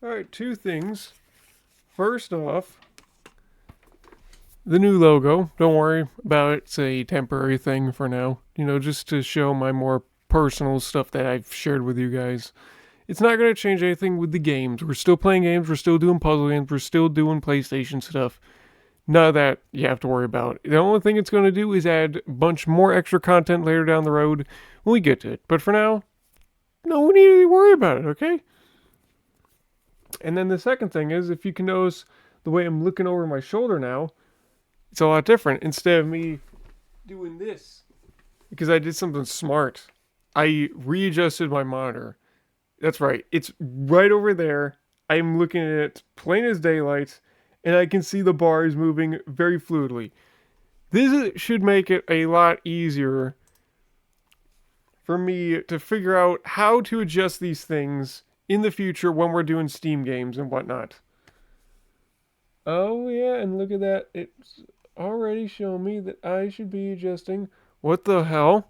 Alright, two things. First off, the new logo. Don't worry about it. It's a temporary thing for now. Just to show my more personal stuff that I've shared with you guys. It's not going to change anything with the games. We're still playing games. We're still doing puzzle games. We're still doing PlayStation stuff. None of that you have to worry about. The only thing it's going to do is add a bunch more extra content later down the road when we get to it. But for now, no need to worry about it, okay? And then the second thing is, if you can notice the way I'm looking over my shoulder now, it's a lot different. Instead of me doing this, because I did something smart, I readjusted my monitor. That's right. It's right over there. I'm looking at it plain as daylight, and I can see the bars moving very fluidly. This should make it a lot easier for me to figure out how to adjust these things in the future when we're doing Steam games and whatnot. Oh, yeah, and look at that. It's already showing me that I should be adjusting. What the hell?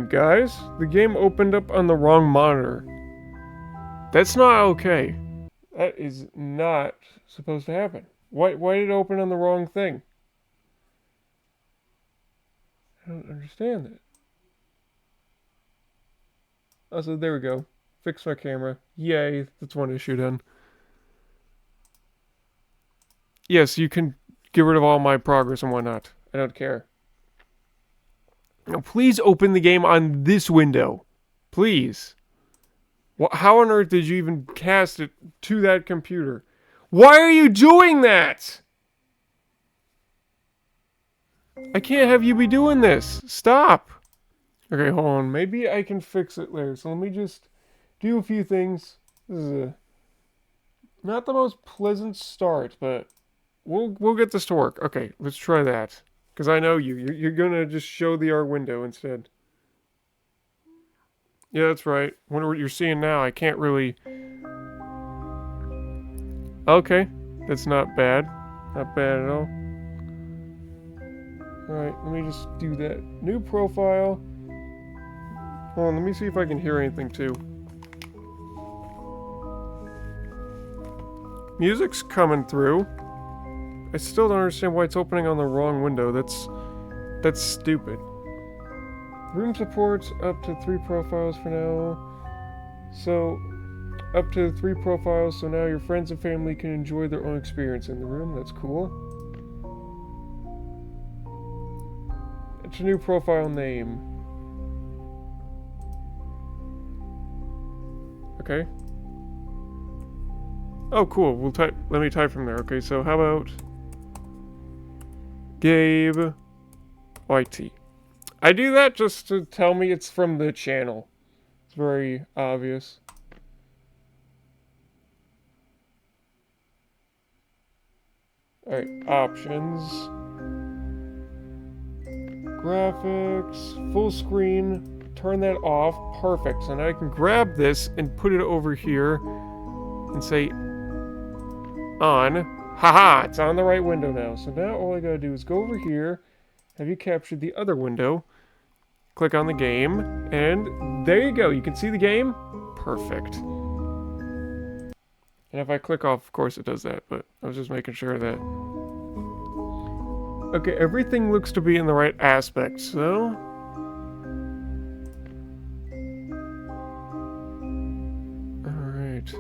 Guys, the game opened up on the wrong monitor. That's not okay. That is not supposed to happen. Why did it open on the wrong thing? I don't understand that. Also, there we go. Fix my camera. Yay, that's one issue done. Yes, you can get rid of all my progress and whatnot. I don't care. Now, please open the game on this window. Please. How on earth did you even cast it to that computer? Why are you doing that? I can't have you be doing this. Stop. Okay, hold on. Maybe I can fix it later. So let me just do a few things. This is not the most pleasant start, but we'll get this to work. Okay, let's try that. Because I know you. You're gonna just show the art window instead. Yeah, that's right. Wonder what you're seeing now. I can't really. Okay, that's not bad. Not bad at all. Alright, let me just do that. New profile. Hold on, let me see if I can hear anything too. Music's coming through. I still don't understand why it's opening on the wrong window. That's stupid. Room supports up to 3 profiles for now. So, up to 3 profiles, so now your friends and family can enjoy their own experience in the room. That's cool. It's a new profile name. Okay. Oh, cool. Let me type from there. Okay, so how about Gabe YT? I do that just to tell me it's from the channel. It's very obvious. Alright, options. Graphics, full screen, turn that off. Perfect. So now I can grab this and put it over here and say on. Haha, it's on the right window now. So now all I gotta do is go over here. Have you captured the other window? Click on the game, and there you go. You can see the game. Perfect. And if I click off, of course it does that, but I was just making sure that... Okay, everything looks to be in the right aspect, so... Alright.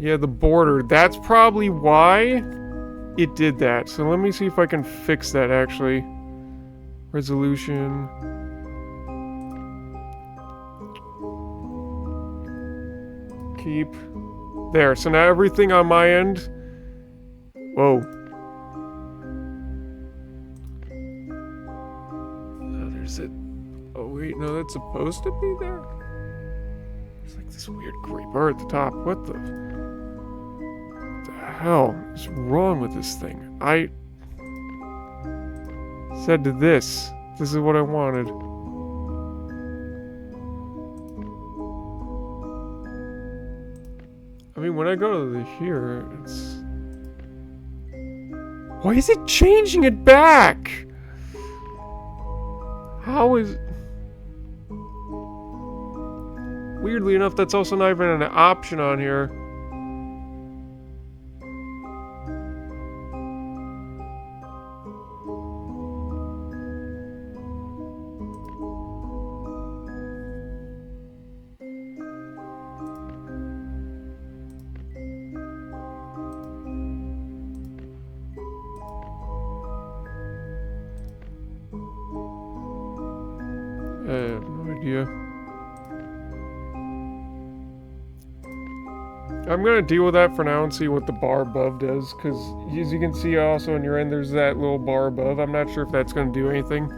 Yeah, the border. That's probably why it did that. So let me see if I can fix that, actually. Resolution. Keep. There. So now everything on my end... Whoa. Oh, there's it. Oh, wait. No, that's supposed to be there? There's like this weird gray bar at the top. What the hell is wrong with this thing? I said to this. This is what I wanted. I mean, mean, when I go to here, it's... Why is it changing it back? How is... Weirdly enough, that's also not even an option on here. I have no idea. I'm gonna deal with that for now and see what the bar above does, because as you can see also on your end, there's that little bar above. I'm not sure if that's gonna do anything.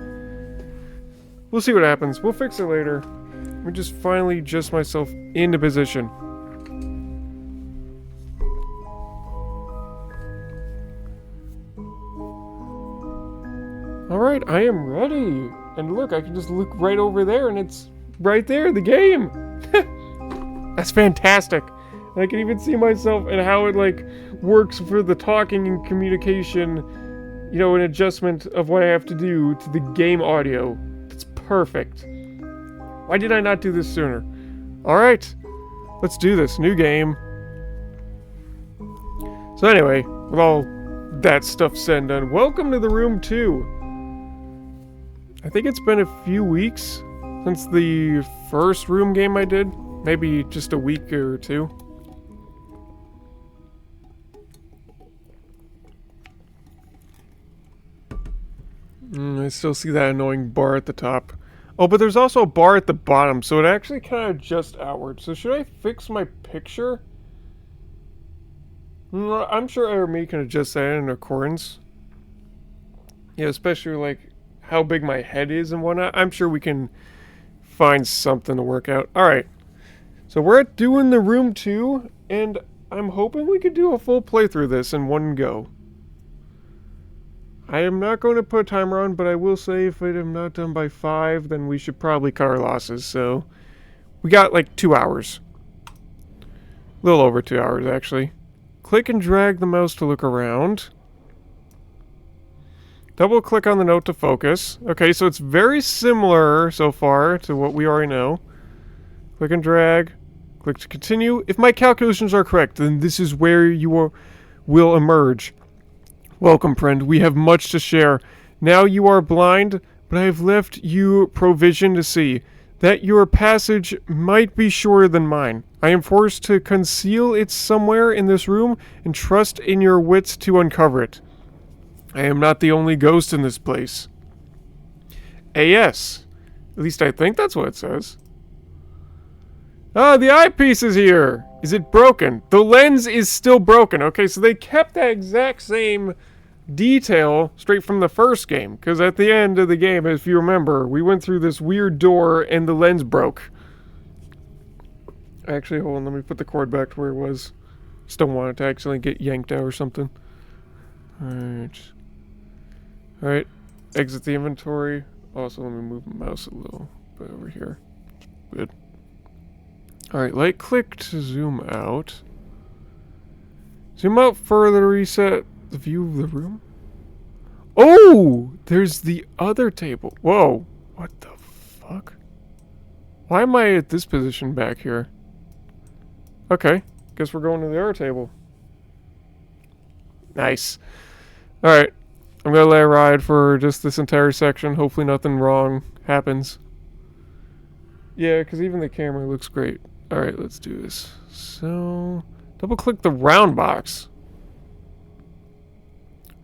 We'll see what happens. We'll fix it later. Let me just finally adjust myself into position. Alright, I am ready. And look, I can just look right over there and it's right there, the game. That's fantastic. And I can even see myself and how it like works for the talking and communication, you know, an adjustment of what I have to do to the game audio. It's perfect. Why did I not do this sooner? Alright, let's do this. New game. So anyway, with all that stuff said and done, welcome to the room 2. I think it's been a few weeks since the first room game I did. Maybe just a week or two. I still see that annoying bar at the top. Oh, but there's also a bar at the bottom, so it actually kind of adjusts outward. So should I fix my picture? I'm sure Arami can adjust that in accordance. Yeah, especially like how big my head is and whatnot. I'm sure we can find something to work out. Alright. So we're doing the room 2, and I'm hoping we could do a full playthrough of this in one go. I am not going to put a timer on, but I will say if I am not done by 5, then we should probably cut our losses. So we got like 2 hours. A little over 2 hours, actually. Click and drag the mouse to look around. Double click on the note to focus. Okay, so it's very similar so far to what we already know. Click and drag. Click to continue. If my calculations are correct, then this is where you will emerge. Welcome, friend. We have much to share. Now you are blind, but I have left you provision to see. That your passage might be shorter than mine. I am forced to conceal it somewhere in this room and trust in your wits to uncover it. I am not the only ghost in this place. AS. At least I think that's what it says. Ah, the eyepiece is here. Is it broken? The lens is still broken. Okay, so they kept that exact same detail straight from the first game. Because at the end of the game, if you remember, we went through this weird door and the lens broke. Actually, hold on. Let me put the cord back to where it was. Just don't want it to actually get yanked out or something. Alright. Alright. Exit the inventory. Also, let me move my mouse a little bit over here. Good. Alright, right click to zoom out. Zoom out further to reset the view of the room. Oh! There's the other table. Whoa. What the fuck? Why am I at this position back here? Okay. Guess we're going to the other table. Nice. Alright. I'm gonna let it ride for just this entire section. Hopefully nothing wrong happens. Yeah, because even the camera looks great. Alright, let's do this. So, double click the round box.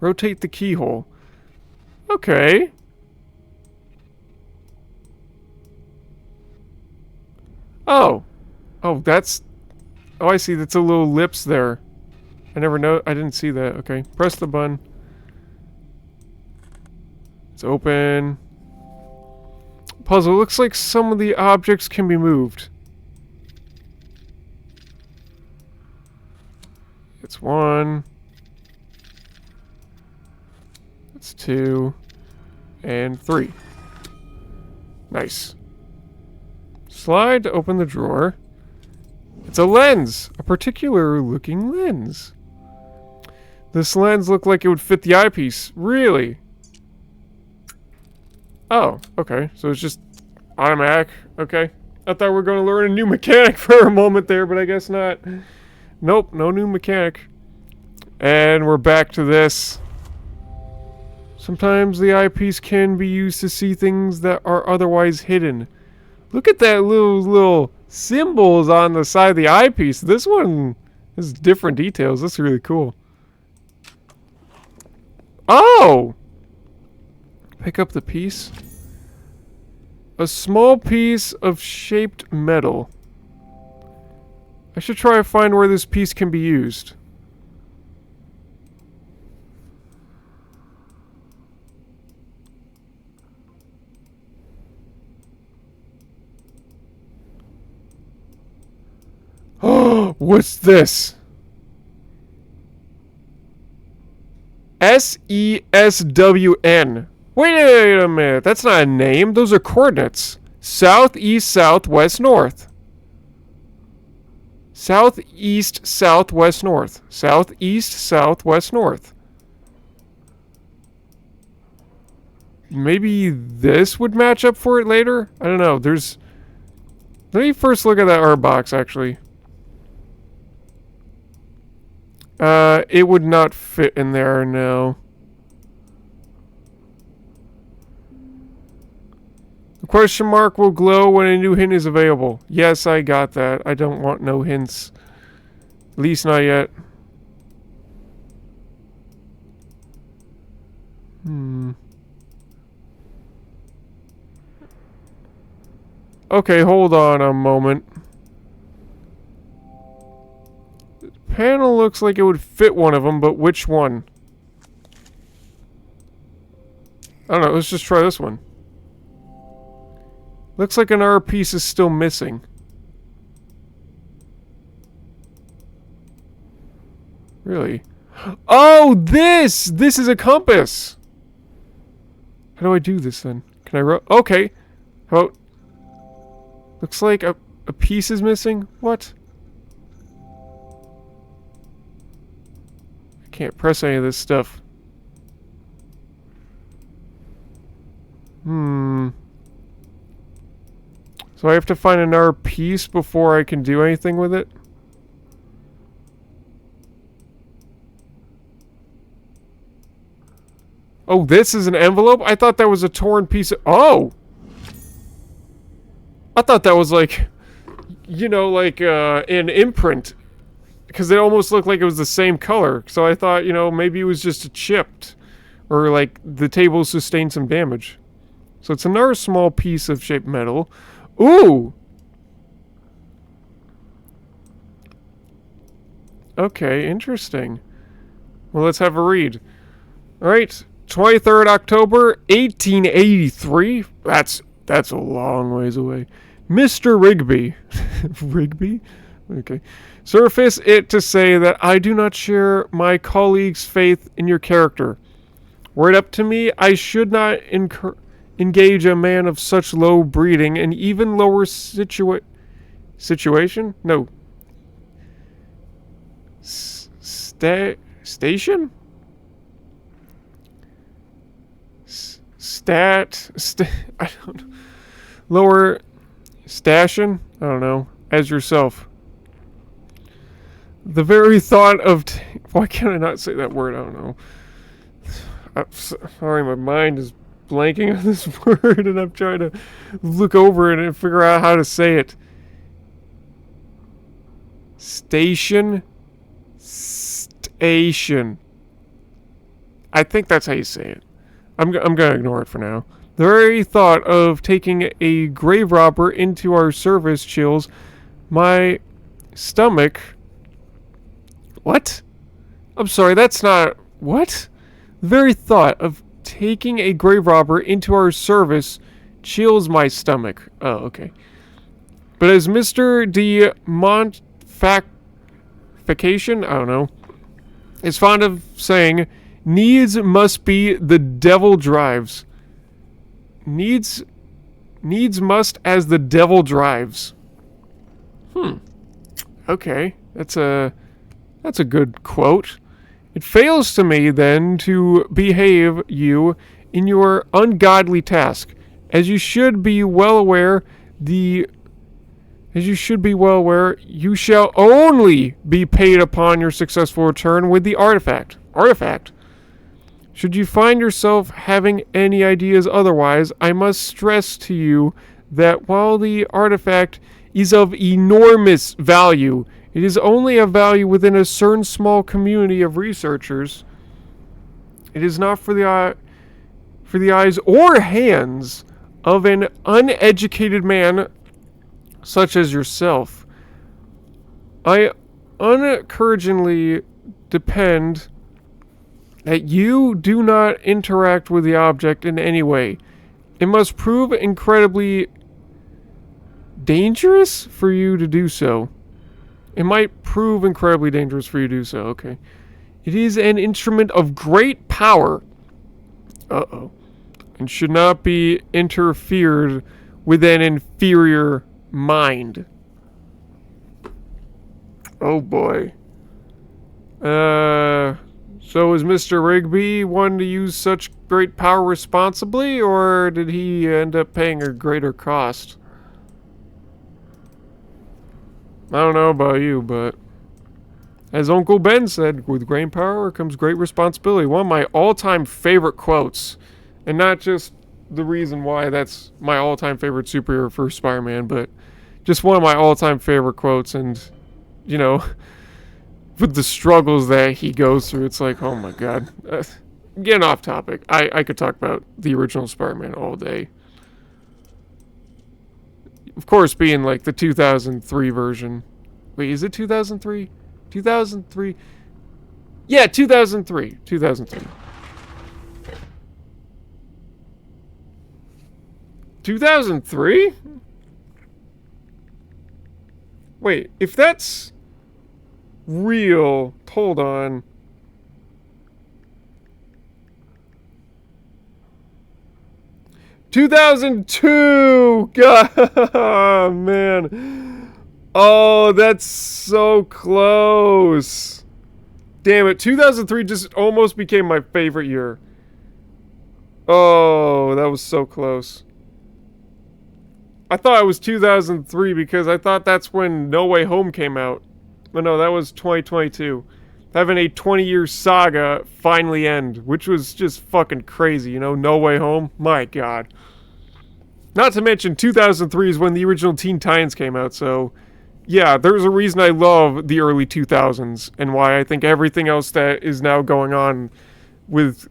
Rotate the keyhole. Okay. Oh. Oh, that's... Oh, I see. That's a little ellipse there. I never know. I didn't see that. Okay. Press the button. It's open. Puzzle. Looks like some of the objects can be moved. It's 1. It's 2. And 3. Nice. Slide to open the drawer. It's a lens. A particular looking lens. This lens looked like it would fit the eyepiece. Really? Oh, okay. So it's just automatic. Okay. I thought we were going to learn a new mechanic for a moment there, but I guess not. Nope, no new mechanic. And we're back to this. Sometimes the eyepiece can be used to see things that are otherwise hidden. Look at that little symbols on the side of the eyepiece. This one has different details. That's really cool. Oh! Pick up the piece. A small piece of shaped metal. I should try to find where this piece can be used. Oh, what's this? SESWN. Wait a minute. That's not a name. Those are coordinates. Southeast, southwest, north. Southeast, southwest, north. Southeast, southwest, north. Maybe this would match up for it later? I don't know. Let me first look at that art box, actually. It would not fit in there, no. The question mark will glow when a new hint is available. Yes, I got that. I don't want no hints. At least not yet. Okay, hold on a moment. The panel looks like it would fit one of them, but which one? I don't know, let's just try this one. Looks like another piece is still missing. Really? Oh, this! This is a compass! How do I do this then? Can I okay. How about... Looks like a piece is missing? What? I can't press any of this stuff. So I have to find another piece before I can do anything with it? Oh, this is an envelope? I thought that was a torn piece of... Oh! I thought that was like... You know, like an imprint. Because it almost looked like it was the same color. So I thought, you know, maybe it was just chipped. Or like the table sustained some damage. So it's another small piece of shaped metal. Ooh! Okay, interesting. Well, let's have a read. Alright, 23rd October, 1883. That's a long ways away. Mr. Rigby. Rigby? Okay. Surface it to say that I do not share my colleagues' faith in your character. Were it up to me, I should not engage a man of such low breeding and even lower situation? No. Station? I don't know. Lower station? I don't know. As yourself. The very thought of... Why can't I not say that word? I don't know. I'm sorry, my mind is blanking on this word and I'm trying to look over it and figure out how to say it. Station. Station. I think that's how you say it. I'm gonna ignore it for now. The very thought of taking a grave robber into our service chills my stomach. What? I'm sorry, that's not... What? The very thought of taking a grave robber into our service chills my stomach. Oh, okay. But as Mr. de Montfacation, I don't know, is fond of saying, needs must be the devil drives. Needs must as the devil drives. Okay, that's a good quote. It fails to me, then, to behave you in your ungodly task, as you should be well aware, you shall only be paid upon your successful return with the artifact. Artifact? Should you find yourself having any ideas otherwise, I must stress to you that while the artifact is of enormous value, it is only of value within a certain small community of researchers. It is not for the eyes or hands of an uneducated man such as yourself. I unencouragingly depend that you do not interact with the object in any way. It must prove incredibly dangerous for you to do so. It might prove incredibly dangerous for you to do so, okay. It is an instrument of great power. Uh-oh. And should not be interfered with an inferior mind. Oh boy. So is Mr. Rigby one to use such great power responsibly, or did he end up paying a greater cost? I don't know about you, but as Uncle Ben said, with great power comes great responsibility. One of my all-time favorite quotes, and not just the reason why that's my all-time favorite superhero for Spider-Man, but just one of my all-time favorite quotes. And, you know, with the struggles that he goes through, it's like, oh my god. Getting off topic. I could talk about the original Spider-Man all day. Of course, being like the 2003 version. Wait, is it 2003? 2003? Yeah, 2003. 2003. 2003? Wait, if that's real, hold on. $2002! God, man. Oh, that's so close. Damn it, 2003 just almost became my favorite year. Oh, that was so close. I thought it was 2003 because I thought that's when No Way Home came out. But no, that was 2022. Having a 20-year saga finally end, which was just fucking crazy, you know? No Way Home? My god. Not to mention, 2003 is when the original Teen Titans came out, so yeah, there's a reason I love the early 2000s, and why I think everything else that is now going on with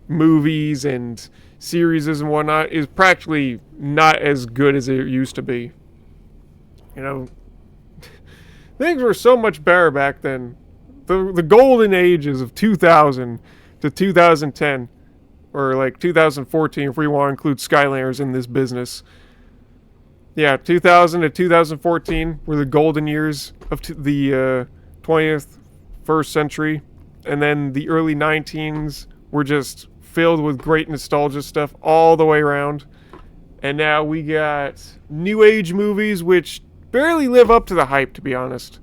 movies and series and whatnot is practically not as good as it used to be. You know, things were so much better back then. The golden ages of 2000 to 2010, or like 2014 if we want to include Skylanders in this business. Yeah, 2000 to 2014 were the golden years of the 20th, first century. And then the early 19s were just filled with great nostalgia stuff all the way around. And now we got new age movies which barely live up to the hype, to be honest.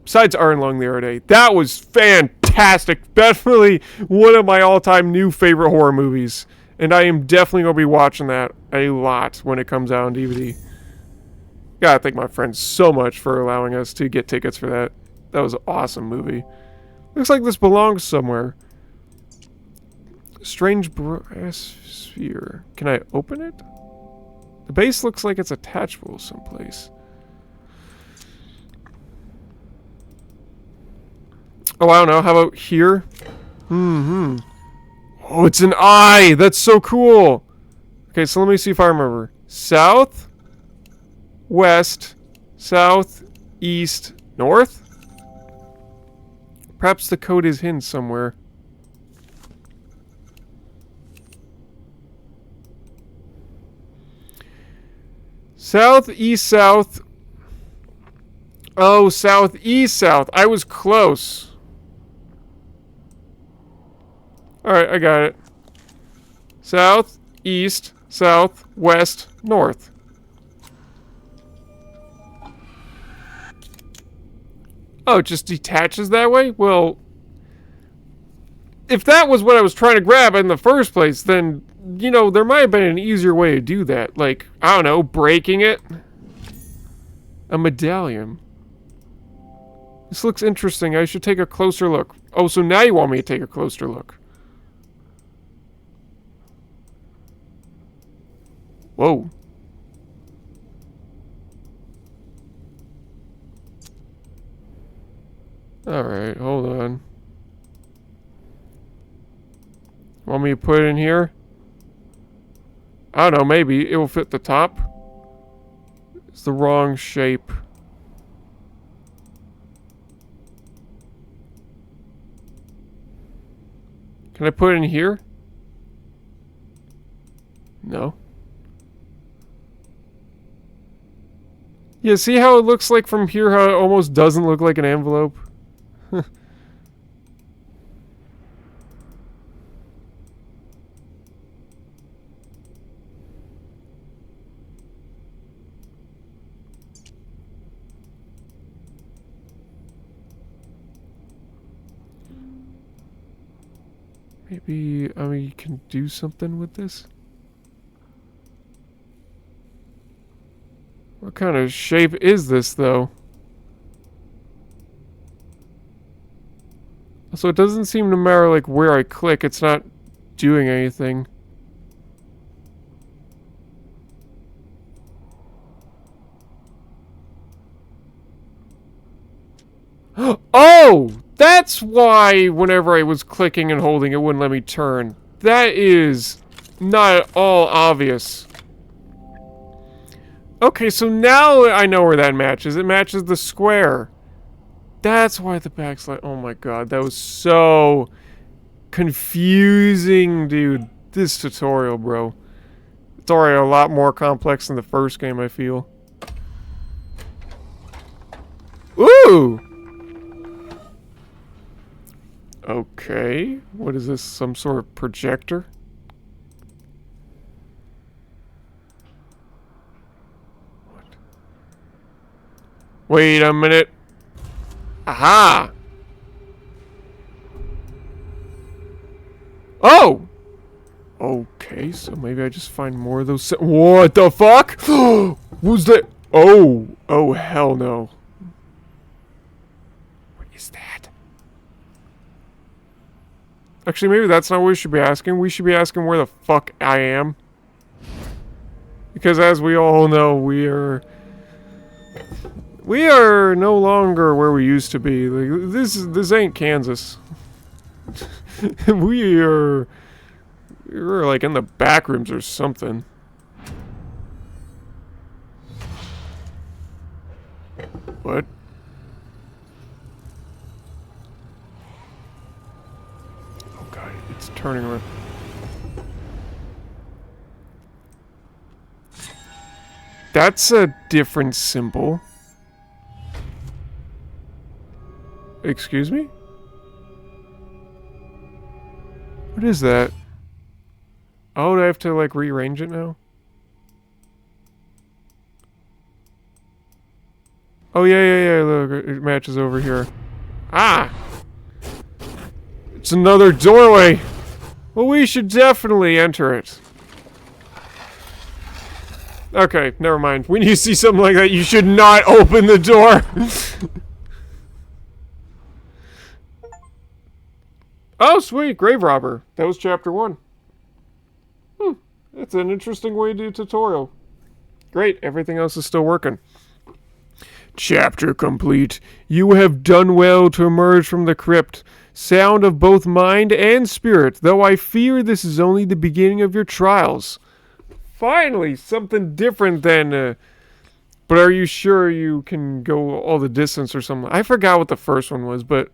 Besides Iron Lung the other day. That was fantastic. Definitely one of my all-time new favorite horror movies. And I am definitely going to be watching that a lot when it comes out on DVD. Gotta thank my friends so much for allowing us to get tickets for that. That was an awesome movie. Looks like this belongs somewhere. Strange brass sphere. Can I open it? The base looks like it's attachable someplace. Oh, I don't know. How about here? Oh, it's an eye! That's so cool! Okay, so let me see if I remember. South, west, south, east, north? Perhaps the code is hidden somewhere. South, east, south. Oh, south, east, south. I was close. Alright, I got it. South, east, south, west, north. Oh, it just detaches that way? Well, if that was what I was trying to grab in the first place, then, you know, there might have been an easier way to do that. Like, I don't know, breaking it? A medallion. This looks interesting. I should take a closer look. Oh, so now you want me to take a closer look. Whoa. Alright, hold on. Want me to put it in here? I don't know, maybe. It will fit the top. It's the wrong shape. Can I put it in here? No. Yeah, see how it looks like from here, how it almost doesn't look like an envelope? Maybe I can do something with this? What kind of shape is this, though? So it doesn't seem to matter, like, where I click. It's not doing anything. Oh! That's why whenever I was clicking and holding, it wouldn't let me turn. That is not at all obvious. Okay, so now I know where that matches. It matches the square. That's why the backslide... Oh my god, that was so confusing, dude. This tutorial, bro. It's already a lot more complex than the first game, I feel. Ooh! Okay. What is this? Some sort of projector? What? Wait a minute. Aha! Oh! Okay, so maybe I just find more of those... What the fuck? Who's that? Oh! Oh, hell no. What is that? Actually, maybe that's not what we should be asking. We should be asking where the fuck I am. Because as we all know, we are no longer where we used to be. Like, this ain't Kansas. We're like in the back rooms or something. What? Oh god, it's turning around. That's a different symbol. Excuse me? What is that? Oh, do I have to, like, rearrange it now? Oh, yeah, look, it matches over here. Ah! It's another doorway! Well, we should definitely enter it. Okay, never mind. When you see something like that, you should not open the door! Oh, sweet! Grave Robber. That was chapter 1. That's an interesting way to do a tutorial. Great, everything else is still working. Chapter complete. You have done well to emerge from the crypt, sound of both mind and spirit, though I fear this is only the beginning of your trials. Finally, something different than... But are you sure you can go all the distance or something? I forgot what the first one was, but...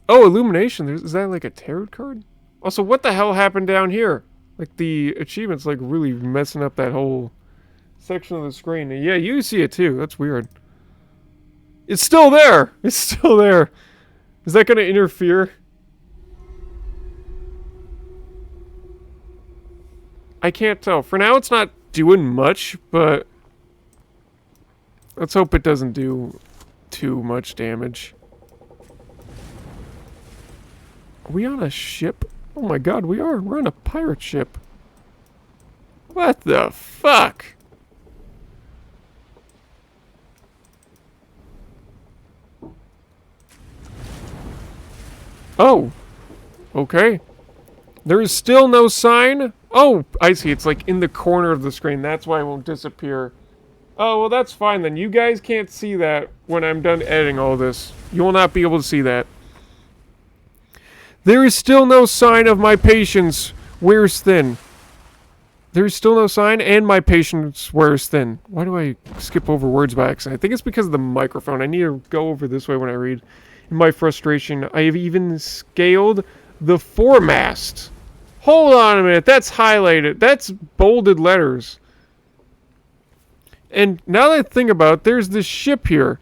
Oh, Illumination. Is that like a tarot card? Also, what the hell happened down here? Like, the achievement's like really messing up that whole section of the screen. Yeah, you see it too. That's weird. It's still there! It's still there. Is that going to interfere? I can't tell. For now, it's not doing much, but let's hope it doesn't do too much damage. Are we on a ship? Oh my god, we are. We're on a pirate ship. What the fuck? Oh. Okay. There is still no sign. Oh, I see. It's like in the corner of the screen. That's why it won't disappear. Oh, well, that's fine then. You guys can't see that when I'm done editing all this. You will not be able to see that. There is still no sign of my patience wears thin. There is still no sign, and my patience wears thin. Why do I skip over words by accident? I think it's because of the microphone. I need to go over this way when I read. In my frustration, I have even scaled the foremast. Hold on a minute. That's highlighted. That's bolded letters. And now that I think about it, there's this ship here.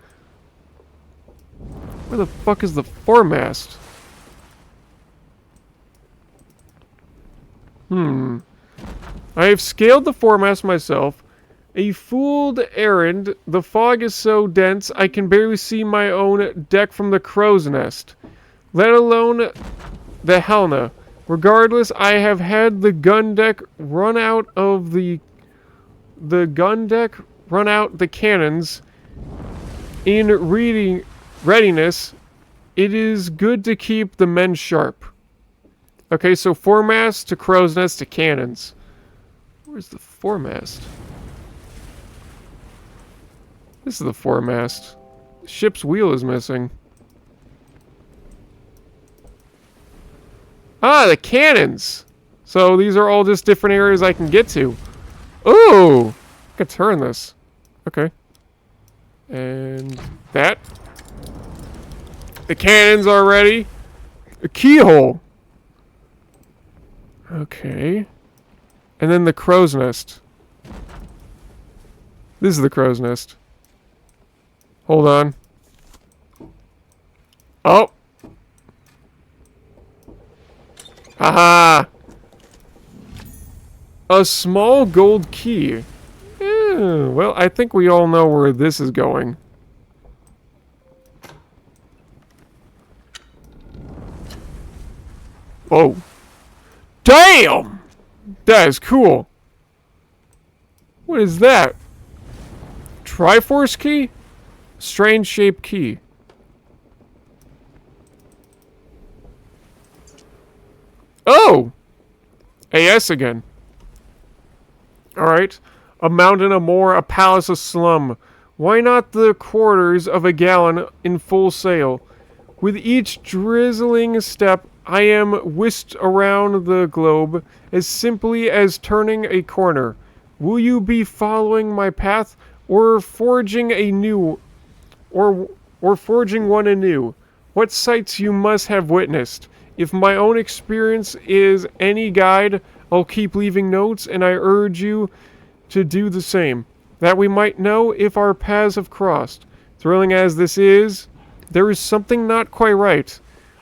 Where the fuck is the foremast? I have scaled the foremast myself. A fooled errand. The fog is so dense I can barely see my own deck from the crow's nest, let alone the Helena. Regardless, I have had the gun deck run out of the cannons. In readiness, it is good to keep the men sharp. Okay, so foremast to crow's nest to cannons. Where's the foremast? This is the foremast. The ship's wheel is missing. Ah, the cannons! So these are all just different areas I can get to. Ooh! I could turn this. Okay. And that. The cannons are ready. A keyhole. Okay. And then the crow's nest. This is the crow's nest. Hold on. Oh! Haha! A small gold key. Well, I think we all know where this is going. Whoa. Damn! That is cool. What is that? Triforce key? Strange shaped key. Oh! AS again. Alright. A mountain, a moor, a palace, a slum. Why not the quarters of a gallon in full sail? With each drizzling step, I am whisked around the globe as simply as turning a corner. Will you be following my path or forging a new or forging one anew? What sights you must have witnessed. If my own experience is any guide, I'll keep leaving notes, and I urge you to do the same, that we might know if our paths have crossed. Thrilling as this is, there is something not quite right.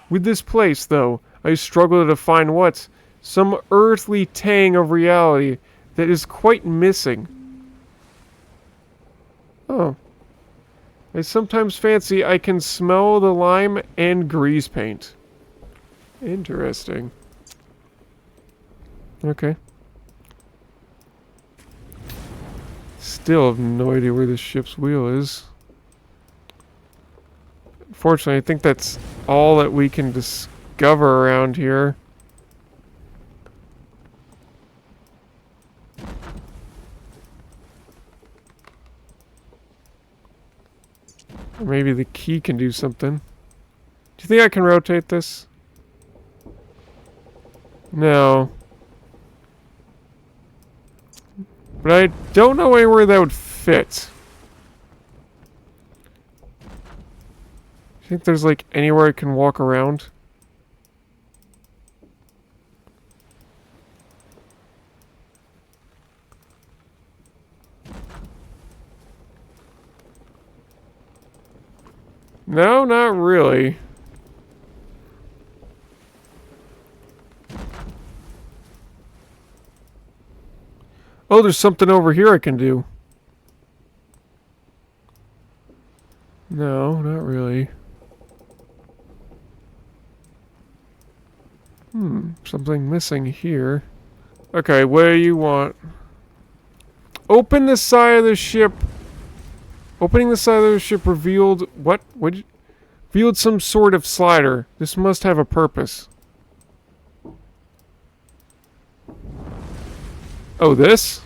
With this place, though, I struggle to find what? Some earthly tang of reality that is quite missing. Oh. I sometimes fancy I can smell the lime and grease paint. Interesting. Okay. Still have no idea where this ship's wheel is. Unfortunately, I think that's all that we can discover around here. Or maybe the key can do something. Do you think I can rotate this? No. But I don't know anywhere that would fit. Do you think there's like anywhere I can walk around? No, not really. Oh, there's something over here I can do. No, not Something missing here. Okay, what do you want? Open the side of the ship. Opening the side of the ship revealed... What? Revealed some sort of slider. This must have a purpose. Oh, this?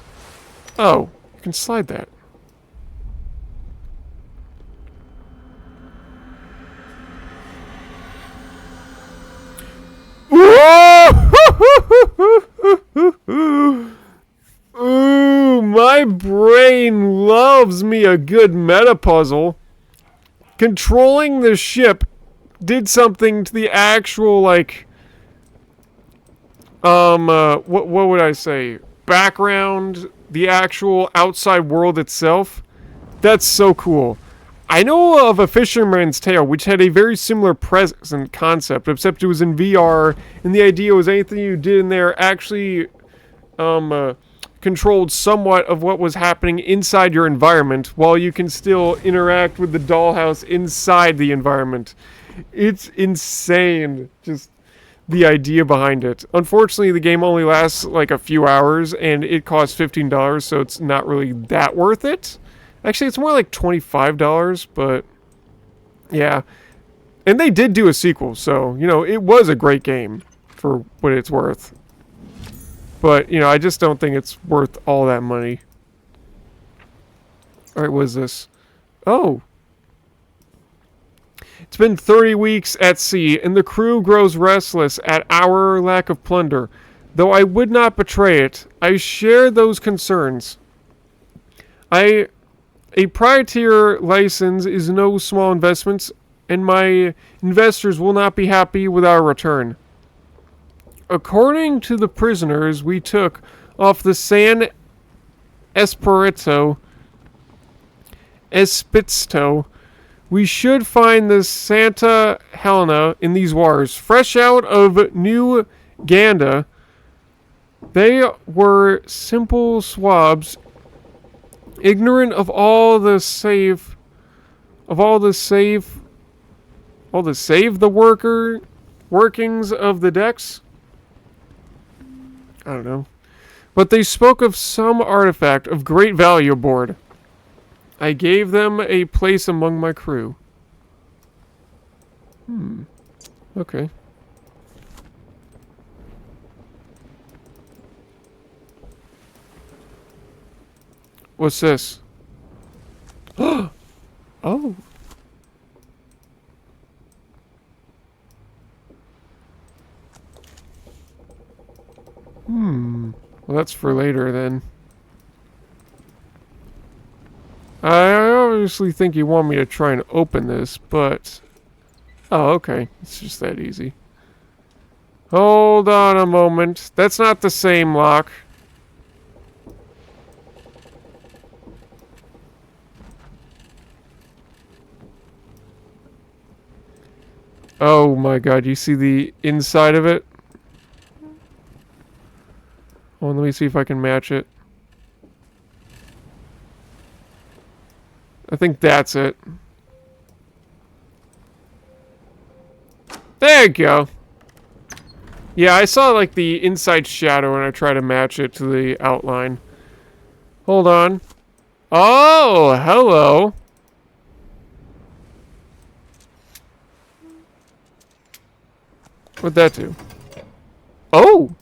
Oh, you can slide that. Ooh, my brain loves me a good meta puzzle. Controlling the ship did something to the actual, like, what would I say? Background, the actual outside world itself. That's so cool. I know of A Fisherman's Tale, which had a very similar present concept, except it was in VR, and the idea was anything you did in there actually, controlled somewhat of what was happening inside your environment, while you can still interact with the dollhouse inside the environment. It's insane, just the idea behind it. Unfortunately, the game only lasts like a few hours, and it costs $15, so it's not really that worth it. Actually, it's more like $25, but yeah. And they did do a sequel, so, you know, it was a great game for what it's worth. But, you know, I just don't think it's worth all that money. Alright, what is this? Oh. It's been 30 weeks at sea, and the crew grows restless at our lack of plunder. Though I would not betray it, I share those concerns. A privateer license is no small investment, and my investors will not be happy with our return. According to the prisoners we took off the San Espirito, we should find the Santa Helena in these waters, fresh out of New Ganda. They were simple swabs, ignorant of all the save the workings of the decks. I don't know. But they spoke of some artifact of great value aboard. I gave them a place among my crew. Okay. What's this? Oh. Well, that's for later then. I obviously think you want me to try and open this, but... Oh, okay. It's just that easy. Hold on a moment. That's not the same lock. Oh my god, you see the inside of it? Oh, let me see if I can match it. I think that's it. There you go. Yeah, I saw like the inside shadow and I tried to match it to the outline. Hold on. Oh, hello. What'd that do? Oh!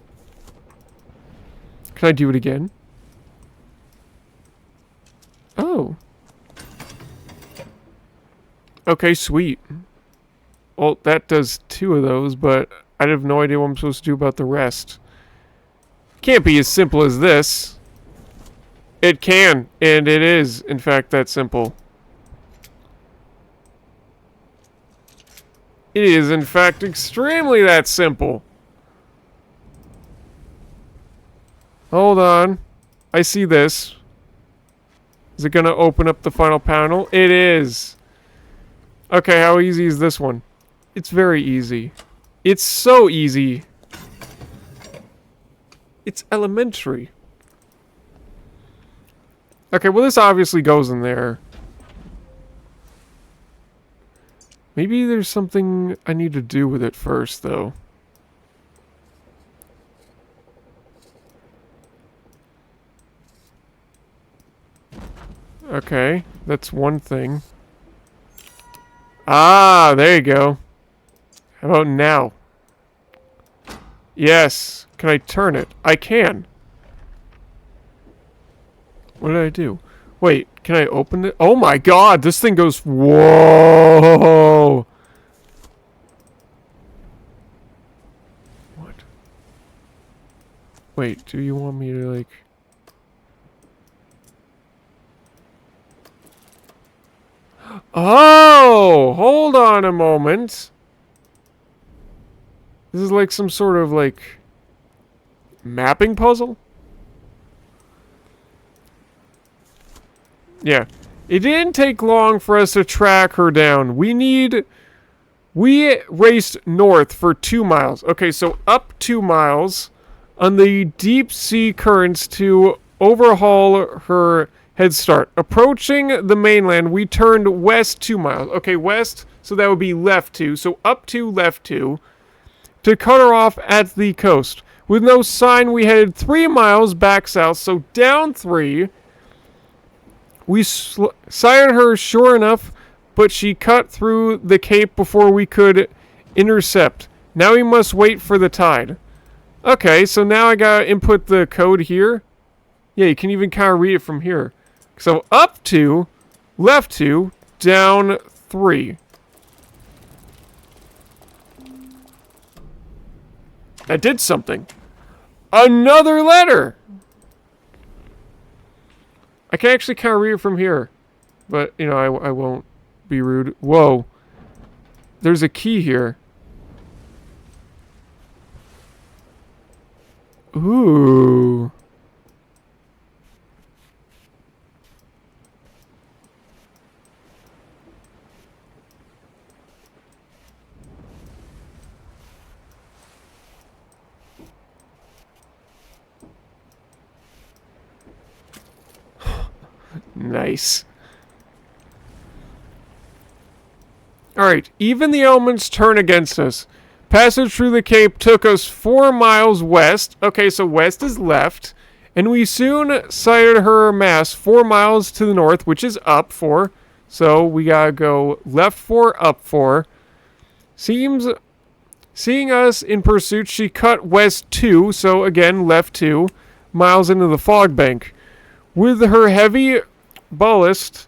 Can I do it again? Oh. Okay, sweet. Well, that does 2 of those, but I have no idea what I'm supposed to do about the rest. Can't be as simple as this. It can, and it is, in fact, that simple. It is, in fact, extremely that simple. Hold on. I see this. Is it going to open up the final panel? It is. Okay, how easy is this one? It's very easy. It's so easy. It's elementary. Okay, well this obviously goes in there. Maybe there's something I need to do with it first, though. Okay, that's one thing. Ah, there you go. How about now? Yes. Can I turn it? I can. What did I do? Wait, can I open it? Oh my god, this thing goes... Whoa! What? Wait, do you want me to, like... Oh! Hold on a moment. This is like some sort of, like... mapping puzzle? Yeah. It didn't take long for us to track her down. We raced north for 2 miles. Okay, so up 2 miles on the deep sea currents to overhaul her head start. Approaching the mainland, we turned west 2 miles. Okay, west, so that would be left 2. So up 2, left 2. To cut her off at the coast. With no sign, we headed 3 miles back south, so down 3. We sighted her sure enough, but she cut through the cape before we could intercept. Now we must wait for the tide. Okay, so now I gotta input the code here. Yeah, you can even kind of read it from here. So up 2, left 2, down 3. That did something. Another letter! I can actually kind of read it from here. But, you know, I won't be rude. Whoa. There's a key here. Ooh. Nice. Alright, even the elements turn against us. Passage through the cape took us 4 miles west. Okay, so west is left. And we soon sighted her mast 4 miles to the north, which is up 4. So we gotta go left 4, up 4. Seeing us in pursuit, she cut west 2, so again, left 2 miles into the fog bank. With her heavy ballast,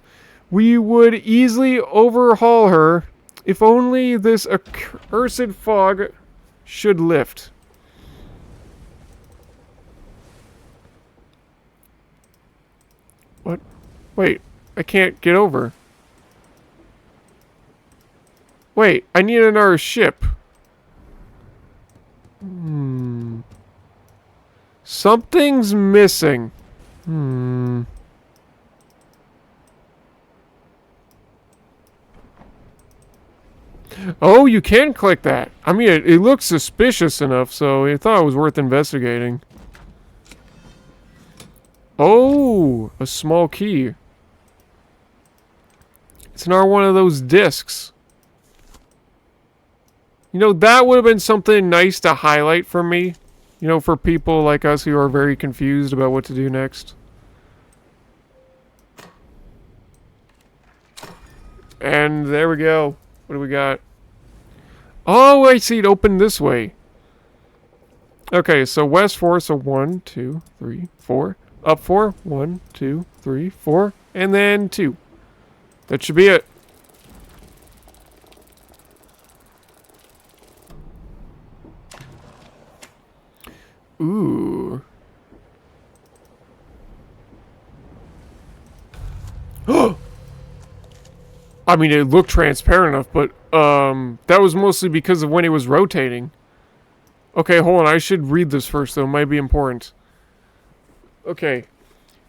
we would easily overhaul her if only this accursed fog should lift. What? Wait, I can't get over. Wait, I need another ship. Something's missing. Oh, you can click that. I mean, it looks suspicious enough, so I thought it was worth investigating. Oh, a small key. It's another one of those discs. You know, that would have been something nice to highlight for me. You know, for people like us who are very confused about what to do next. And there we go. What do we got? Oh, I see it opened this way. Okay, so west 4, so 1, 2, 3, 4. Up 4, 1, 2, 3, 4. And then 2. That should be it. Ooh. I mean, it looked transparent enough, but that was mostly because of when it was rotating. Okay, hold on. I should read this first, though. It might be important. Okay.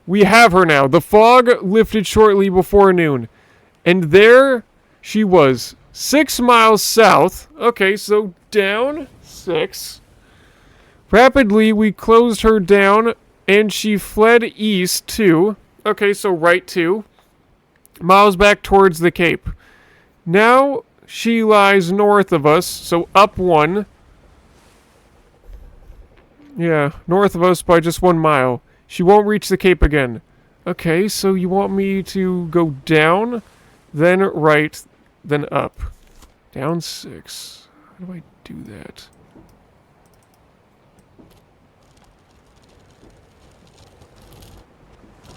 We have her now. The fog lifted shortly before noon. And there she was. 6 miles south. Okay, so down 6. Rapidly, we closed her down, and she fled east 2. Okay, so right 2. Miles back towards the cape. Now she lies north of us, so up 1. Yeah, north of us by just 1 mile. She won't reach the cape again. Okay, so you want me to go down, then right, then up. Down 6. How do I do that?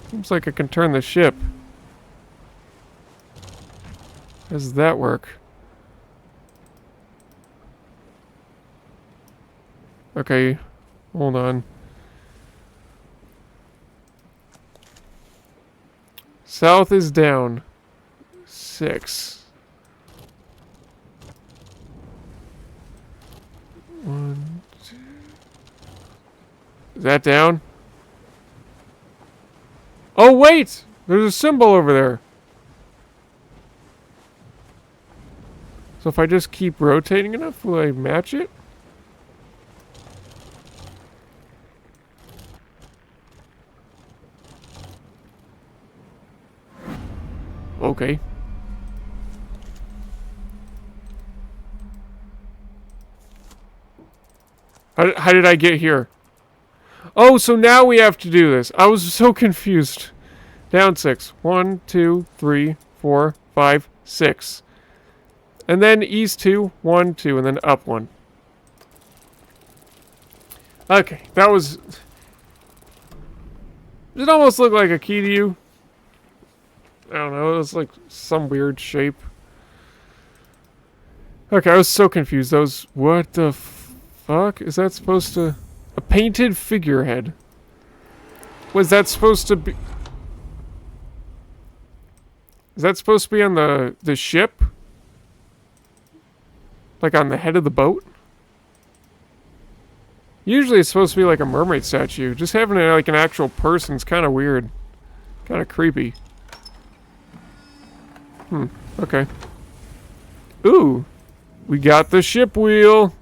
Seems like I can turn the ship. How does that work? Okay, hold on. South is down. 6. 1, 2. Is that down? Oh, wait! There's a symbol over there. So if I just keep rotating enough, will I match it? Okay. How did I get here? Oh, so now we have to do this. I was so confused. Down 6. 1, 2, 3, 4, 5, 6. And then east 2, 1, 2, and then up 1. Okay, that was... Does it almost look like a key to you? I don't know, it was like some weird shape. Okay, I was so confused. What the fuck? Is that supposed to... A painted figurehead. Was that supposed to be... Is that supposed to be on the ship? Like on the head of the boat? Usually it's supposed to be like a mermaid statue. Just having it like an actual person's kind of weird. Kind of creepy. Okay. Ooh. We got the ship wheel.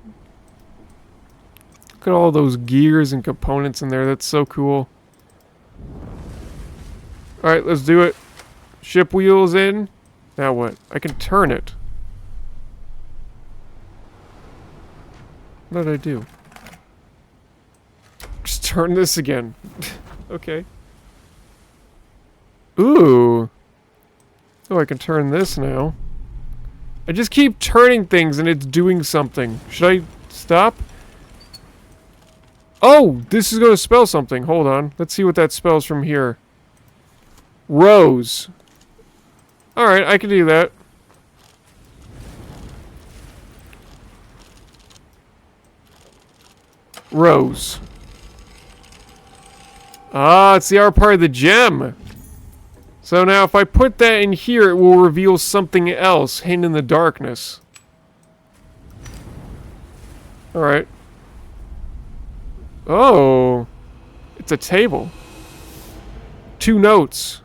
Look at all those gears and components in there. That's so cool. Alright, let's do it. Ship wheel's in. Now what? I can turn it. What did I do? Just turn this again. Okay. Ooh. Oh, I can turn this now. I just keep turning things and it's doing something. Should I stop? Oh, this is going to spell something. Hold on. Let's see what that spells from here. Rose. Alright, I can do that. Rose. Ah, it's the R part of the gem. So now if I put that in here, it will reveal something else hidden in the darkness. Alright. Oh. It's a table. 2 notes.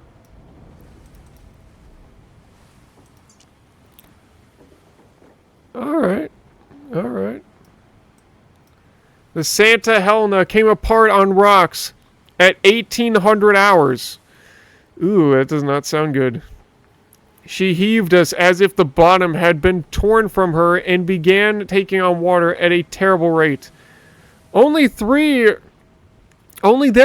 Alright. Alright. The Santa Helena came apart on rocks at 1800 hours. Ooh, that does not sound good. She heaved us as if the bottom had been torn from her and began taking on water at a terrible rate. Only there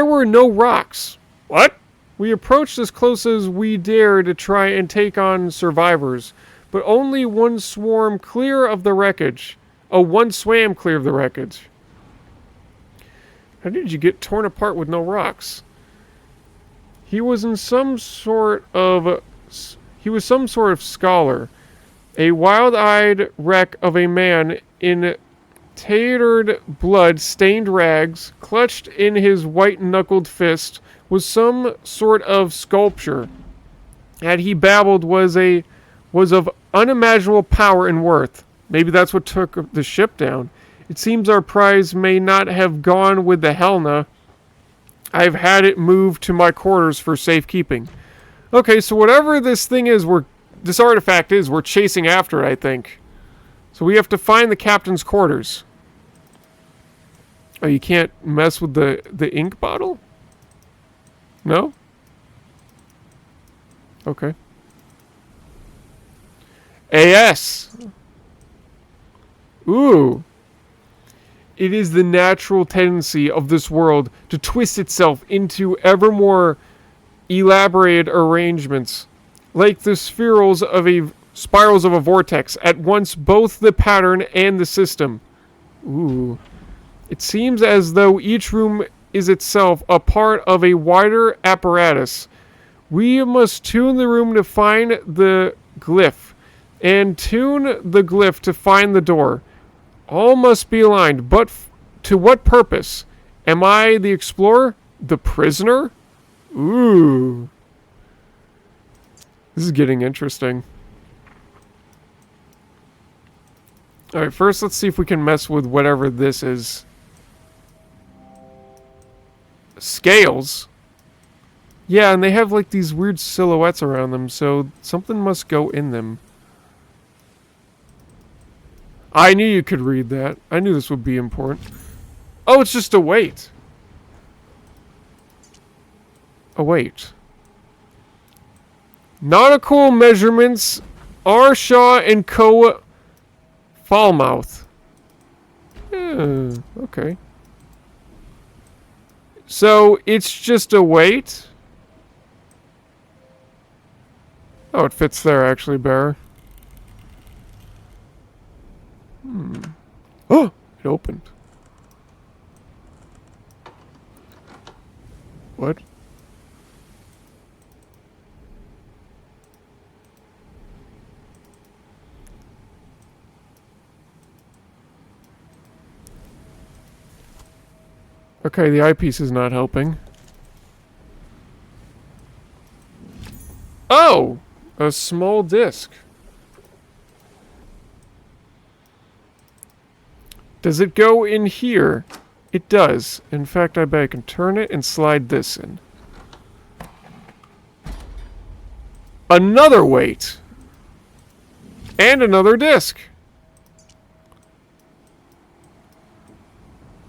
were no rocks. What? We approached as close as we dared to try and take on survivors, but only one swam clear of the wreckage. Oh, one swam clear of the wreckage. How did you get torn apart with no rocks? He was some sort of scholar, a wild-eyed wreck of a man in tattered, blood-stained rags, clutched in his white-knuckled fist, was some sort of sculpture. Had he babbled was of unimaginable power and worth. Maybe that's what took the ship down. It seems our prize may not have gone with the Helena. I've had it moved to my quarters for safekeeping. Okay, so whatever this thing is, this artifact is, we're chasing after it, I think. So we have to find the captain's quarters. Oh, you can't mess with the ink bottle? No? Okay. AS! Ooh. It is the natural tendency of this world to twist itself into ever more elaborated arrangements, like the spirals of a vortex, at once both the pattern and the system. Ooh. It seems as though each room is itself a part of a wider apparatus. We must tune the room to find the glyph, and tune the glyph to find the door. All must be aligned, but to what purpose? Am I the explorer? The prisoner? Ooh. This is getting interesting. Alright, first let's see if we can mess with whatever this is. Scales? Yeah, and they have like these weird silhouettes around them, so something must go in them. I knew you could read that. I knew this would be important. Oh, it's just a weight. A weight. Nautical measurements, R. Shaw and Co. Falmouth. Yeah, okay. So, it's just a weight? Oh, it fits there actually, Bear. Oh! It opened. What? Okay, the eyepiece is not helping. Oh! A small disc. Does it go in here? It does. In fact, I bet I can turn it and slide this in. Another weight! And another disc!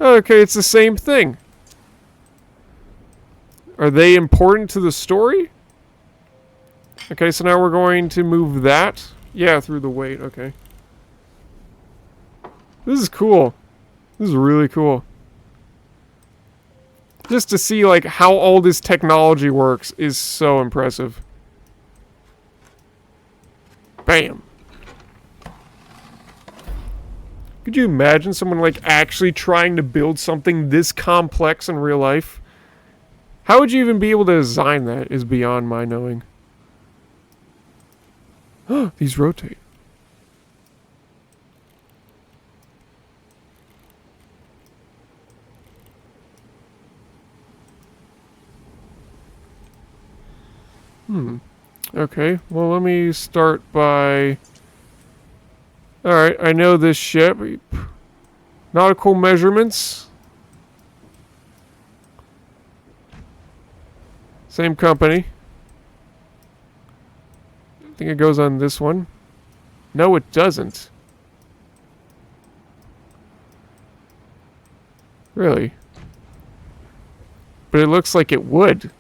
Okay, it's the same thing. Are they important to the story? Okay, so now we're going to move that. Yeah, through the weight, okay. This is cool. This is really cool. Just to see, like, how all this technology works is so impressive. Bam. Could you imagine someone, like, actually trying to build something this complex in real life? How would you even be able to design that is beyond my knowing. These rotate. Okay, well let me start by... Alright, I know this ship. Nautical measurements. Same company. I think it goes on this one. No, it doesn't. Really? But it looks like it would.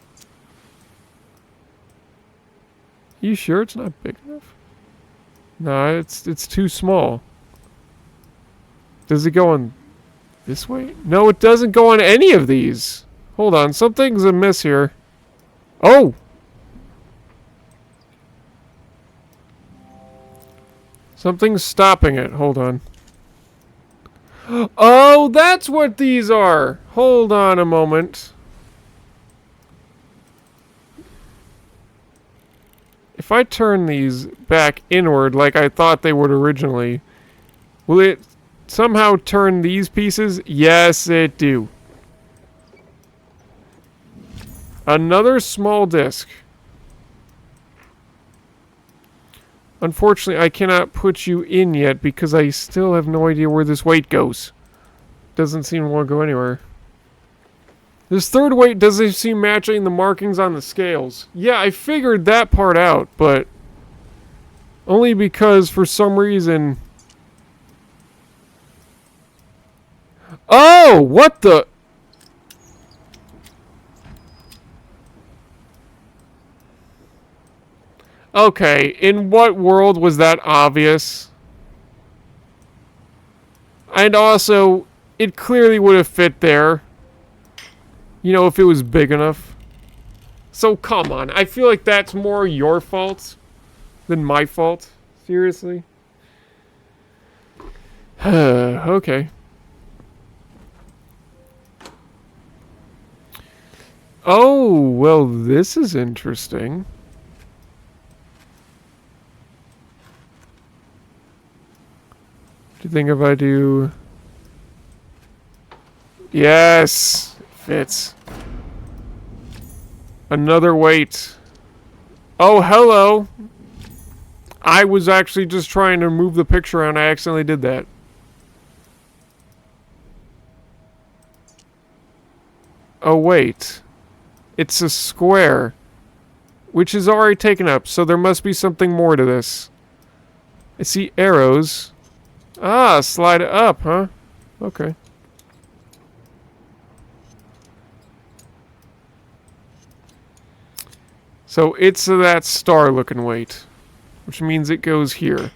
You sure it's not big enough? No, it's too small. Does it go on this way? No, it doesn't go on any of these. Hold on, something's amiss here. Oh! Something's stopping it. Hold on. Oh, that's what these are! Hold on a moment. If I turn these back inward like I thought they would originally, will it somehow turn these pieces? Yes, it do. Another small disc. Unfortunately, I cannot put you in yet because I still have no idea where this weight goes. Doesn't seem to want to go anywhere. This third weight doesn't seem matching the markings on the scales. Yeah, I figured that part out, but only because for some reason... Oh, what the... Okay, in what world was that obvious? And also, it clearly would have fit there. You know, if it was big enough. So come on. I feel like that's more your fault than my fault. Seriously? Okay. Oh, well, this is interesting. Do you think if I do... Yes! Fits. Another weight. Oh, hello! I was actually just trying to move the picture around. I accidentally did that. Oh, wait. It's a square. Which is already taken up, so there must be something more to this. I see arrows. Ah, slide it up, huh? Okay. So it's that star-looking weight, which means it goes here.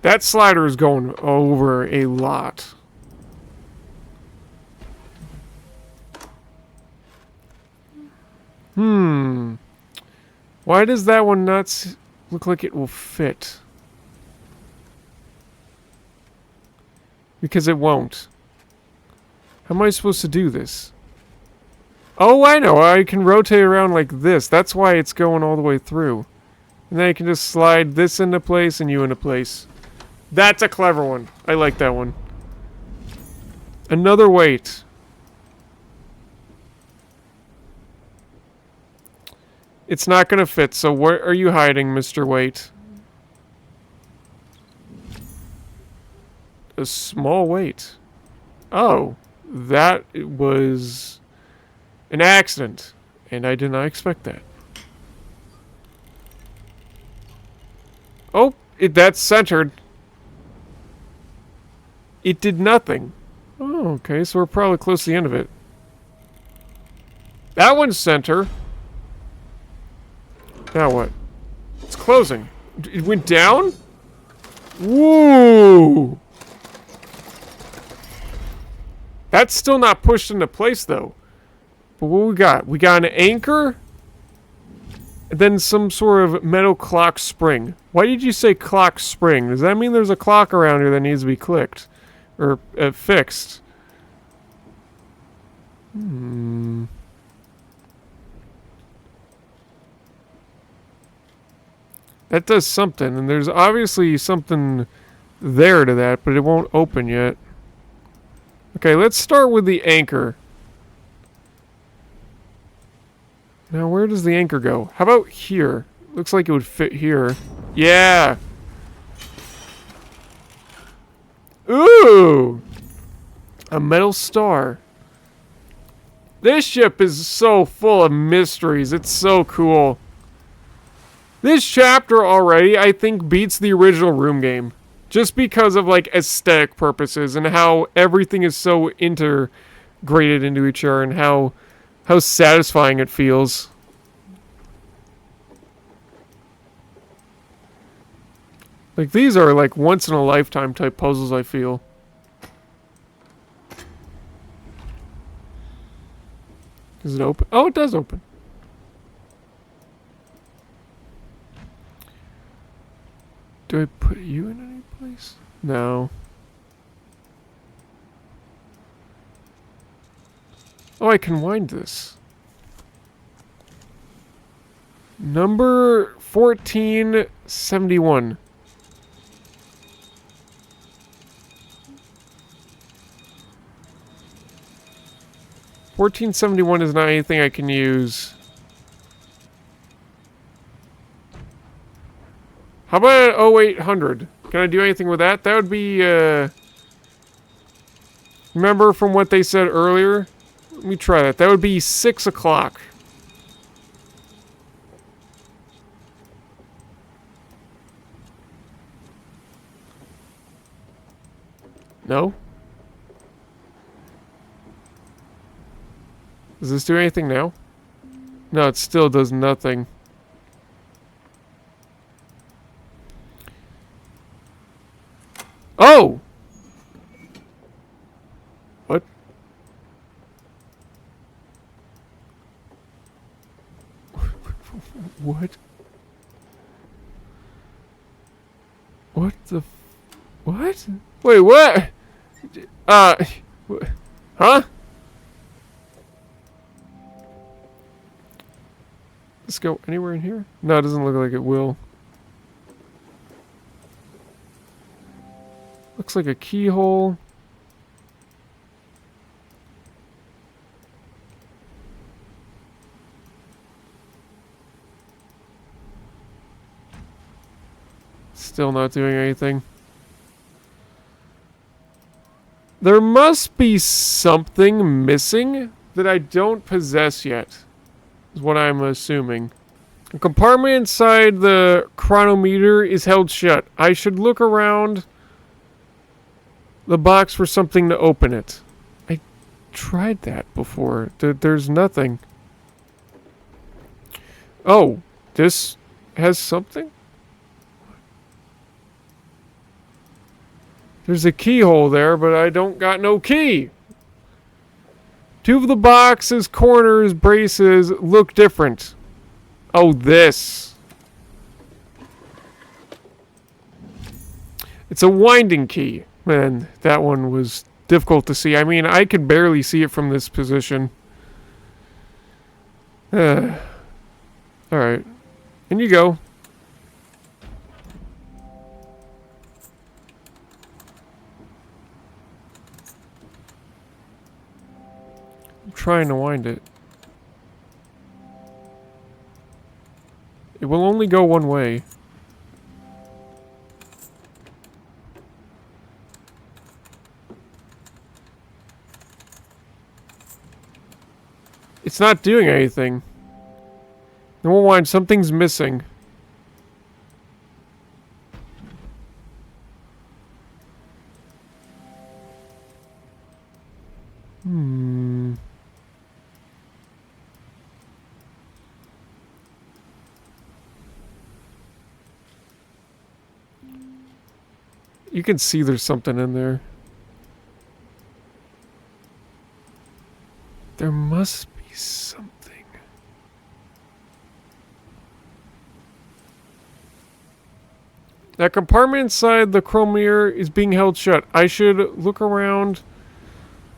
That slider is going over a lot. Why does that one not look like it will fit? Because it won't. How am I supposed to do this? Oh, I know. I can rotate around like this. That's why it's going all the way through. And then I can just slide this into place and you into place. That's a clever one. I like that one. Another weight. It's not going to fit, so where are you hiding, Mr. Weight? A small weight. Oh, that was an accident, and I did not expect that. Oh, that's centered. It did nothing. Oh, okay, so we're probably close to the end of it. That one's center. Now what? It's closing. It went down? Whoa! That's still not pushed into place, though. But what we got? We got an anchor, and then some sort of metal clock spring. Why did you say clock spring? Does that mean there's a clock around here that needs to be clicked? Or fixed? That does something, and there's obviously something there to that, but it won't open yet. Okay, let's start with the anchor. Now, where does the anchor go? How about here? Looks like it would fit here. Yeah! Ooh! A metal star. This ship is so full of mysteries. It's so cool. This chapter already, I think, beats the original Room game. Just because of, like, aesthetic purposes and how everything is so integrated into each other and how satisfying it feels. Like, these are, like, once-in-a-lifetime type puzzles, I feel. Does it open? Oh, it does open. Do I put you in any place? No. Oh, I can wind this. Number 1471. $1471 is not anything I can use. How about 0800? Can I do anything with that? That would be, remember from what they said earlier? Let me try that. That would be 6 o'clock. No? Does this do anything now? No, it still does nothing. Oh! What? What? Wait, what? Huh? Let's go anywhere in here? No, it doesn't look like it will. Looks like a keyhole. Still not doing anything. There must be something missing that I don't possess yet, is what I'm assuming. The compartment inside the chronometer is held shut. I should look around the box for something to open it. I tried that before. There's nothing. Oh, this has something? There's a keyhole there, but I don't got no key. Two of the box's corners, braces, look different. Oh, this. It's a winding key. Man, that one was difficult to see. I mean, I could barely see it from this position. Alright. In you go. I'm trying to wind it. It will only go one way. It's not doing anything. It won't wind. Something's missing. You can see there's something in there. There must be something. That compartment inside the chromier is being held shut. I should look around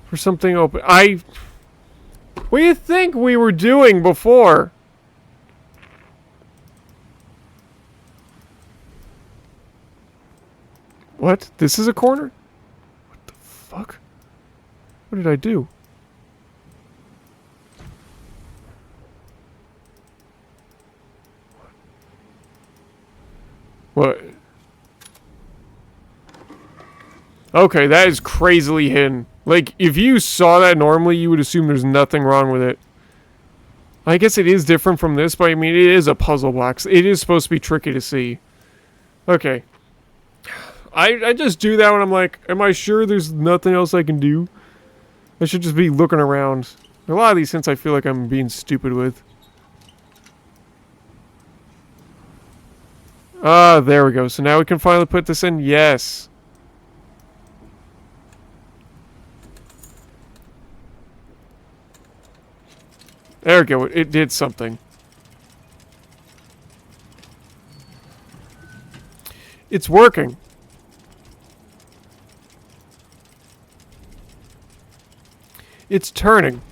for something open. What do you think we were doing before? What? This is a corner? What the fuck? What did I do? What? Okay, that is crazily hidden. Like, if you saw that normally, you would assume there's nothing wrong with it. I guess it is different from this, but I mean, it is a puzzle box. It is supposed to be tricky to see. Okay. I just do that when I'm like, am I sure there's nothing else I can do? I should just be looking around. A lot of these hints I feel like I'm being stupid with. Ah, there we go. So now we can finally put this in. Yes. There we go. It did something. It's working. It's turning.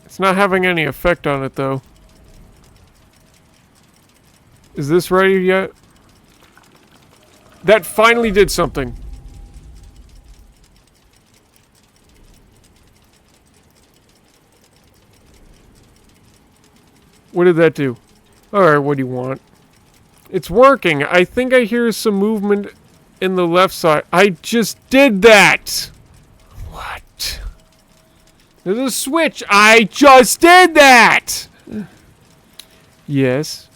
It's not having any effect on it, though. Is this ready yet? That finally did something. What did that do? Alright, what do you want? It's working. I think I hear some movement in the left side. I just did that! What? There's a switch. I just did that! Yes.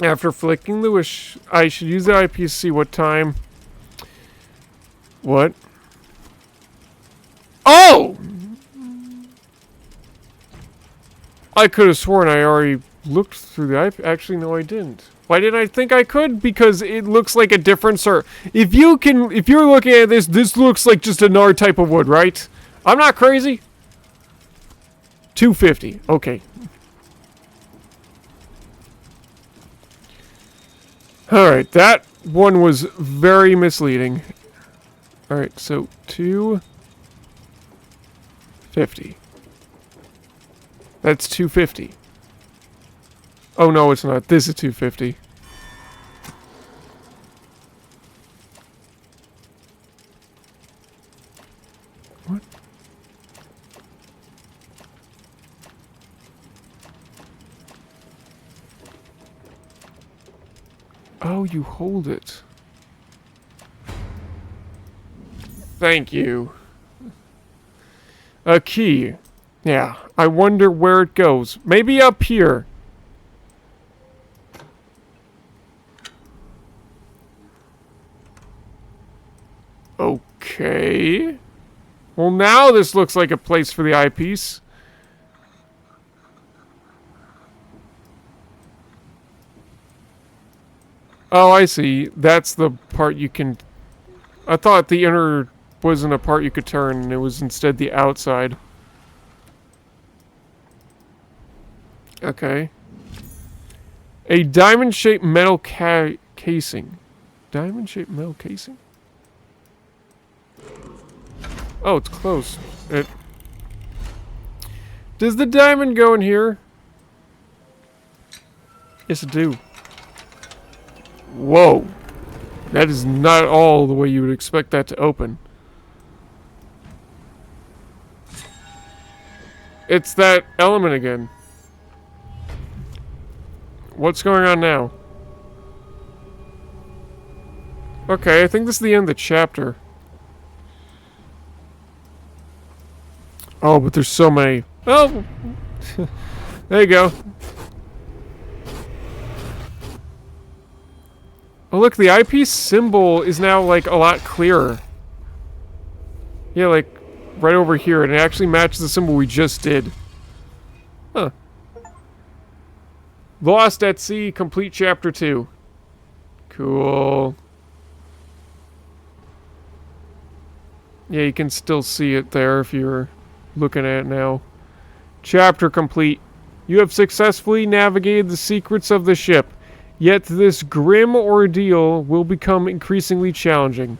After flicking the wish, I should use the eyepiece to see what time. What? Oh! I could have sworn I already looked through the eyepiece. Actually, no, I didn't. Why didn't I think I could? Because it looks like a different sort. If you're looking at this, this looks like just another type of wood, right? I'm not crazy. 250. Okay. Alright, that one was very misleading. Alright, so 250. That's 250. Oh no, it's not. This is 250. What? Oh, you hold it. Thank you. A key. Yeah, I wonder where it goes. Maybe up here. Okay. Well, now this looks like a place for the eyepiece. Oh, I see. That's the part you can... I thought the inner wasn't a part you could turn, and it was instead the outside. Okay. A diamond-shaped metal casing. Diamond-shaped metal casing? Oh, it's close. Does the diamond go in here? Yes, it do. Whoa. That is not at all the way you would expect that to open. It's that element again. What's going on now? Okay, I think this is the end of the chapter. Oh, but there's so many. Oh! There you go. Oh, look, the eyepiece symbol is now, like, a lot clearer. Yeah, like, right over here, and it actually matches the symbol we just did. Huh. Lost at Sea, complete chapter 2. Cool. Yeah, you can still see it there if you're looking at it now. Chapter complete. You have successfully navigated the secrets of the ship. Yet this grim ordeal will become increasingly challenging.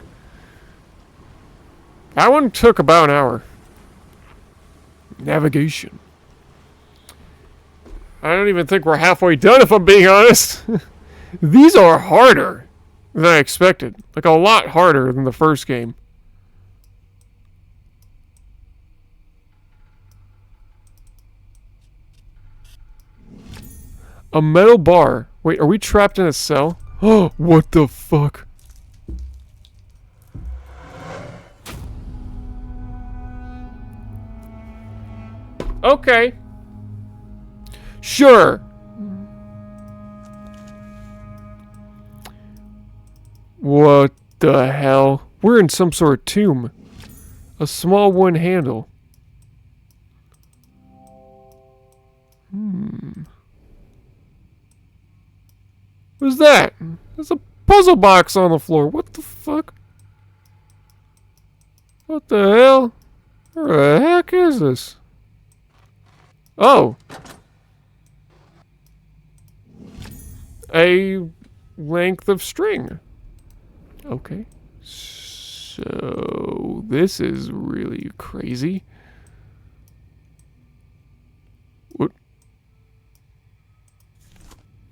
That one took about an hour. Navigation. I don't even think we're halfway done, if I'm being honest. These are harder than I expected. Like, a lot harder than the first game. A metal bar. Wait, are we trapped in a cell? Oh, what the fuck? Okay. Sure. What the hell? We're in some sort of tomb. A small one handle. What's that? There's a puzzle box on the floor. What the fuck? What the hell? Where the heck is this? Oh. A length of string. Okay. So, this is really crazy. What?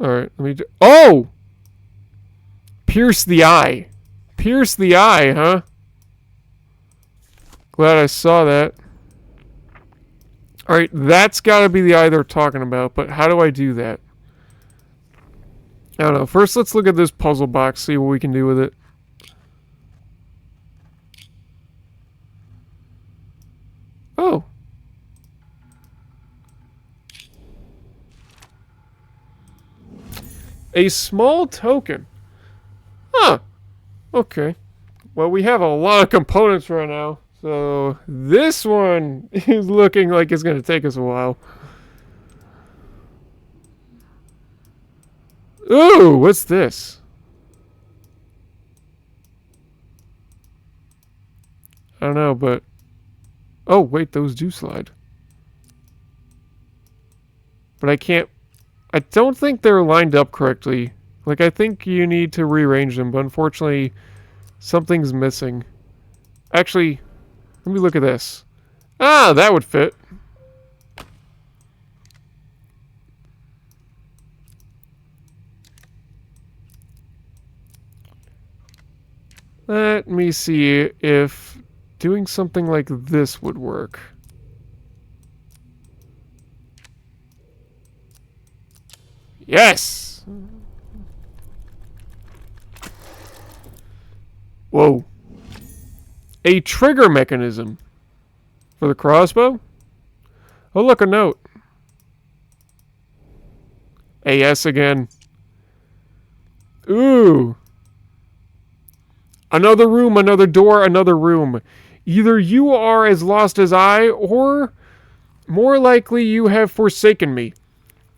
Alright, let me do... Oh! Pierce the eye. Pierce the eye, huh? Glad I saw that. Alright, that's gotta be the eye they're talking about, but how do I do that? I don't know. First, let's look at this puzzle box, see what we can do with it. Oh. A small token. Huh. Okay. Well, we have a lot of components right now. So, this one is looking like it's going to take us a while. Ooh, what's this? I don't know, but... Oh, wait, those do slide. But I can't... I don't think they're lined up correctly. Like, I think you need to rearrange them, but unfortunately, something's missing. Actually, let me look at this. Ah, that would fit. Let me see if doing something like this would work. Yes! Whoa. A trigger mechanism for the crossbow? Oh, look, a note. AS again. Ooh. Another room, another door, another room. Either you are as lost as I, or more likely you have forsaken me.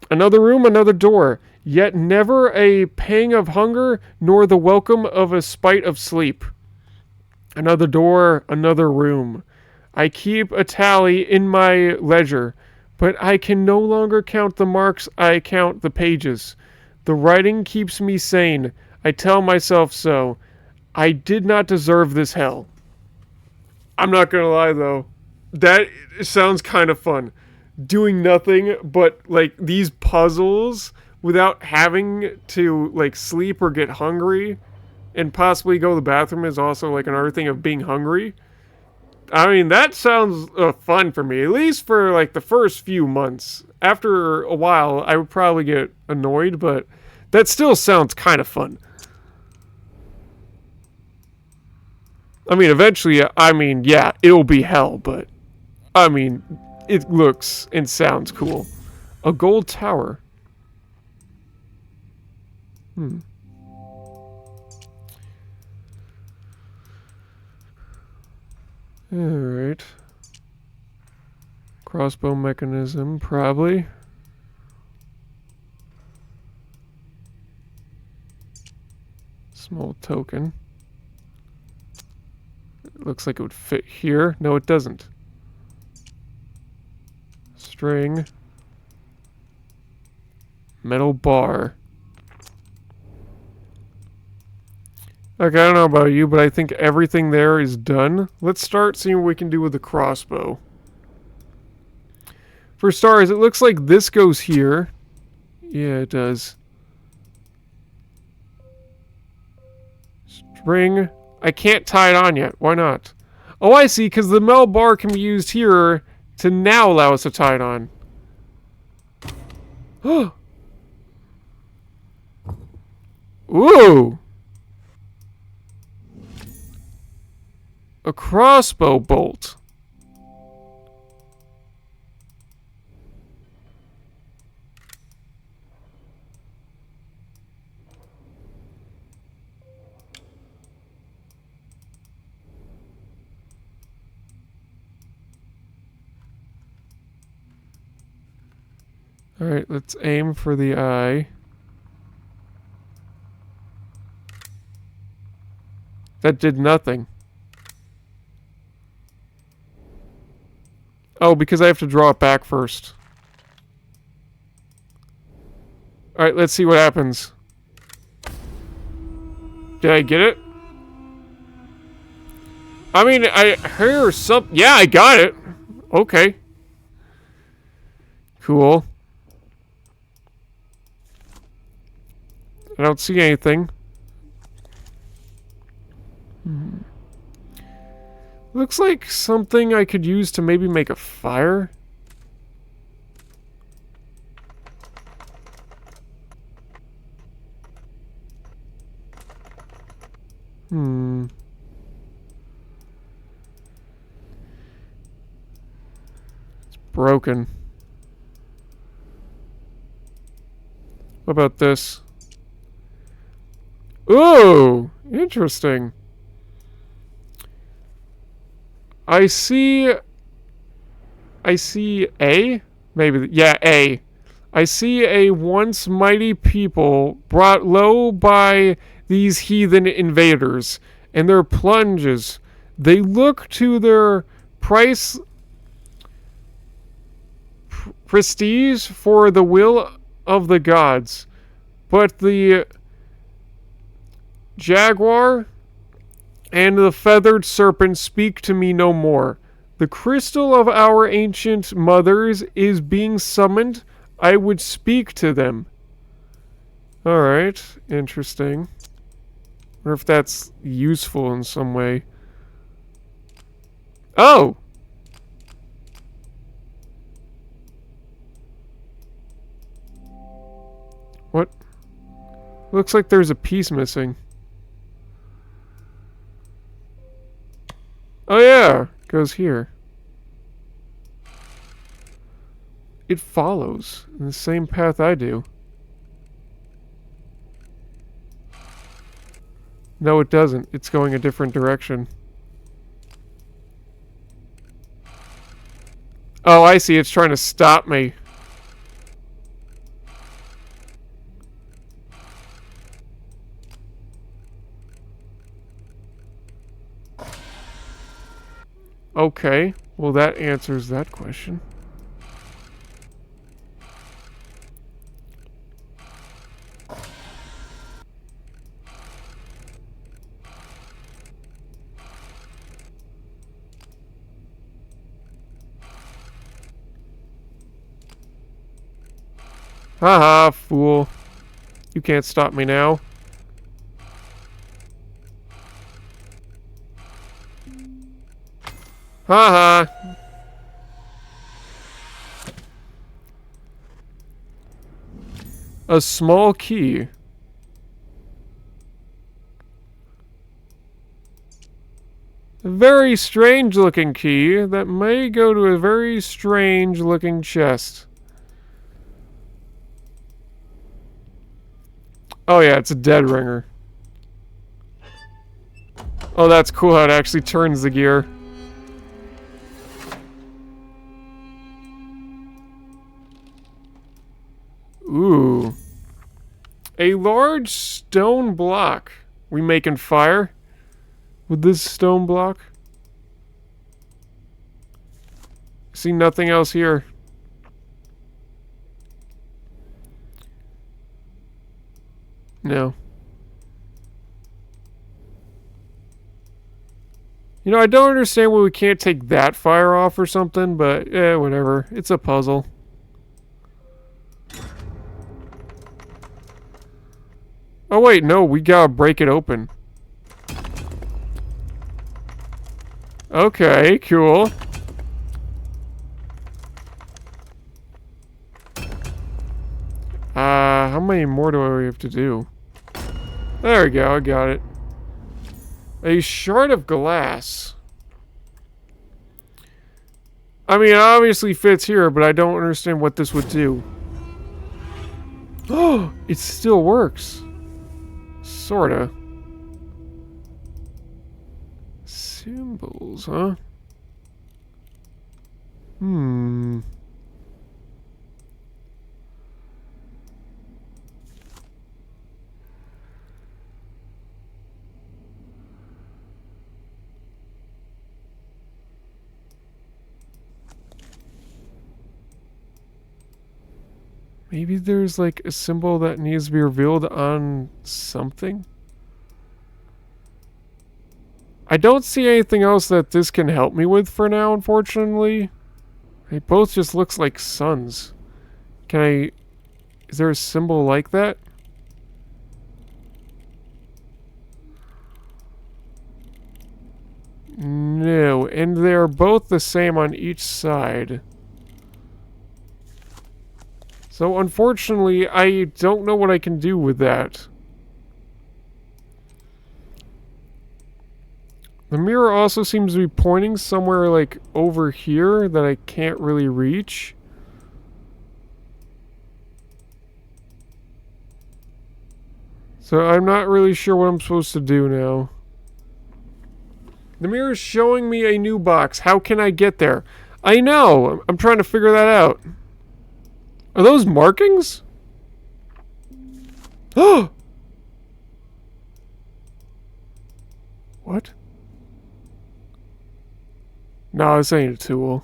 Another room, another door, yet never a pang of hunger, nor the welcome of a spite of sleep. Another door, another room. I keep a tally in my ledger, but I can no longer count the marks, I count the pages. The writing keeps me sane, I tell myself so. I did not deserve this hell. I'm not gonna lie though, that sounds kind of fun. Doing nothing but like these puzzles without having to like sleep or get hungry and possibly go to the bathroom is also like another thing of being hungry. I mean, that sounds fun for me, at least for like the first few months. After a while, I would probably get annoyed, but that still sounds kind of fun. I mean, eventually, I mean, yeah, it'll be hell, but I mean, it looks and sounds cool. A gold tower. Alright. Crossbow mechanism, probably. Small token. It looks like it would fit here. No, it doesn't. String. Metal bar. Okay, I don't know about you, but I think everything there is done. Let's start seeing what we can do with the crossbow. For stars, it looks like this goes here. Yeah, it does. String. I can't tie it on yet. Why not? Oh, I see, because the metal bar can be used here to now allow us to tie it on. Ooh! A crossbow bolt. Alright, let's aim for the eye. That did nothing. Oh, because I have to draw it back first. Alright, let's see what happens. Did I get it? I mean, I hear some... Yeah, I got it. Okay. Cool. I don't see anything. Looks like something I could use to maybe make a fire. It's broken. What about this? Ooh! Interesting. I see A? Maybe, yeah, A. I see a once mighty people brought low by these heathen invaders, and their plunges. They look to their price prestige for the will of the gods. But the jaguar and the feathered serpent speak to me no more. The crystal of our ancient mothers is being summoned. I would speak to them. Alright, interesting. Wonder if that's useful in some way. Oh! What? Looks like there's a piece missing. Oh yeah! Goes here. It follows in the same path I do. No, it doesn't. It's going a different direction. Oh, I see. It's trying to stop me. Okay. Well, that answers that question. Haha, fool. You can't stop me now. Haha. A small key. A very strange looking key that may go to a very strange looking chest. Oh yeah, it's a dead ringer. Oh, that's cool how it actually turns the gear. Ooh. A large stone block. We making fire with this stone block? See nothing else here. No. You know, I don't understand why we can't take that fire off or something, but whatever. It's a puzzle. Oh wait, no, we gotta break it open. Okay, cool. How many more do I have to do? There we go, I got it. A shard of glass. I mean, it obviously fits here, but I don't understand what this would do. Oh, it still works. Sorta. Symbols, huh? Maybe there's like a symbol that needs to be revealed on something? I don't see anything else that this can help me with for now, unfortunately. They both just looks like suns. Can I... Is there a symbol like that? No, and they're both the same on each side. So unfortunately, I don't know what I can do with that. The mirror also seems to be pointing somewhere like over here that I can't really reach. So I'm not really sure what I'm supposed to do now. The mirror is showing me a new box. How can I get there? I know! I'm trying to figure that out. Are those markings? Oh! What? No, this ain't a tool.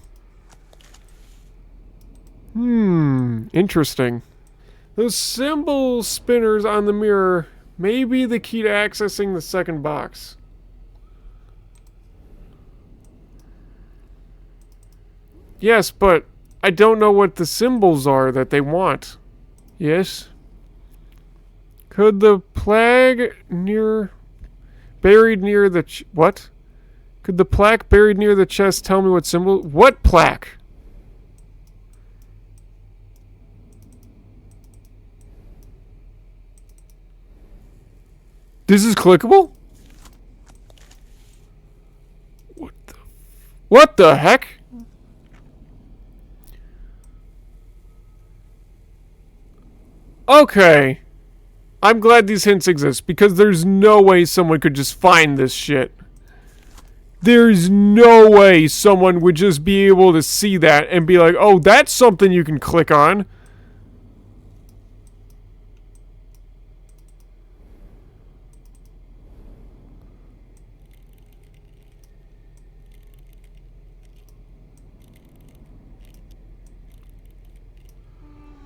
Interesting. Those symbol spinners on the mirror may be the key to accessing the second box. Yes, but I don't know what the symbols are that they want. Yes? Could the plaque buried near the what? Could the plaque buried near the chest tell me what symbol? What plaque? This is clickable? What the heck? Okay. I'm glad these hints exist because there's no way someone could just find this shit. There's no way someone would just be able to see that and be like, oh, that's something you can click on.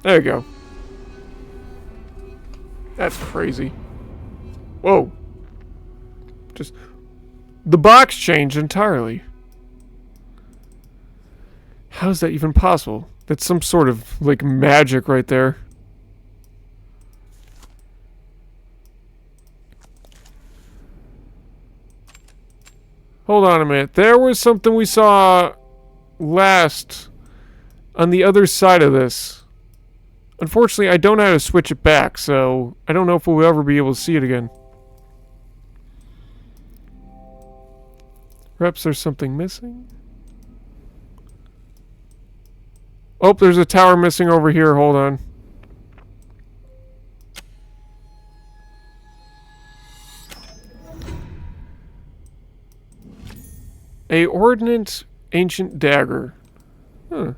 There you go. That's crazy. Whoa. Just... the box changed entirely. How is that even possible? That's some sort of, like, magic right there. Hold on a minute. There was something we saw last on the other side of this. Unfortunately, I don't know how to switch it back, so I don't know if we'll ever be able to see it again. Perhaps there's something missing? Oh, there's a tower missing over here. Hold on. A ordnance ancient dagger. Huh.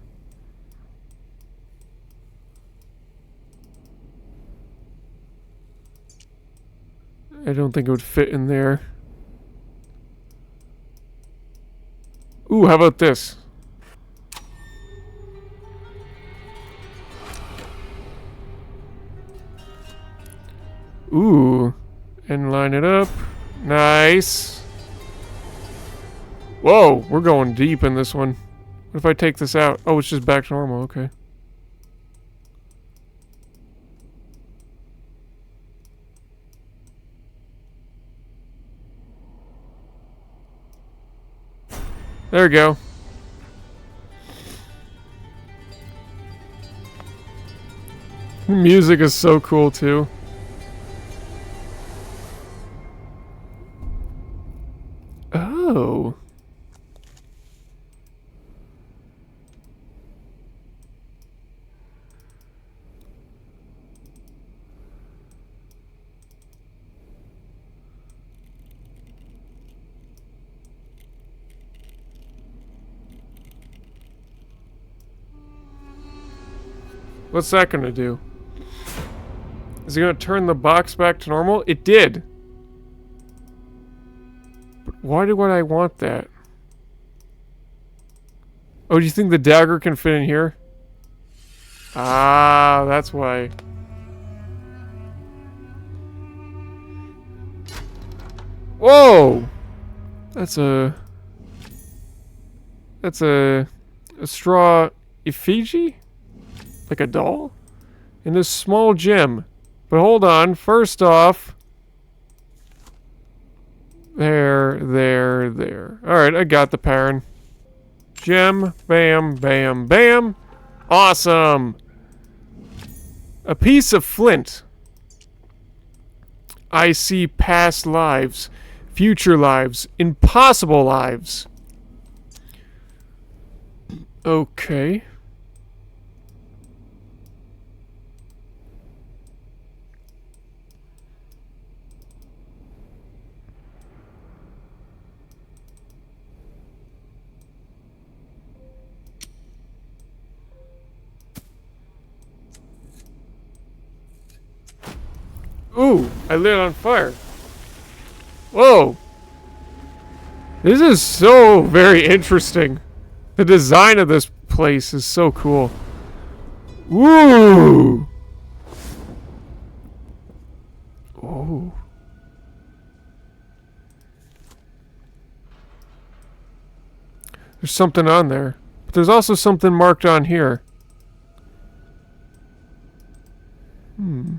I don't think it would fit in there. Ooh, how about this? Ooh. And line it up. Nice. Whoa, we're going deep in this one. What if I take this out? Oh, it's just back to normal. Okay. There we go. The music is so cool too. Oh. What's that gonna do? Is it gonna turn the box back to normal? It did. But why would I want that? Oh, do you think the dagger can fit in here? Ah, that's why. Whoa! That's a straw effigy? Like a doll? In this small gem. But hold on, first off. There. Alright, I got the pattern. Gem, bam, bam, bam. Awesome! A piece of flint. I see past lives, future lives, impossible lives. Okay. Ooh, I lit it on fire. Whoa. This is so very interesting. The design of this place is so cool. Ooh! Oh. There's something on there. But there's also something marked on here. Hmm.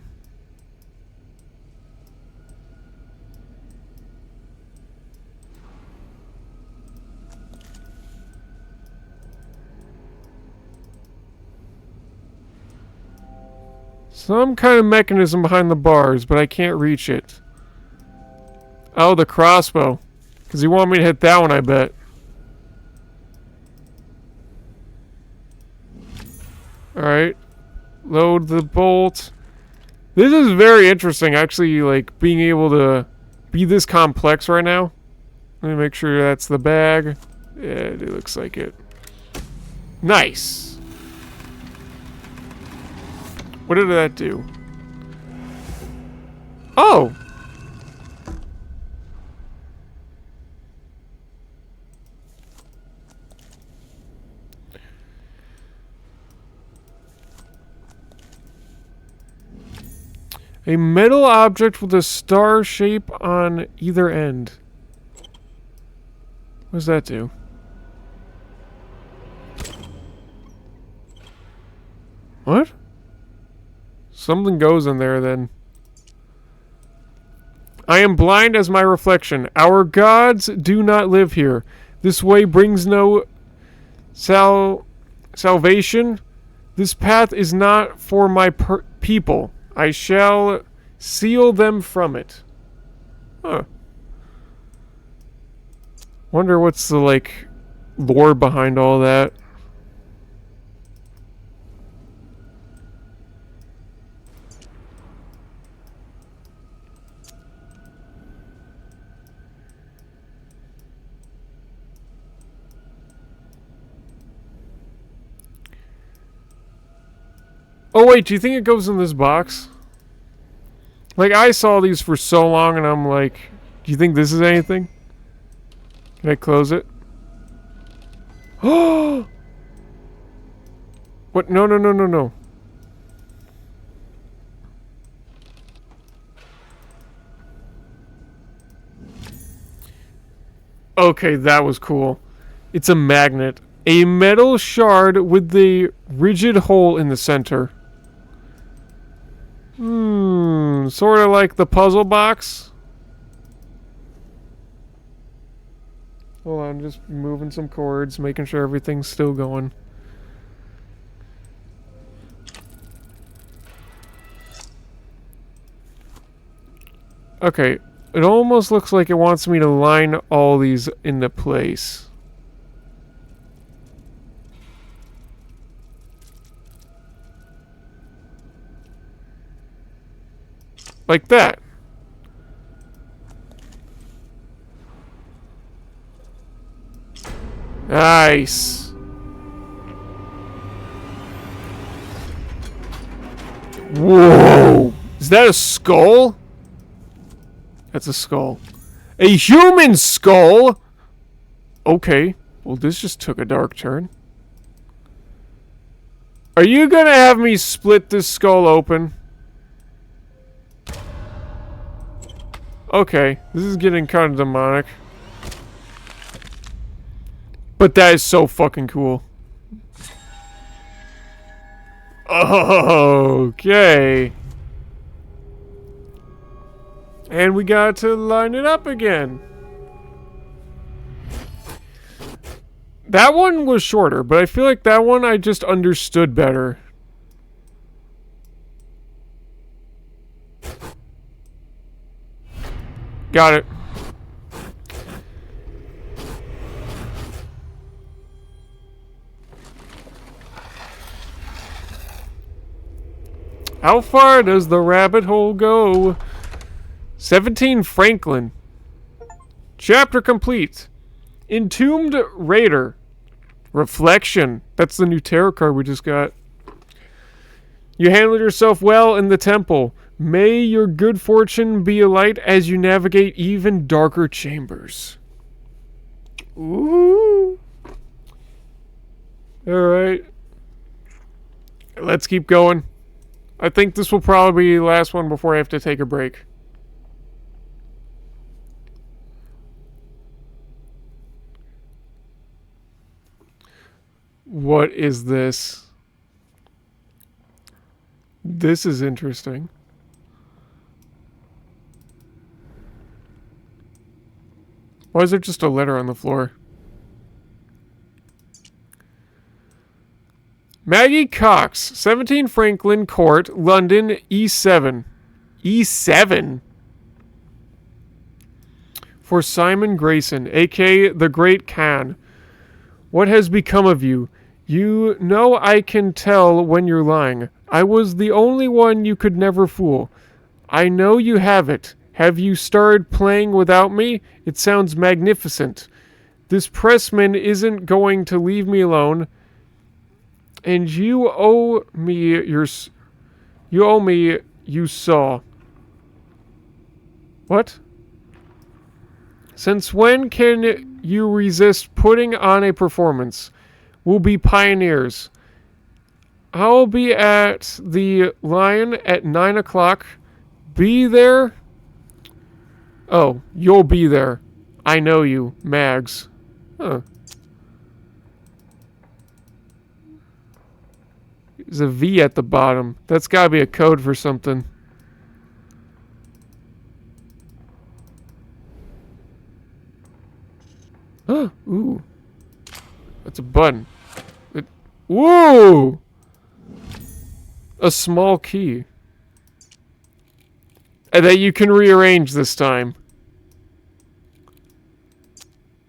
Some kind of mechanism behind the bars, but I can't reach it. Oh, the crossbow. Because you want me to hit that one, I bet. Alright. Load the bolt. This is very interesting, actually, like, being able to be this complex right now. Let me make sure that's the bag. Yeah, it looks like it. Nice! What did that do? Oh! A metal object with a star shape on either end. What does that do? What? Something goes in there then. I am blind as my reflection. Our gods do not live here. This way brings no salvation. This path is not for my people. I shall seal them from it. Huh. Wonder what's the, like, lore behind all that. Oh wait, do you think it goes in this box? Like, I saw these for so long and I'm like, do you think this is anything? Can I close it? Oh! What? No, no, no, no, no. Okay, that was cool. It's a magnet. A metal shard with the rigid hole in the center. Sort of like the puzzle box. Hold on, just moving some cords, making sure everything's still going. Okay, it almost looks like it wants me to line all these into place. Like that. Nice. Whoa. Is that a skull? That's a skull. A human skull? Okay. Well, this just took a dark turn. Are you gonna have me split this skull open? Okay, this is getting kind of demonic. But that is so fucking cool. Okay. And we got to line it up again. That one was shorter, but I feel like that one I just understood better. Got it. How far does the rabbit hole go? 17 Franklin. Chapter complete. Entombed Raider. Reflection. That's the new tarot card we just got. You handled yourself well in the temple. May your good fortune be a light as you navigate even darker chambers. Ooh. Alright. Alright, let's keep going. I think this will probably be the last one before I have to take a break. What is this? This is interesting. Why is there just a letter on the floor? Maggie Cox, 17 Franklin Court, London, E7. E7? For Simon Grayson, a.k.a. the Great Khan. What has become of you? You know I can tell when you're lying. I was the only one you could never fool. I know you have it. Have you started playing without me? It sounds magnificent. This pressman isn't going to leave me alone. And you owe me you saw. What? Since when can you resist putting on a performance? We'll be pioneers. I'll be at the Lion at 9 o'clock. Be there? Oh, you'll be there. I know you, Mags. Huh. There's a V at the bottom. That's gotta be a code for something. Ooh. That's a button. Whoa! A small key. And that you can rearrange this time.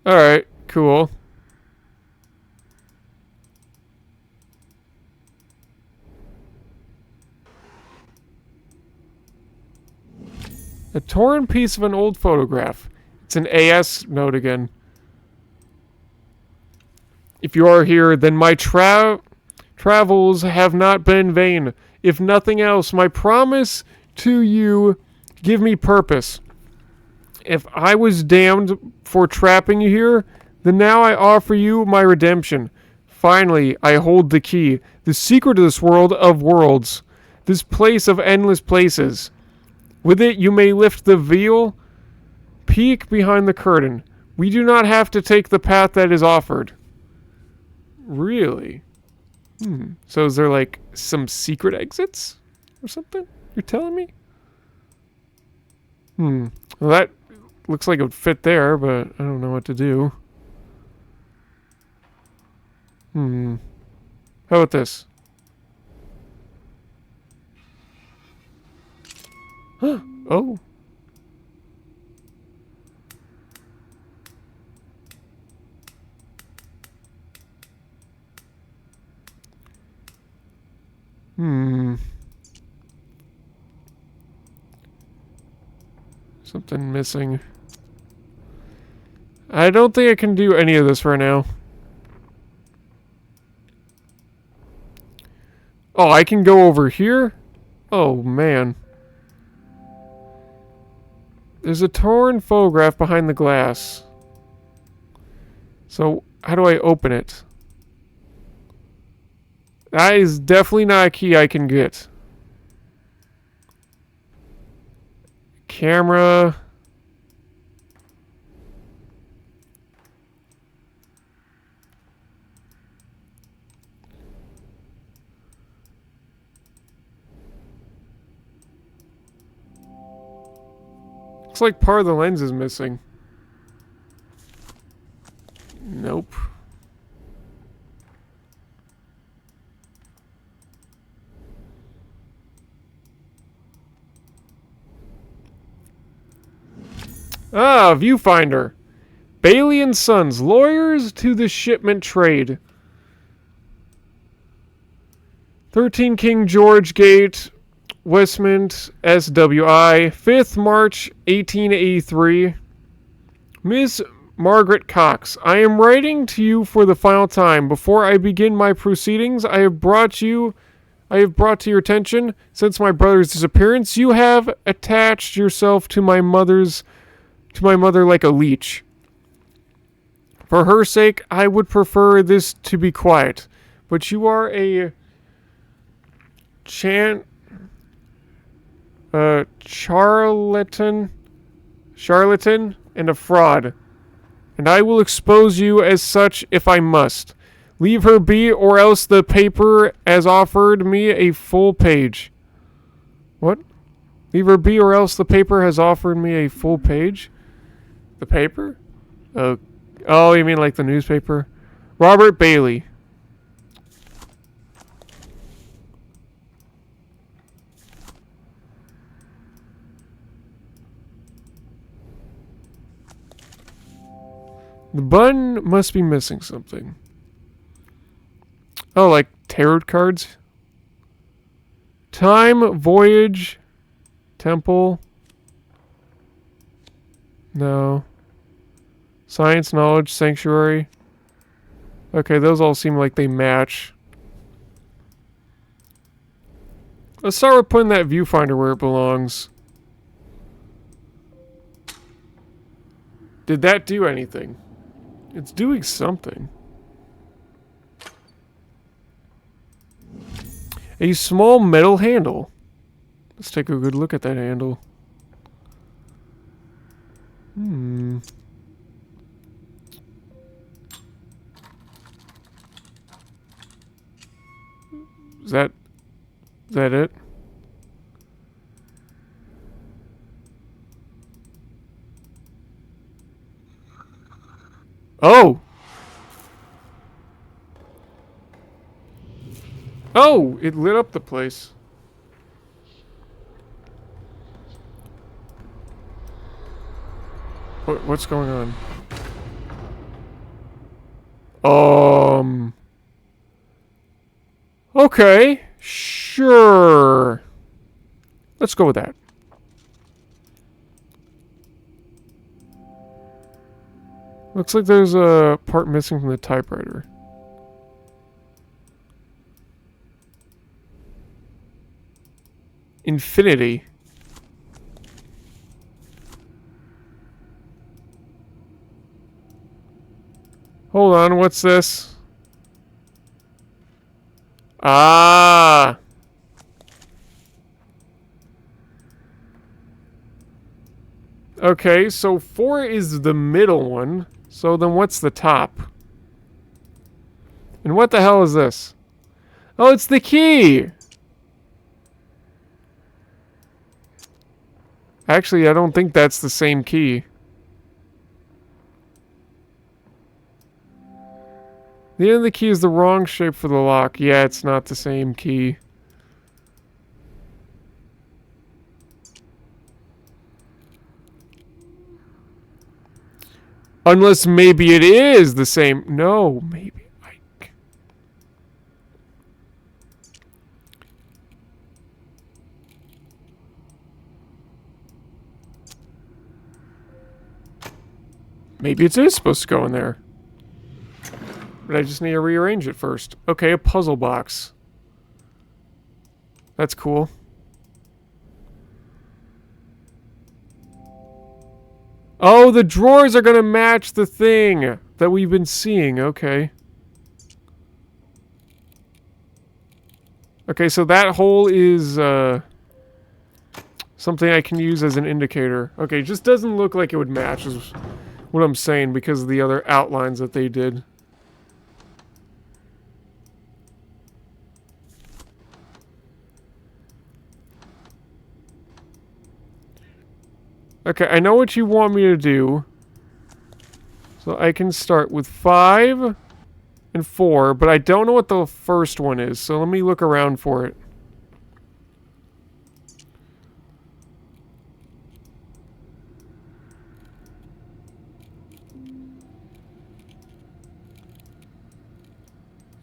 Alright, cool. A torn piece of an old photograph. It's an AS note again. If you are here, then my travels have not been in vain. If nothing else, my promise to you give me purpose. If I was damned for trapping you here, then now I offer you my redemption. Finally, I hold the key, the secret of this world of worlds, this place of endless places. With it, you may lift the veil, peek behind the curtain. We do not have to take the path that is offered. Really? So is there like some secret exits or something? You're telling me? Well, that looks like it would fit there, but I don't know what to do. How about this? Oh. Something missing. I don't think I can do any of this right now. Oh, I can go over here? Oh, man. There's a torn photograph behind the glass. So, how do I open it? That is definitely not a key I can get. Camera. Looks like part of the lens is missing. Nope. Ah, viewfinder. Bailey and Sons, lawyers to the shipment trade. 13 King George Gate, Westmont, SWI, 5th March, 1883. Miss Margaret Cox, I am writing to you for the final time. Before I begin my proceedings, I have brought to your attention, since my brother's disappearance, you have attached yourself to my mother like a leech. For her sake, I would prefer this to be quiet, but you are a charlatan, and a fraud. And I will expose you as such if I must. Leave her be, or else the paper has offered me a full page. What? Leave her be, or else the paper has offered me a full page? The paper? Oh, you mean like the newspaper? Robert Bailey. The button must be missing something. Oh, like tarot cards? Time, voyage, temple. No. Science, knowledge, sanctuary. Okay, those all seem like they match. Let's start with putting that viewfinder where it belongs. Did that do anything? It's doing something. A small metal handle. Let's take a good look at that handle. Is that it? Oh! Oh! It lit up the place. What's going on? Okay. Sure. Let's go with that. Looks like there's a part missing from the typewriter. Infinity. Hold on, what's this? Ah! Okay, so 4 is the middle one. So then what's the top? And what the hell is this? Oh, it's the key! Actually, I don't think that's the same key. The end of the key is the wrong shape for the lock. Yeah, it's not the same key. Unless maybe it is the same. No, maybe. Maybe it is supposed to go in there. But I just need to rearrange it first. Okay, a puzzle box. That's cool. Oh, the drawers are going to match the thing that we've been seeing. Okay. Okay, so that hole is something I can use as an indicator. Okay, it just doesn't look like it would match is what I'm saying because of the other outlines that they did. Okay, I know what you want me to do. So I can start with 5 and 4, but I don't know what the first one is, so let me look around for it.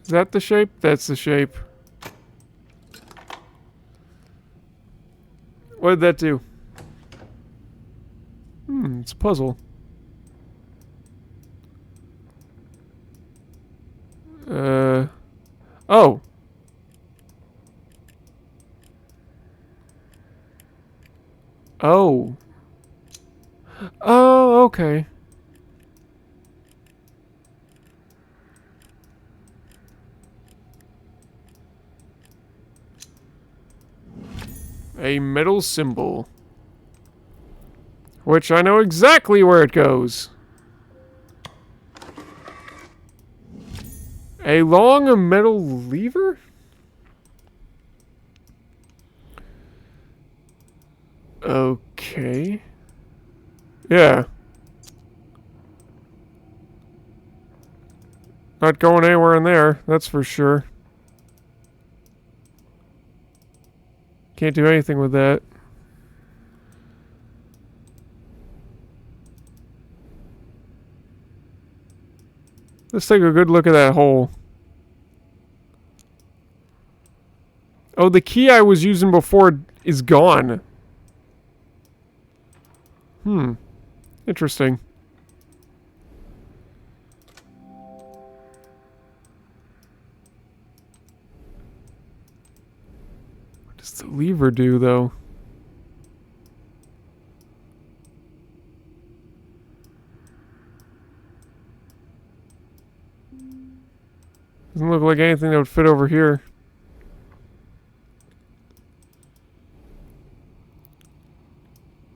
Is that the shape? That's the shape. What did that do? It's a puzzle. Oh. Oh. Oh, okay. A metal symbol. Which I know exactly where it goes. A long metal lever? Okay. Yeah. Not going anywhere in there, that's for sure. Can't do anything with that. Let's take a good look at that hole. Oh, the key I was using before is gone. Interesting. What does the lever do, though? Doesn't look like anything that would fit over here.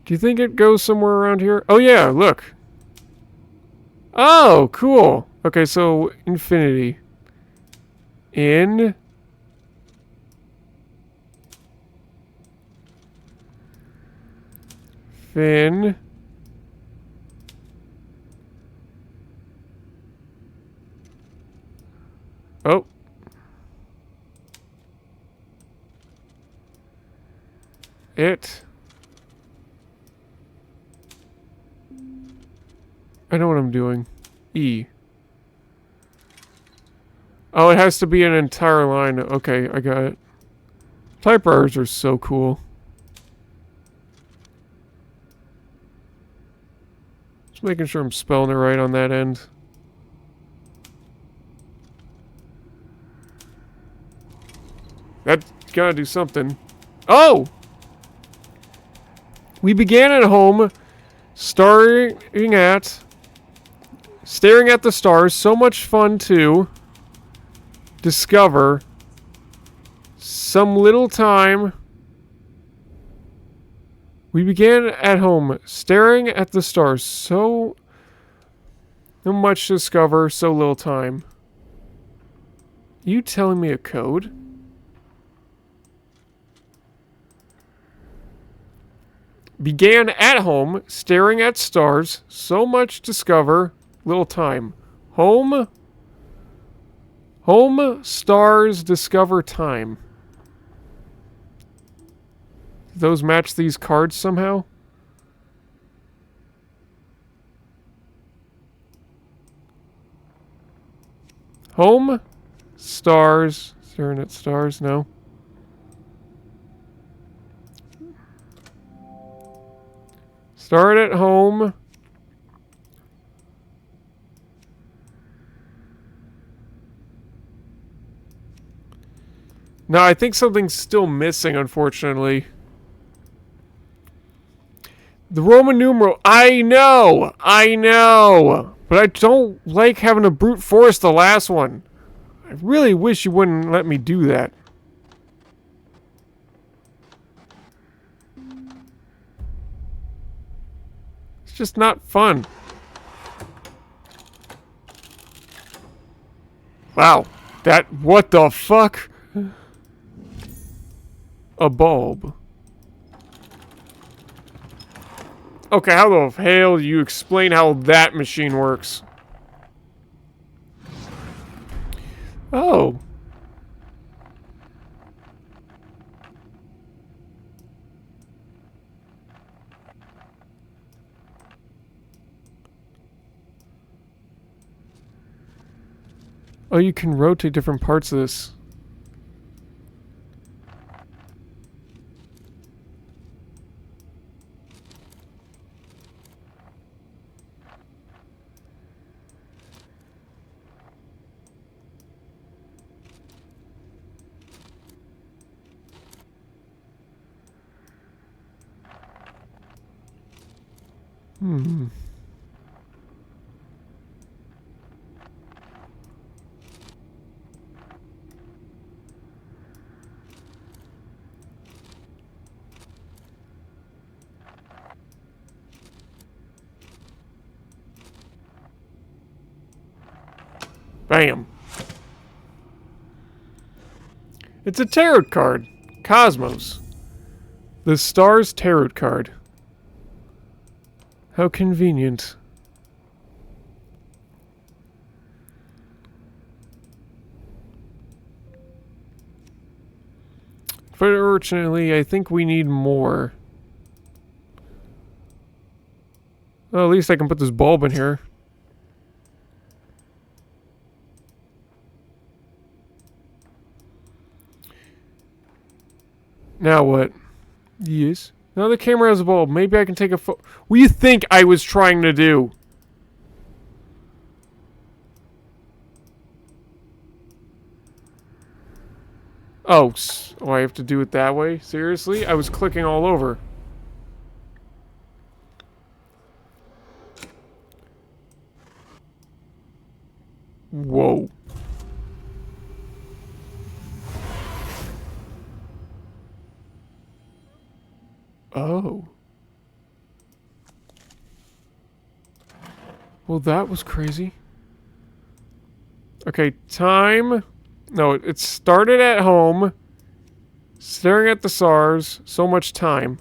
Do you think it goes somewhere around here? Oh yeah, look. Oh, cool. Okay, so infinity. In. Fin. Oh. It. I know what I'm doing. E. Oh, it has to be an entire line. Okay, I got it. Typewriters are so cool. Just making sure I'm spelling it right on that end. That's gotta do something. Oh! We began at home, staring at the stars. So much fun to discover. Some little time. We began at home, staring at the stars. So much to discover, so little time. You telling me a code? Began at home, staring at stars. So much discover, little time. Home. Home, stars, discover, time. Those match these cards somehow? Home, stars, staring at stars, no. Start at home. No, I think something's still missing, unfortunately. The Roman numeral. I know! But I don't like having to brute force the last one. I really wish you wouldn't let me do that. It's just not fun. Wow. What the fuck? A bulb. Okay, how the hell do you explain how that machine works? Oh. Oh, you can rotate different parts of this. Bam. It's a tarot card. Cosmos. The Stars Tarot card. How convenient. Fortunately, I think we need more. Well, at least I can put this bulb in here. Now what? Yes. Now the camera has a bulb. Maybe I can take a photo. What do you think I was trying to do? Oh, I have to do it that way? Seriously? I was clicking all over. Whoa. Oh. Well, that was crazy. Okay, time. No, it started at home. Staring at the stars. So much time.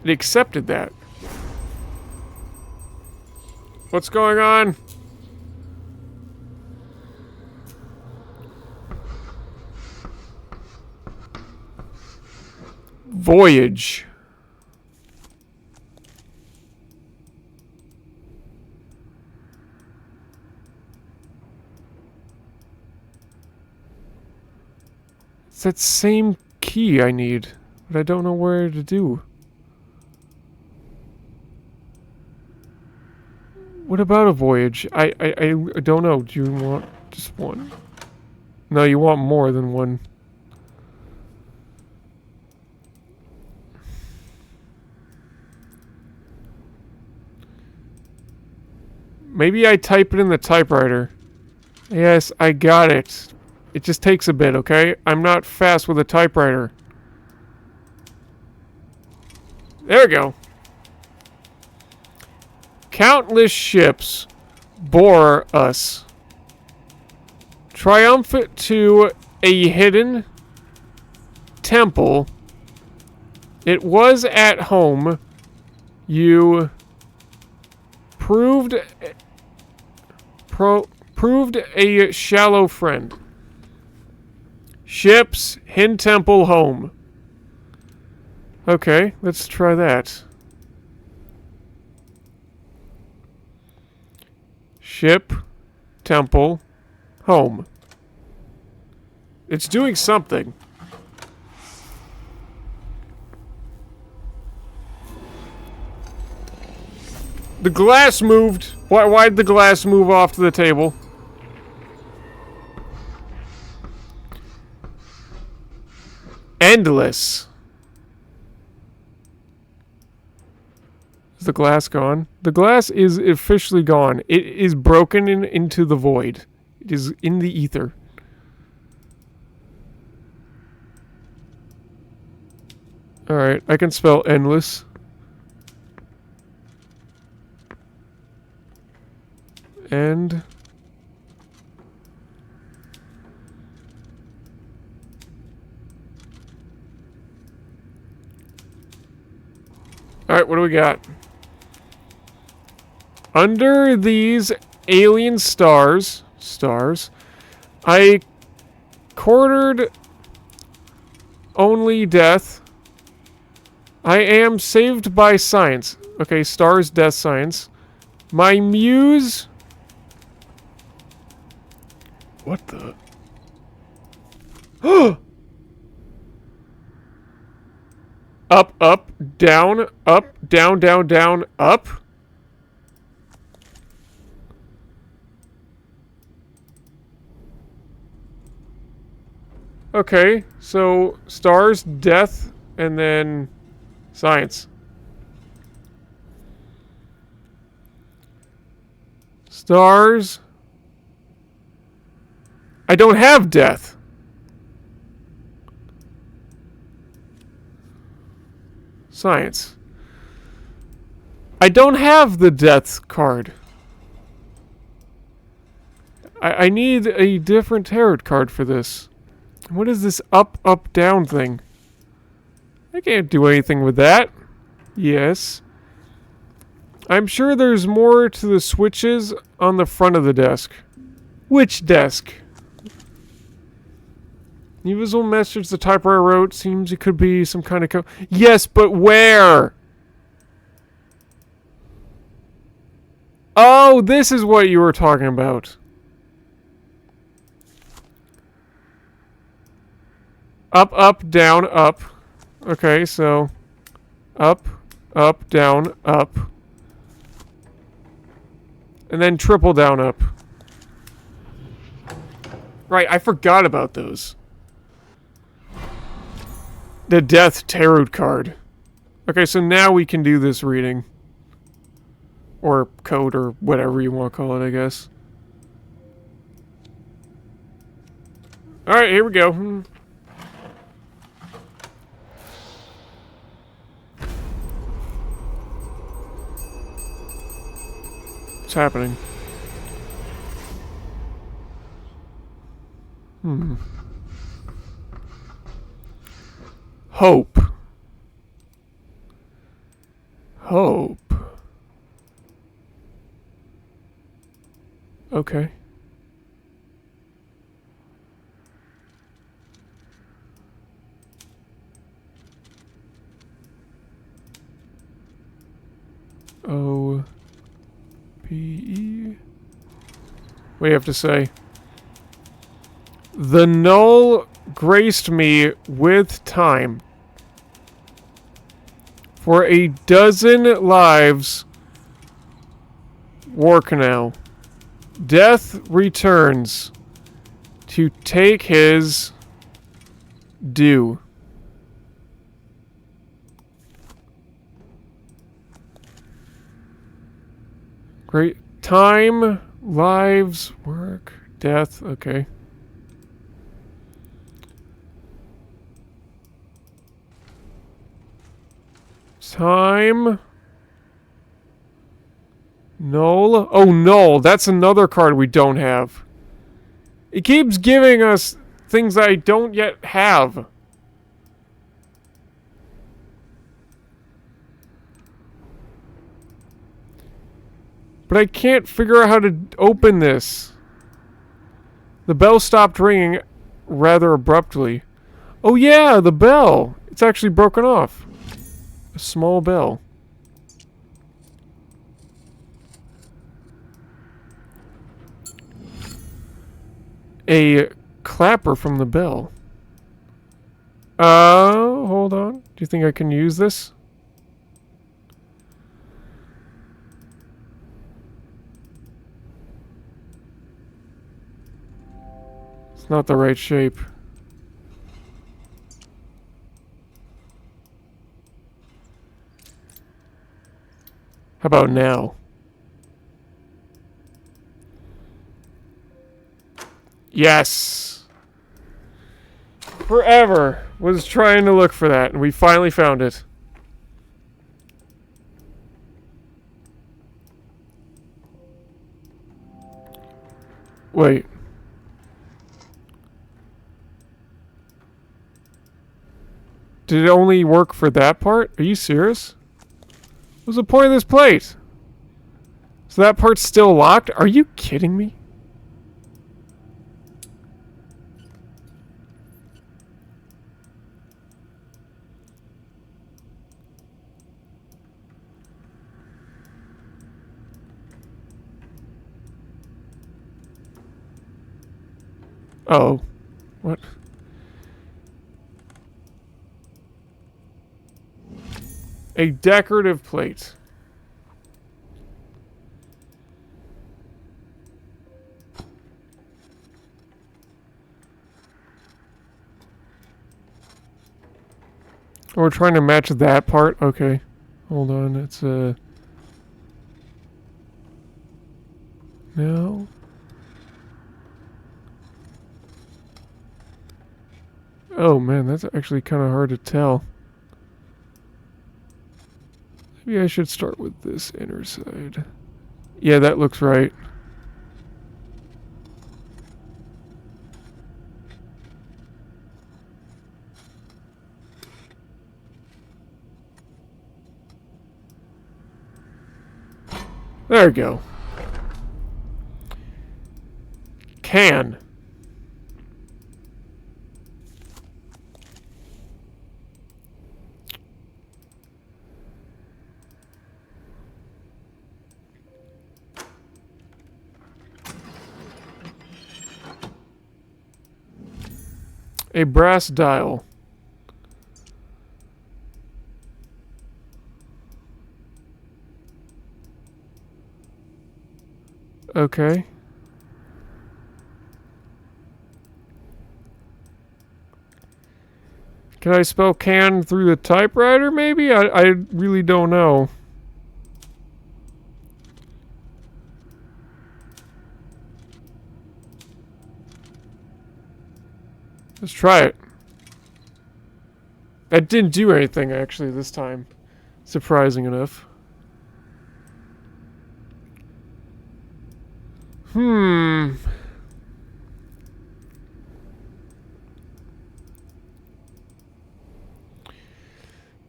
It accepted that. What's going on? Voyage. It's that same key I need, but I don't know where to do. What about a voyage? I don't know. Do you want just one? No, you want more than one. Maybe I type it in the typewriter. Yes, I got it. It just takes a bit, okay? I'm not fast with a typewriter. There we go. Countless ships bore us. Triumphant to a hidden temple. It was at home. You proved a shallow friend. Ships, Hin Temple, home. Okay, let's try that. Ship, temple, home. It's doing something. The glass moved. Why'd the glass move off to the table? Endless. Is the glass gone? The glass is officially gone. It is broken into the void. It is in the ether. Alright, I can spell endless. And... Alright, what do we got? Under these alien stars, I quartered only death. I am saved by science. Okay, stars, death, science. My muse... What the... Up, up, down, down, down, up. Okay, so stars, death, and then science. Stars. I don't have death. Science. I don't have the death card. I need a different tarot card for this. What is this up, up, down thing? I can't do anything with that. Yes. I'm sure there's more to the switches on the front of the desk. Which desk? The invisible message the typewriter wrote seems it could be some kind of yes, but where? Oh, this is what you were talking about. Up, up, down, up. Okay, so up, up, down, up. And then triple down, up. Right, I forgot about those. The Death Tarot card. Okay, so now we can do this reading. Or code, or whatever you want to call it, I guess. Alright, here we go. What's happening? Hope. Hope. Okay. O P E. What do you have to say? The null graced me with time. For a dozen lives, War Canal. Death returns to take his due. Great. Time, lives, work, death. Okay. Time. Null. Oh, null. That's another card we don't have. It keeps giving us things I don't yet have. But I can't figure out how to open this. The bell stopped ringing rather abruptly. Oh yeah, the bell. It's actually broken off. A small bell. A clapper from the bell. Hold on. Do you think I can use this? It's not the right shape. How about now? Yes! Forever was trying to look for that, and we finally found it. Wait. Did it only work for that part? Are you serious? What's the point of this plate? So that part's still locked? Are you kidding me? Oh. What? A decorative plate. Oh, we're trying to match that part? Okay. Hold on, it's no. Oh man, that's actually kind of hard to tell. Maybe I should start with this inner side. Yeah, that looks right. There we go. Can. A brass dial. Okay. Can I spell can through the typewriter, maybe? I really don't know. Let's try it. That didn't do anything, actually, this time. Surprising enough.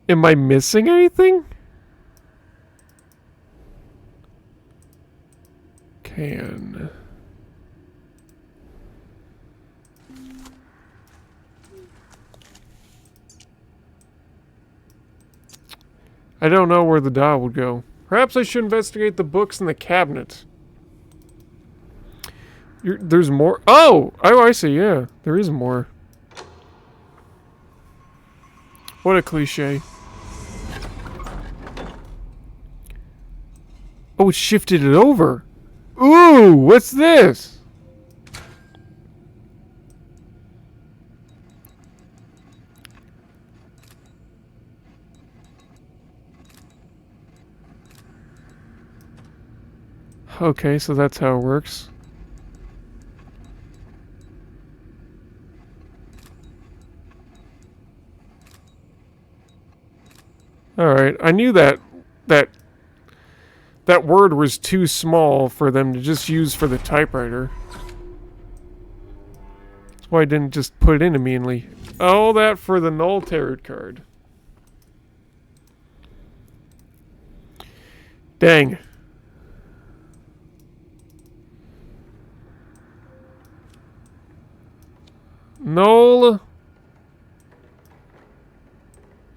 Am I missing anything? Can. I don't know where the dial would go. Perhaps I should investigate the books in the cabinet. There's more. Oh! Oh, I see, yeah. There is more. What a cliche. Oh, it shifted it over. Ooh, what's this? Okay, so that's how it works. Alright, I knew that word was too small for them to just use for the typewriter. That's why I didn't just put it in immediately. All that for the null tarot card. Dang. Null.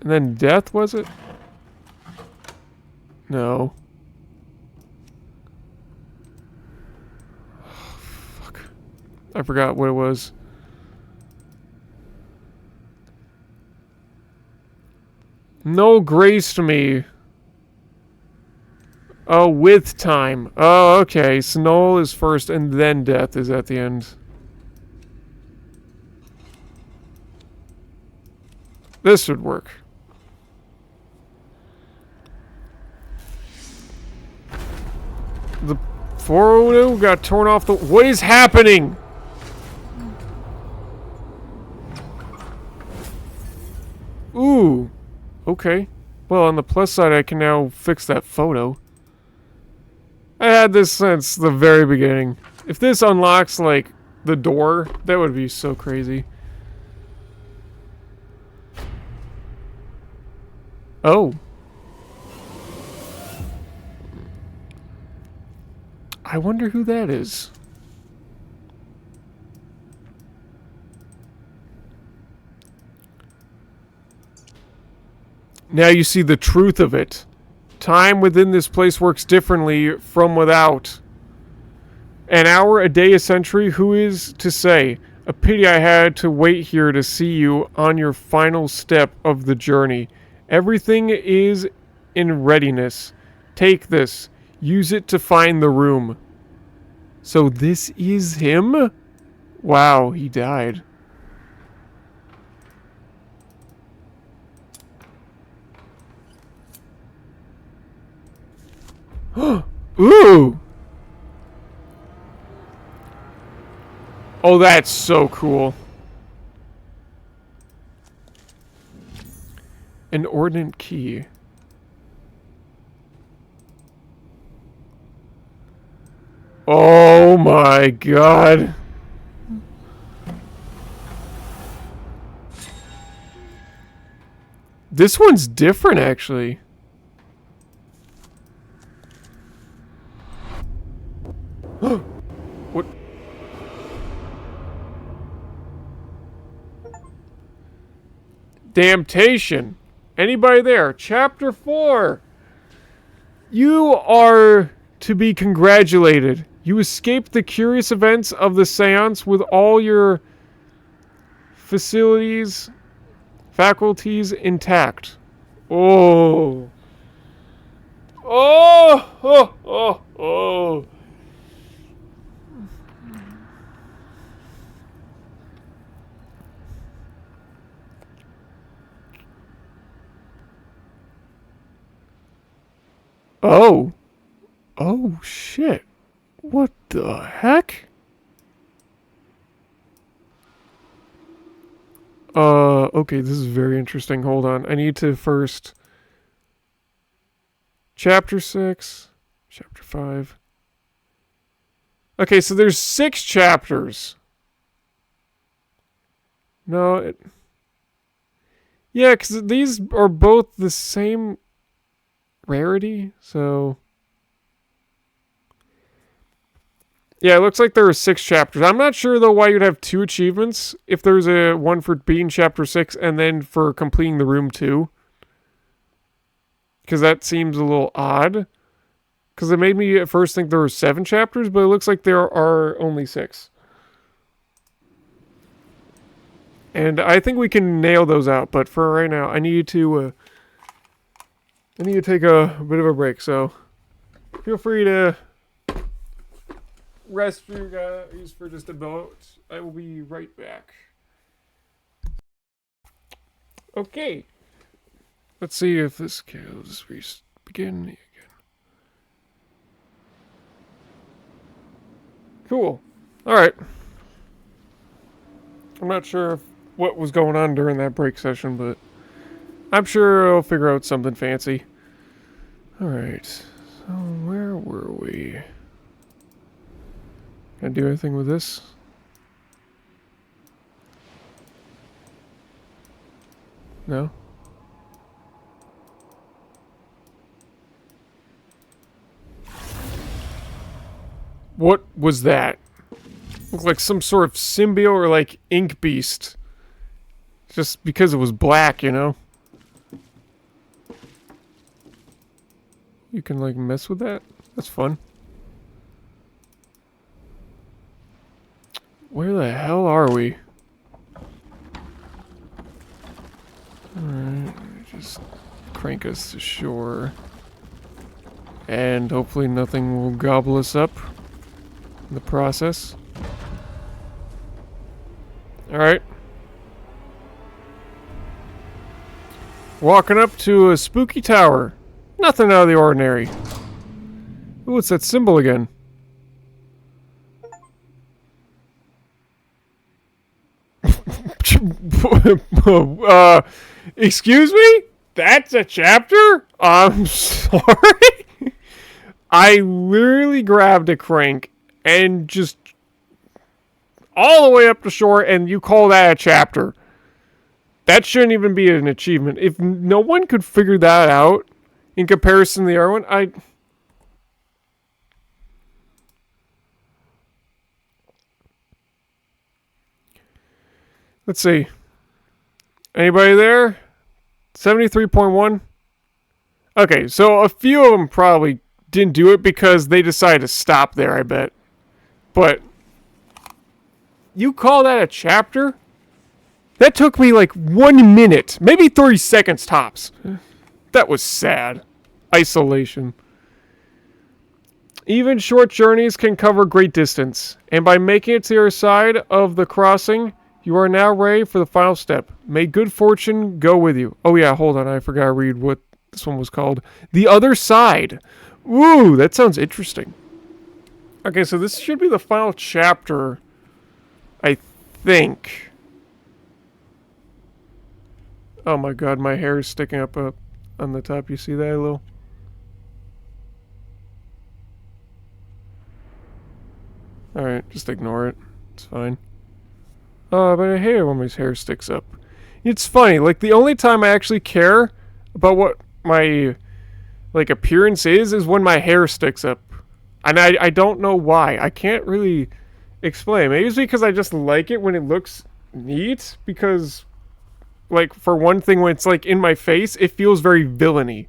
And then death, was it? No. Oh, fuck. I forgot what it was. No grace to me. Oh, with time. Oh, okay. So null is first and then death is at the end. This would work. The photo got torn off the... What is happening? Ooh. Okay. Well, on the plus side, I can now fix that photo. I had this since the very beginning. If this unlocks, like, the door, that would be so crazy. Oh. I wonder who that is. Now you see the truth of it. Time within this place works differently from without. An hour, a day, a century, who is to say? A pity I had to wait here to see you on your final step of the journey. Everything is in readiness. Take this. Use it to find the room. So this is him? Wow, he died. Ooh! Oh, that's so cool. An ordnance key. Oh my god. This one's different, actually. What? Damnation. Anybody there? Chapter 4. You are to be congratulated. You escaped the curious events of the seance with all your faculties intact. Oh. Oh. Oh. Oh. Oh. Oh. Oh, shit. What the heck? Okay, this is very interesting. Hold on. I need to first... Chapter 6. Chapter 5. Okay, so there's 6 chapters. No, yeah, because these are both the same rarity, so... Yeah, it looks like there are 6 chapters. I'm not sure, though, why you'd have 2 achievements if there's a one for beating chapter 6 and then for completing the room 2. Because that seems a little odd. Because it made me at first think there were 7 chapters, but it looks like there are only 6. And I think we can nail those out, but for right now, I need to take a bit of a break, so feel free to rest for you guys for just a moment. I will be right back. Okay. Let's see if this kills. Begin again. Cool. Alright. I'm not sure what was going on during that break session, but I'm sure I'll figure out something fancy. Alright. So, where were we? Can I do anything with this? No? What was that? Looked like some sort of symbiote or like ink beast. Just because it was black, you know? You can like mess with that? That's fun. Where the hell are we? Alright, just crank us to shore. And hopefully nothing will gobble us up in the process. Alright. Walking up to a spooky tower. Nothing out of the ordinary. Ooh, it's that symbol again. Excuse me? That's a chapter? I'm sorry? I literally grabbed a crank and just all the way up the shore, and you call that a chapter. That shouldn't even be an achievement. If no one could figure that out in comparison to the other one, Let's see. Anybody there? 73.1? Okay, so a few of them probably didn't do it because they decided to stop there, I bet. But you call that a chapter? That took me like 1 minute, maybe 30 seconds tops. That was sad. Isolation. Even short journeys can cover great distance, and by making it to the other side of the crossing, you are now ready for the final step. May good fortune go with you. Oh yeah, hold on, I forgot to read what this one was called. The Other Side. Ooh, that sounds interesting. Okay, so this should be the final chapter, I think. Oh my god, my hair is sticking up on the top. You see that a little? Alright, just ignore it. It's fine. But I hate it when my hair sticks up. It's funny, like, the only time I actually care about what my, like, appearance is when my hair sticks up. And I don't know why. I can't really explain. Maybe it's because I just like it when it looks neat, because, like, for one thing, when it's, like, in my face, it feels very villainy.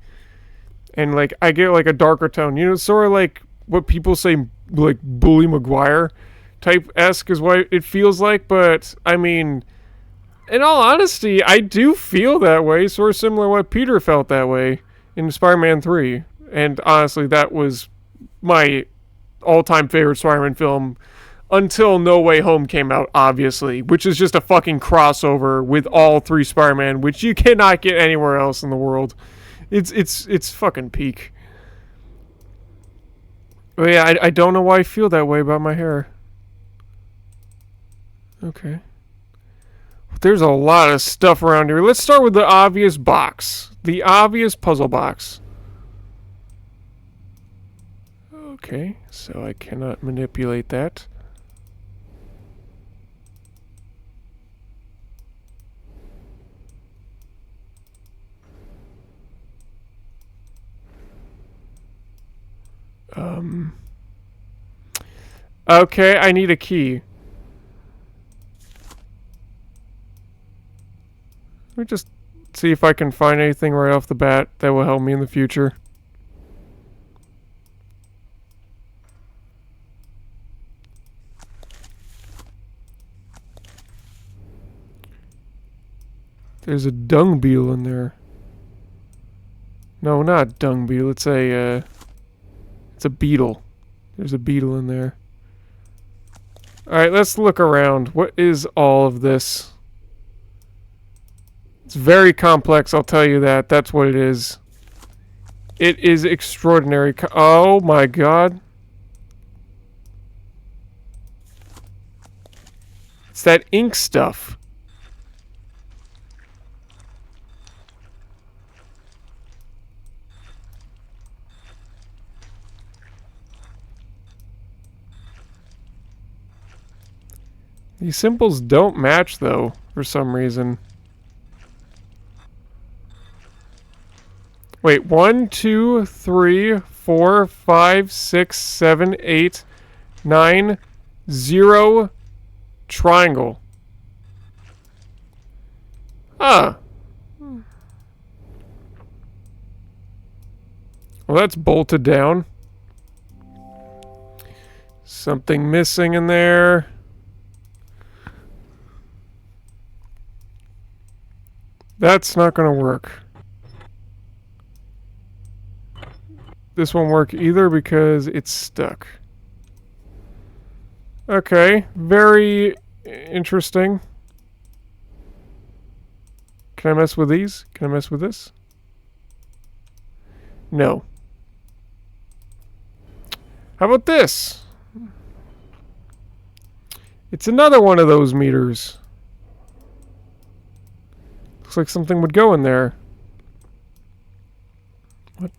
And, like, I get, like, a darker tone. You know, sort of like what people say, like, Bully Maguire type-esque is what it feels like, but, I mean, in all honesty, I do feel that way, sort of similar to what Peter felt that way in Spider-Man 3. And honestly, that was my all-time favorite Spider-Man film until No Way Home came out, obviously, which is just a fucking crossover with all three Spider-Man, which you cannot get anywhere else in the world. It's fucking peak. But yeah, I don't know why I feel that way about my hair. Okay. There's a lot of stuff around here. Let's start with the obvious box. The obvious puzzle box. Okay, so I cannot manipulate that. Okay, I need a key. Let me just see if I can find anything right off the bat that will help me in the future. There's a dung beetle in there. No, not dung beetle. It's a beetle. There's a beetle in there. Alright, let's look around. What is all of this? It's very complex, I'll tell you that. That's what it is. It is extraordinary. Oh my god. It's that ink stuff. These symbols don't match, though, for some reason. Wait, 1, 2, 3, 4, 5, 6, 7, 8, 9, 0, triangle. Ah. Well, that's bolted down. Something missing in there. That's not going to work. This won't work either because it's stuck. Okay, very interesting. Can I mess with these? Can I mess with this? No. How about this? It's another one of those meters. Looks like something would go in there. What?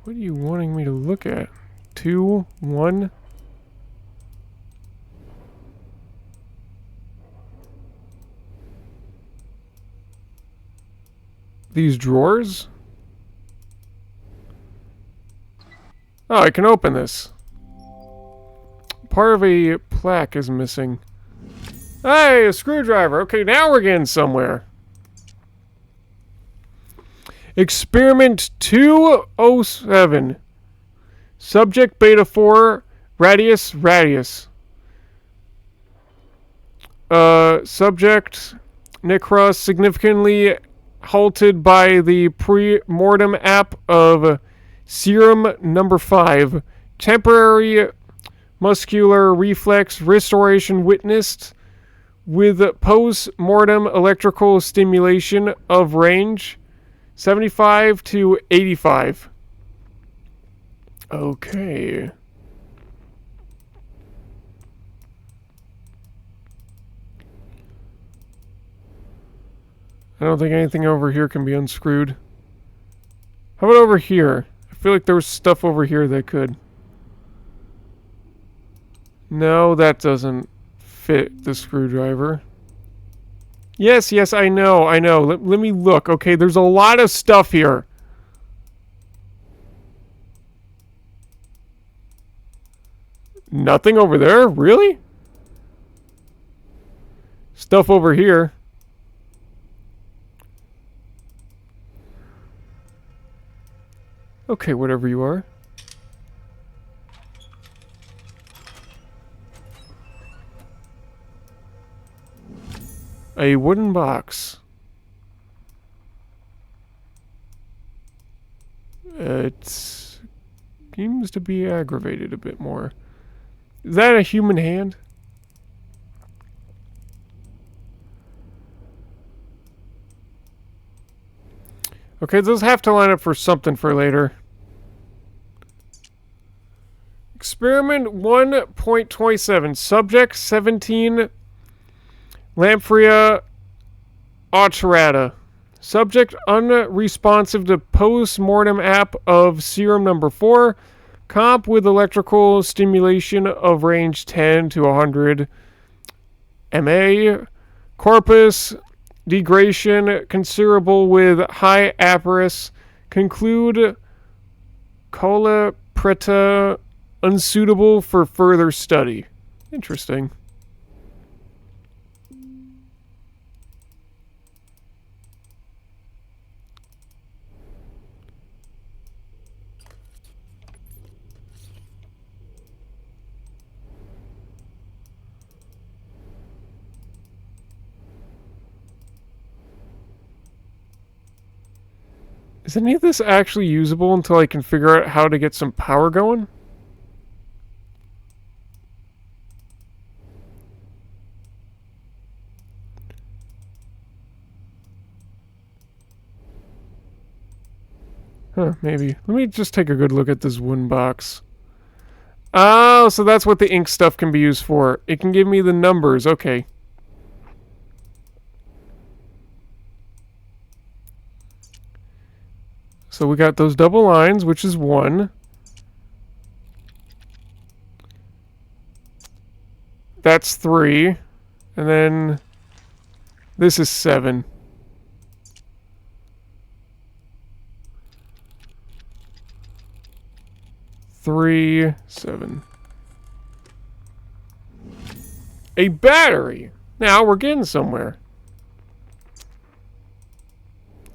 What are you wanting me to look at? 2, 1. These drawers? Oh, I can open this. Part of a plaque is missing. Hey, a screwdriver. Okay, now we're getting somewhere. Experiment 207. Subject beta 4, radius. Subject Necros significantly halted by the pre-mortem app of serum number 5. Temporary muscular reflex restoration witnessed with post-mortem electrical stimulation of range 75 to 85. Okay. I don't think anything over here can be unscrewed. How about over here? I feel like there was stuff over here that could. No, that doesn't fit the screwdriver. Yes, yes, I know. Let me look. Okay, there's a lot of stuff here. Nothing over there? Really? Stuff over here. Okay, whatever you are. A wooden box. It seems to be aggravated a bit more. Is that a human hand? Okay, those have to line up for something for later. Experiment 1.27. Subject 17. Lamphria autorata. Subject unresponsive to post-mortem app of serum number 4. Comp with electrical stimulation of range 10 to 100 MA. Corpus degradation considerable with high apparus. Conclude cola preta unsuitable for further study. Interesting. Is any of this actually usable until I can figure out how to get some power going? Huh, maybe. Let me just take a good look at this wooden box. Oh, so that's what the ink stuff can be used for. It can give me the numbers. Okay. So we got those double lines, which is 1. That's 3. And then this is 7. Three, 7. A battery! Now we're getting somewhere.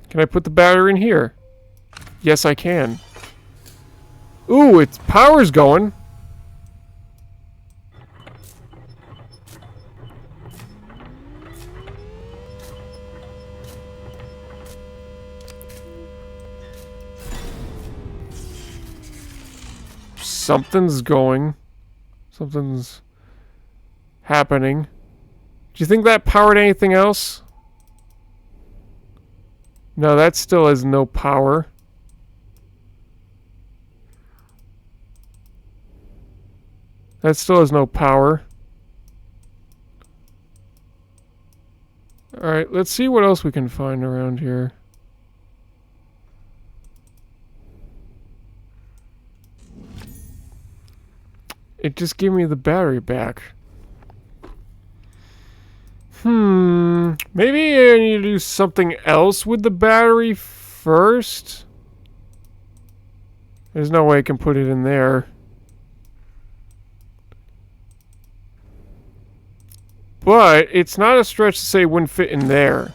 Can I put the battery in here? Yes, I can. Ooh, its power's going. Something's going. Something's happening. Do you think that powered anything else? No, that still has no power. That still has no power. Alright, let's see what else we can find around here. It just gave me the battery back. Maybe I need to do something else with the battery first. There's no way I can put it in there. But it's not a stretch to say it wouldn't fit in there.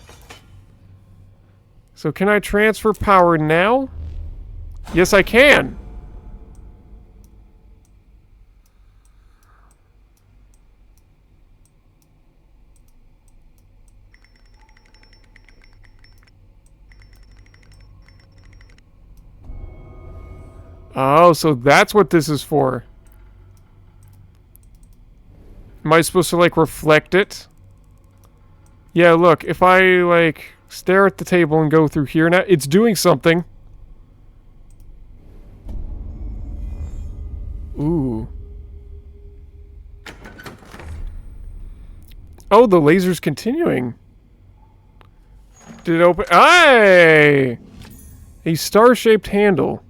So can I transfer power now? Yes, I can. Oh, so that's what this is for. Am I supposed to, like, reflect it? Yeah, look, if I, like, stare at the table and go through here now, it's doing something. Ooh. Oh, the laser's continuing. Did it open? Hey! A star-shaped handle.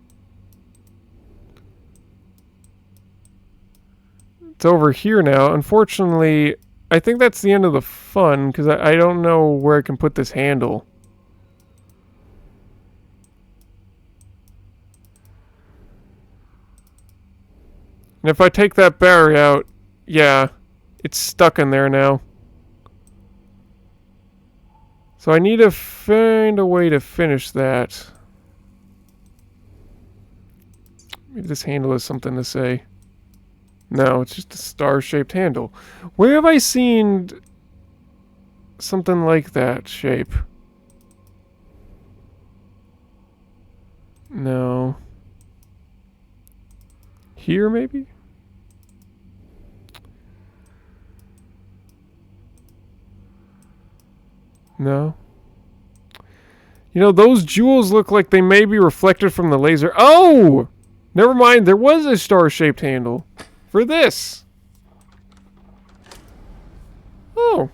It's over here now. Unfortunately, I think that's the end of the fun, because I don't know where I can put this handle. And if I take that battery out, yeah, it's stuck in there now. So I need to find a way to finish that. Maybe this handle has something to say. No, it's just a star-shaped handle. Where have I seen something like that shape? No. Here, maybe? No. You know, those jewels look like they may be reflected from the laser. Oh! Never mind, there was a star-shaped handle. For this. Oh.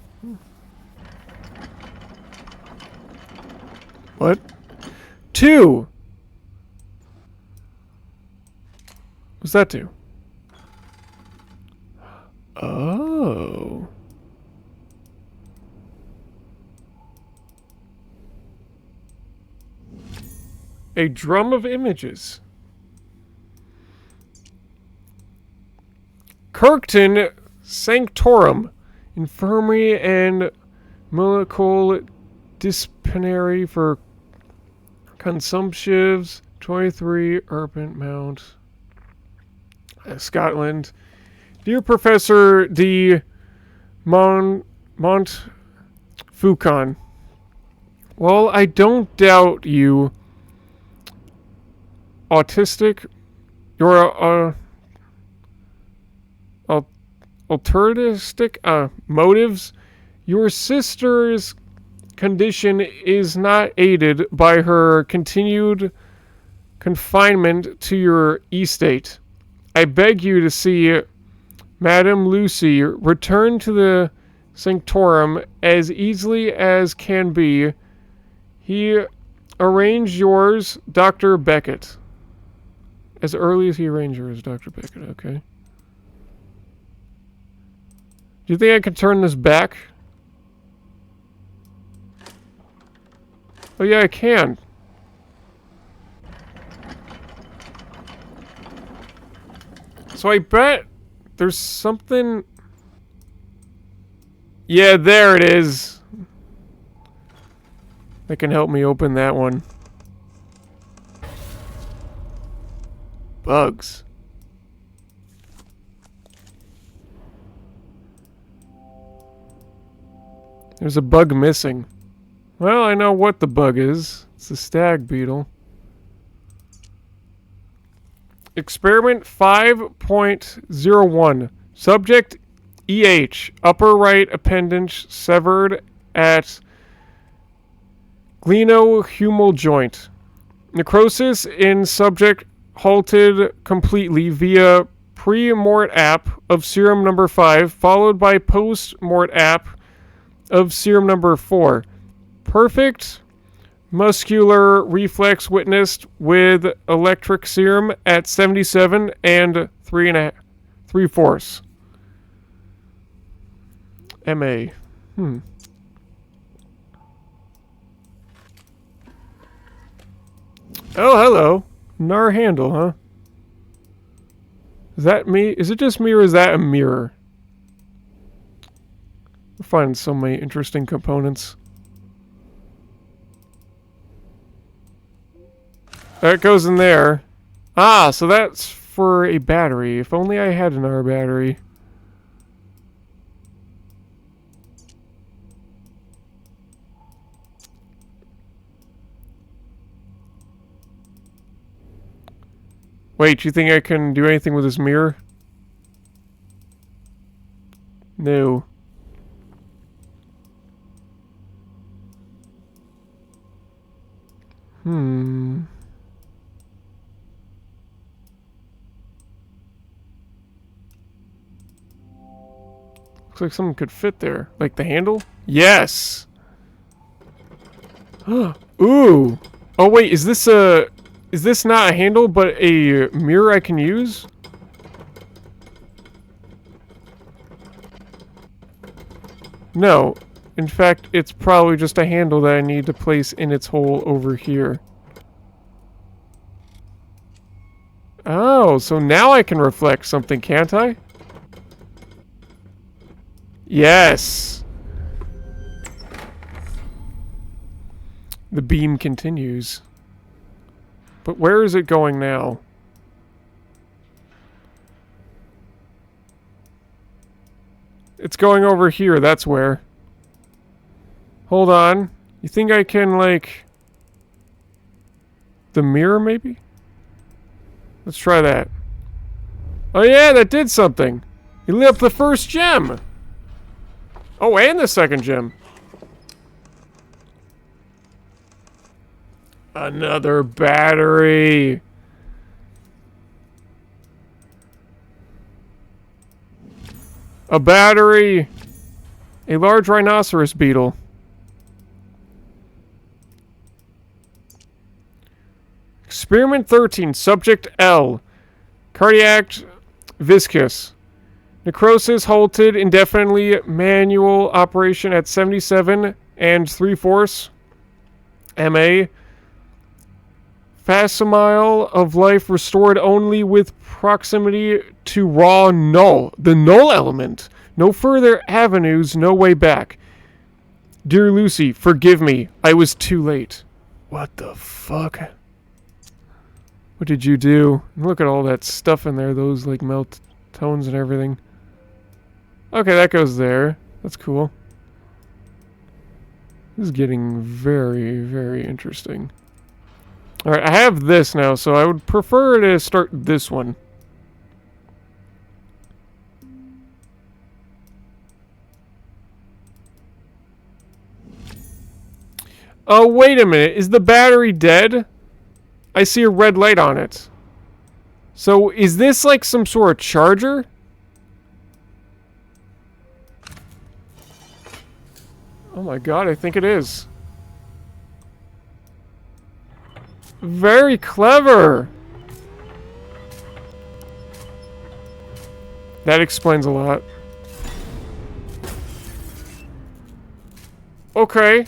What? 2. What's that do? Oh. A drum of images. Kirkton Sanctorum, Infirmary and Molecular Dispensary for Consumptives, 23 Urban Mount, Scotland. Dear Professor de Montfaucon, well, I don't doubt you your altruistic motives. Your sister's condition is not aided by her continued confinement to your estate. I beg you to see Madame Lucy return to the sanctorum as easily as can be. He arranged yours, Dr. Beckett. As early as he arranged yours, Dr. Beckett, okay. Do you think I can turn this back? Oh yeah, I can. So I bet there's something... Yeah, there it is. That can help me open that one. Bugs. There's a bug missing. Well, I know what the bug is. It's the stag beetle. Experiment 5.01. Subject EH. Upper right appendage severed at glenohumeral joint. Necrosis in subject halted completely via pre-mort app of serum number 5, followed by post-mort app of serum number 4. Perfect muscular reflex witnessed with electric serum at 77 and 3/4 MA. Oh, hello. Nar handle, huh? Is that me? Is it just me or is that a mirror? We're finding so many interesting components. That goes in there. Ah, so that's for a battery. If only I had another battery. Wait, you think I can do anything with this mirror? No. Looks like something could fit there. Like the handle? Yes! Ooh! Oh wait, is this not a handle but a mirror I can use? No. In fact, it's probably just a handle that I need to place in its hole over here. Oh, so now I can reflect something, can't I? Yes! The beam continues. But where is it going now? It's going over here, that's where. Hold on. You think I can, like... the mirror, maybe? Let's try that. Oh yeah, that did something! You lit up the first gem! Oh, and the second gem. Another battery! A battery! A large rhinoceros beetle. Experiment 13, Subject L. Cardiac viscous. Necrosis halted indefinitely. Manual operation at 77 and 3/4 MA. Facsimile of life restored only with proximity to raw null. The null element. No further avenues, no way back. Dear Lucy, forgive me. I was too late. What the fuck? What did you do? Look at all that stuff in there. Those, like, melt tones and everything. Okay, that goes there. That's cool. This is getting very, very interesting. Alright, I have this now, so I would prefer to start this one. Oh, wait a minute. Is the battery dead? I see a red light on it. So, is this like some sort of charger? Oh my god, I think it is. Very clever! That explains a lot. Okay.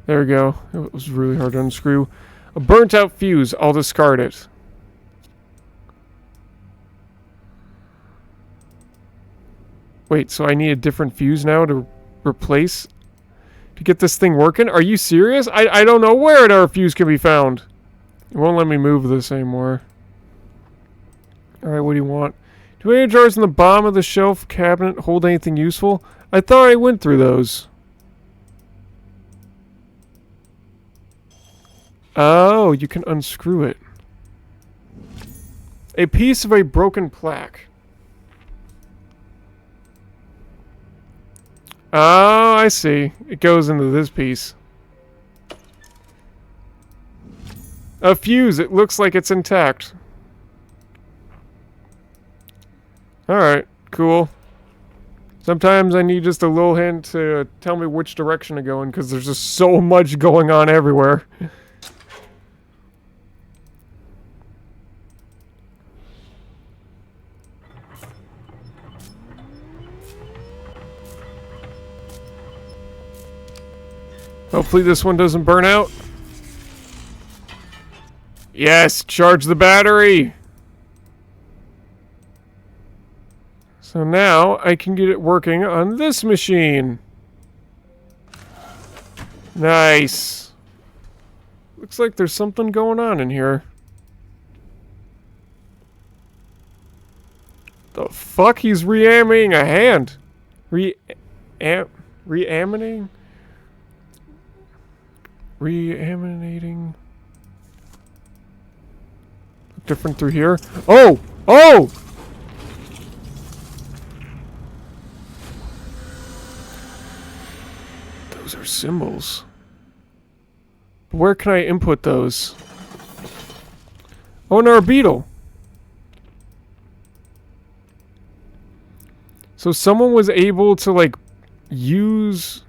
There we go. It was really hard to unscrew. A burnt out fuse. I'll discard it. Wait, so I need a different fuse now to replace? To get this thing working? Are you serious? I don't know where another fuse can be found. It won't let me move this anymore. Alright, what do you want? Do any jars in the bottom of the shelf cabinet hold anything useful? I thought I went through those. Oh, you can unscrew it. A piece of a broken plaque. Oh, I see. It goes into this piece. A fuse. It looks like it's intact. Alright, cool. Sometimes I need just a little hint to tell me which direction to go in, because there's just so much going on everywhere. Hopefully this one doesn't burn out. Yes, charge the battery! So now I can get it working on this machine. Nice. Looks like there's something going on in here. The fuck? He's reanimating a hand. Reanimating? Reanimating. Different through here. Oh! Oh! Those are symbols. Where can I input those? Oh, no, a beetle. So someone was able to, like, use,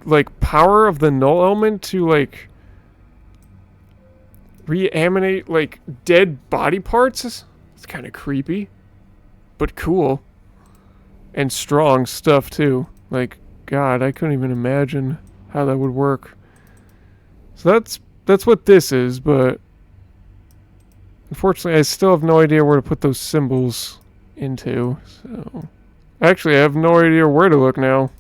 like, power of the null element to, like, reanimate, like, dead body parts? It's kind of creepy. But cool. And strong stuff, too. Like, God, I couldn't even imagine how that would work. So that's what this is, but unfortunately I still have no idea where to put those symbols into. So actually I have no idea where to look now.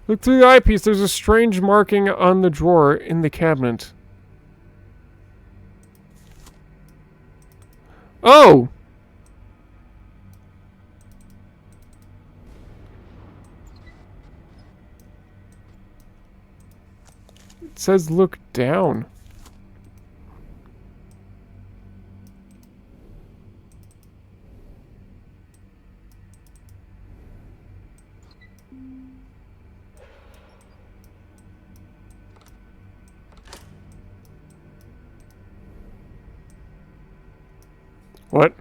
Look through the eyepiece. There's a strange marking on the drawer in the cabinet. Oh! It says look down. What?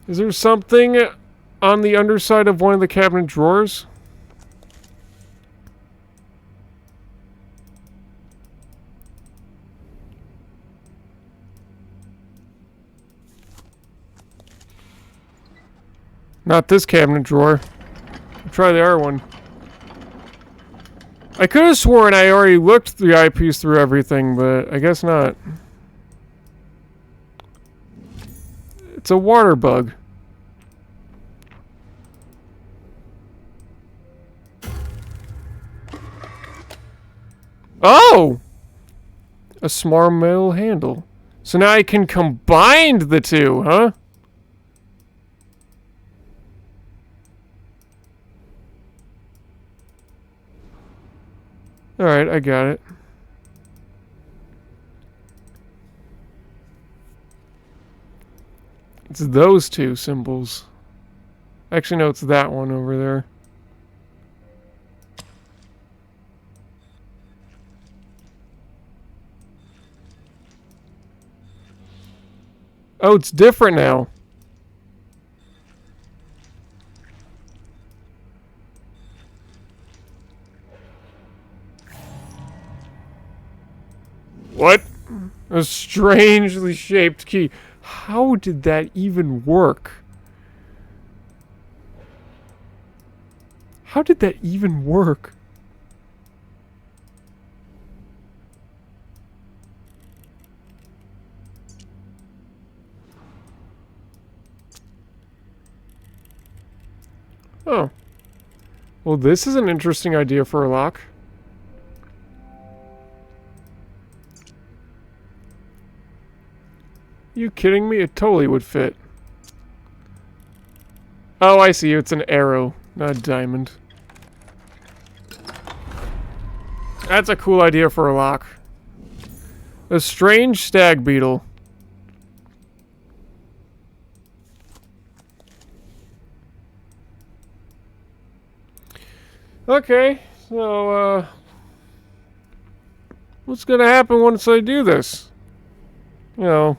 Is there something on the underside of one of the cabinet drawers? Not this cabinet drawer. I'll try the other one. I could have sworn I already looked the eyepiece through everything, but I guess not. It's a water bug. Oh! A small metal handle. So now I can combine the two, huh? Alright, I got it. It's those two symbols. Actually, no, it's that one over there. Oh, it's different now. What? A strangely shaped key. How did that even work? How did that even work? Oh. Well, this is an interesting idea for a lock. You kidding me? It totally would fit. Oh, I see. It's an arrow, not a diamond. That's a cool idea for a lock. A strange stag beetle. Okay, so, what's gonna happen once I do this? You know,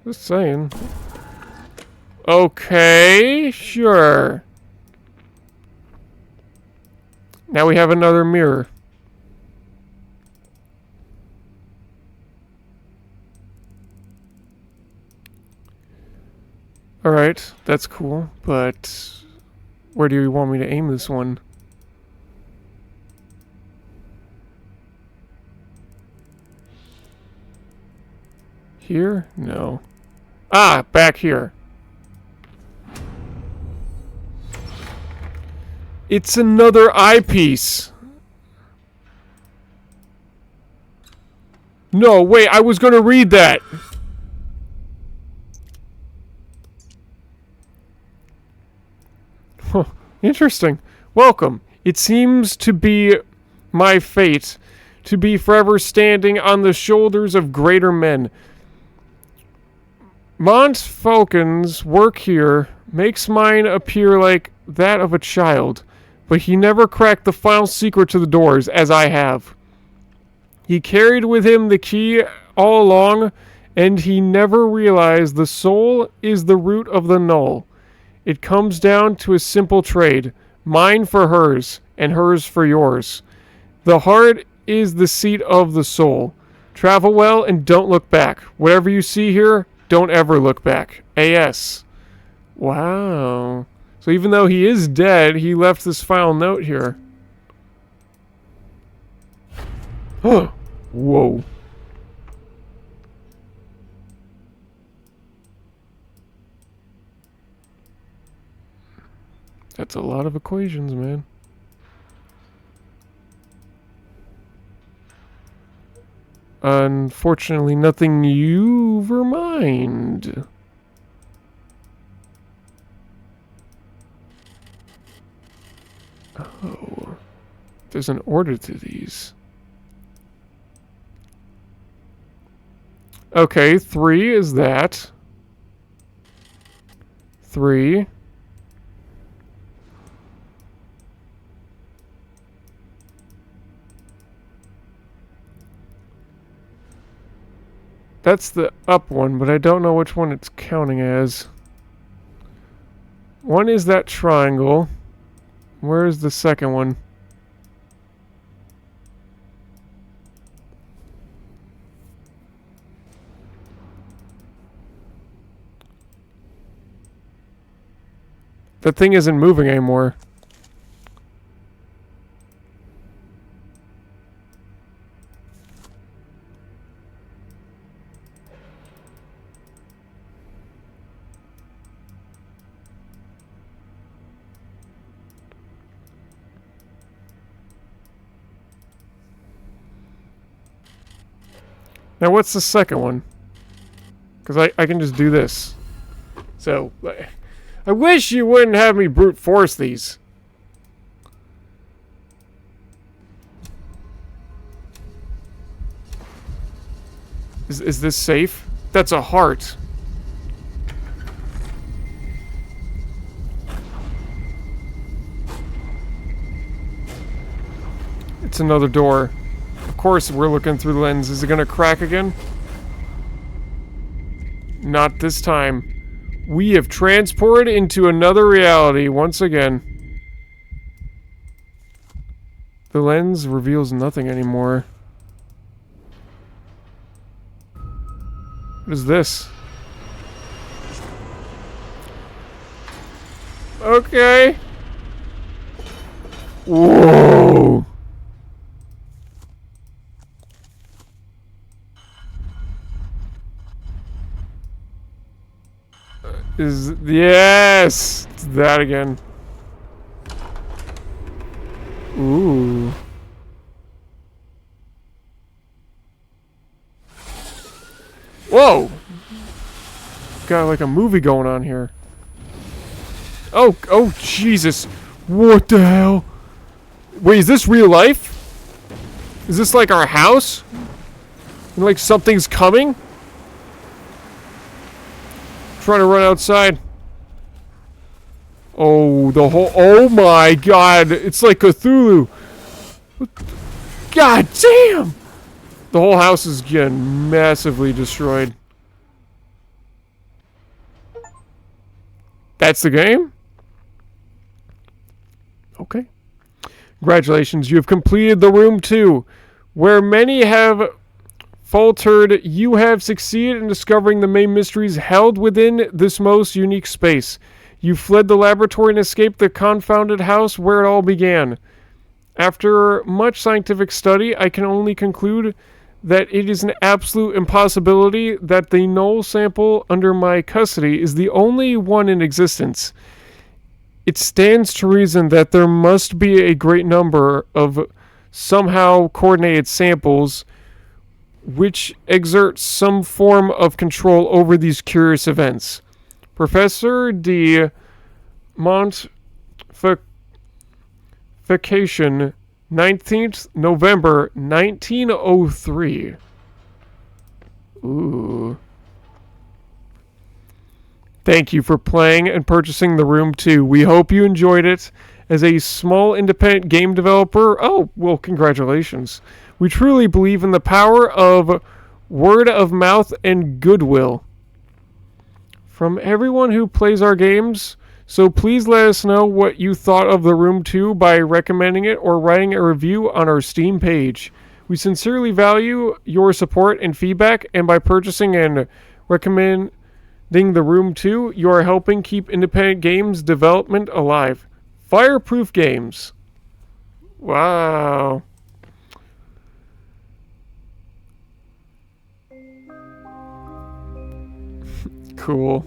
just saying. Okay, sure. Now we have another mirror. Alright, that's cool, but where do you want me to aim this one? Here? No. Ah, back here. It's another eyepiece. No, wait, I was gonna read that. Huh, interesting. Welcome. It seems to be my fate to be forever standing on the shoulders of greater men. Montfaucon's work here makes mine appear like that of a child, but he never cracked the final secret to the doors, as I have. He carried with him the key all along, and he never realized the soul is the root of the null. It comes down to a simple trade. Mine for hers, and hers for yours. The heart is the seat of the soul. Travel well and don't look back. Whatever you see here, don't ever look back. A.S. Wow. So even though he is dead, he left this final note here. Whoa. That's a lot of equations, man. Unfortunately, nothing you mind. Oh. There's an order to these. Okay, 3 is that. 3. That's the up one, but I don't know which one it's counting as. One is that triangle. Where is the second one? That thing isn't moving anymore. Now what's the second one? Because I can just do this. So, I wish you wouldn't have me brute force these. Is this safe? That's a heart. It's another door. Of course we're looking through the lens. Is it gonna crack again? Not this time. We have transported into another reality once again. The lens reveals nothing anymore. What is this? Okay. Whoa. Yes! It's that again. Ooh. Whoa! Got like a movie going on here. Oh, Jesus. What the hell? Wait, is this real life? Is this like our house? And like something's coming? Trying to run outside. Oh, oh my God. It's like Cthulhu. God damn. The whole house is getting massively destroyed. That's the game? Okay. Congratulations, you have completed the room 2. Where many have faltered, you have succeeded in discovering the main mysteries held within this most unique space. You fled the laboratory and escaped the confounded house where it all began. After much scientific study, I can only conclude that it is an absolute impossibility that the null sample under my custody is the only one in existence. It stands to reason that there must be a great number of somehow coordinated samples which exert some form of control over these curious events. Professor de Montfication, 19th November 1903. Ooh. Thank you for playing and purchasing The Room 2. We hope you enjoyed it. As a small independent game developer, oh, well, congratulations. We truly believe in the power of word of mouth and goodwill. From everyone who plays our games, So please let us know what you thought of The Room 2 by recommending it or writing a review on our Steam page. We sincerely value your support and feedback, and by purchasing and recommending The Room 2, you are helping keep independent games development alive. Fireproof Games. Wow. Cool.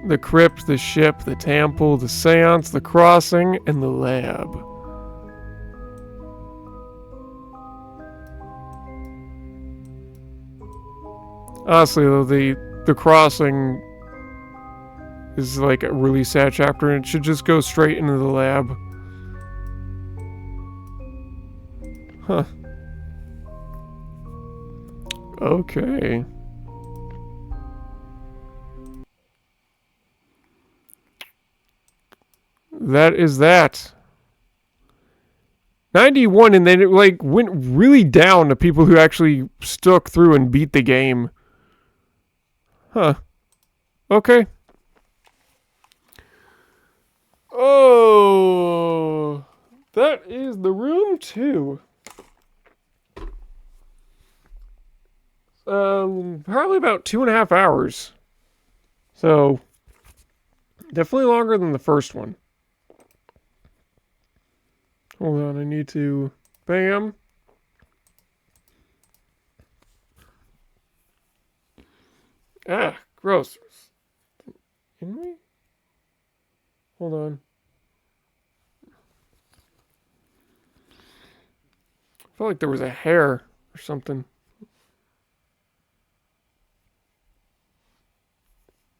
The crypt, the ship, the temple, the seance, the crossing, and the lab. Honestly, though, the crossing is like a really sad chapter, and it should just go straight into the lab. Huh. Okay. That is that. 91, and then it like went really down to people who actually stuck through and beat the game. Huh. Okay. Oh, that is The Room 2. Probably about 2.5 hours. So, definitely longer than the first one. Hold on, I need to... Bam. Ah, gross. Can we? Hold on. I felt like there was a hair or something.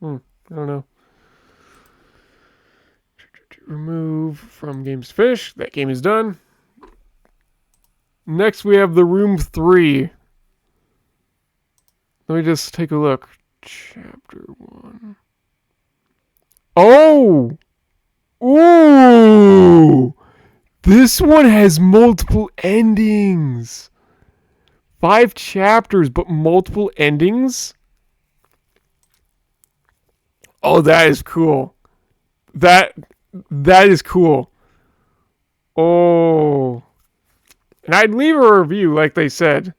I don't know. Remove from games fish. That game is done. Next we have The Room 3. Let me just take a look. Chapter 1. Oh! Ooh! This one has multiple endings. 5 chapters, but multiple endings? Oh, that is cool. That is cool. Oh. And I'd leave a review, like they said,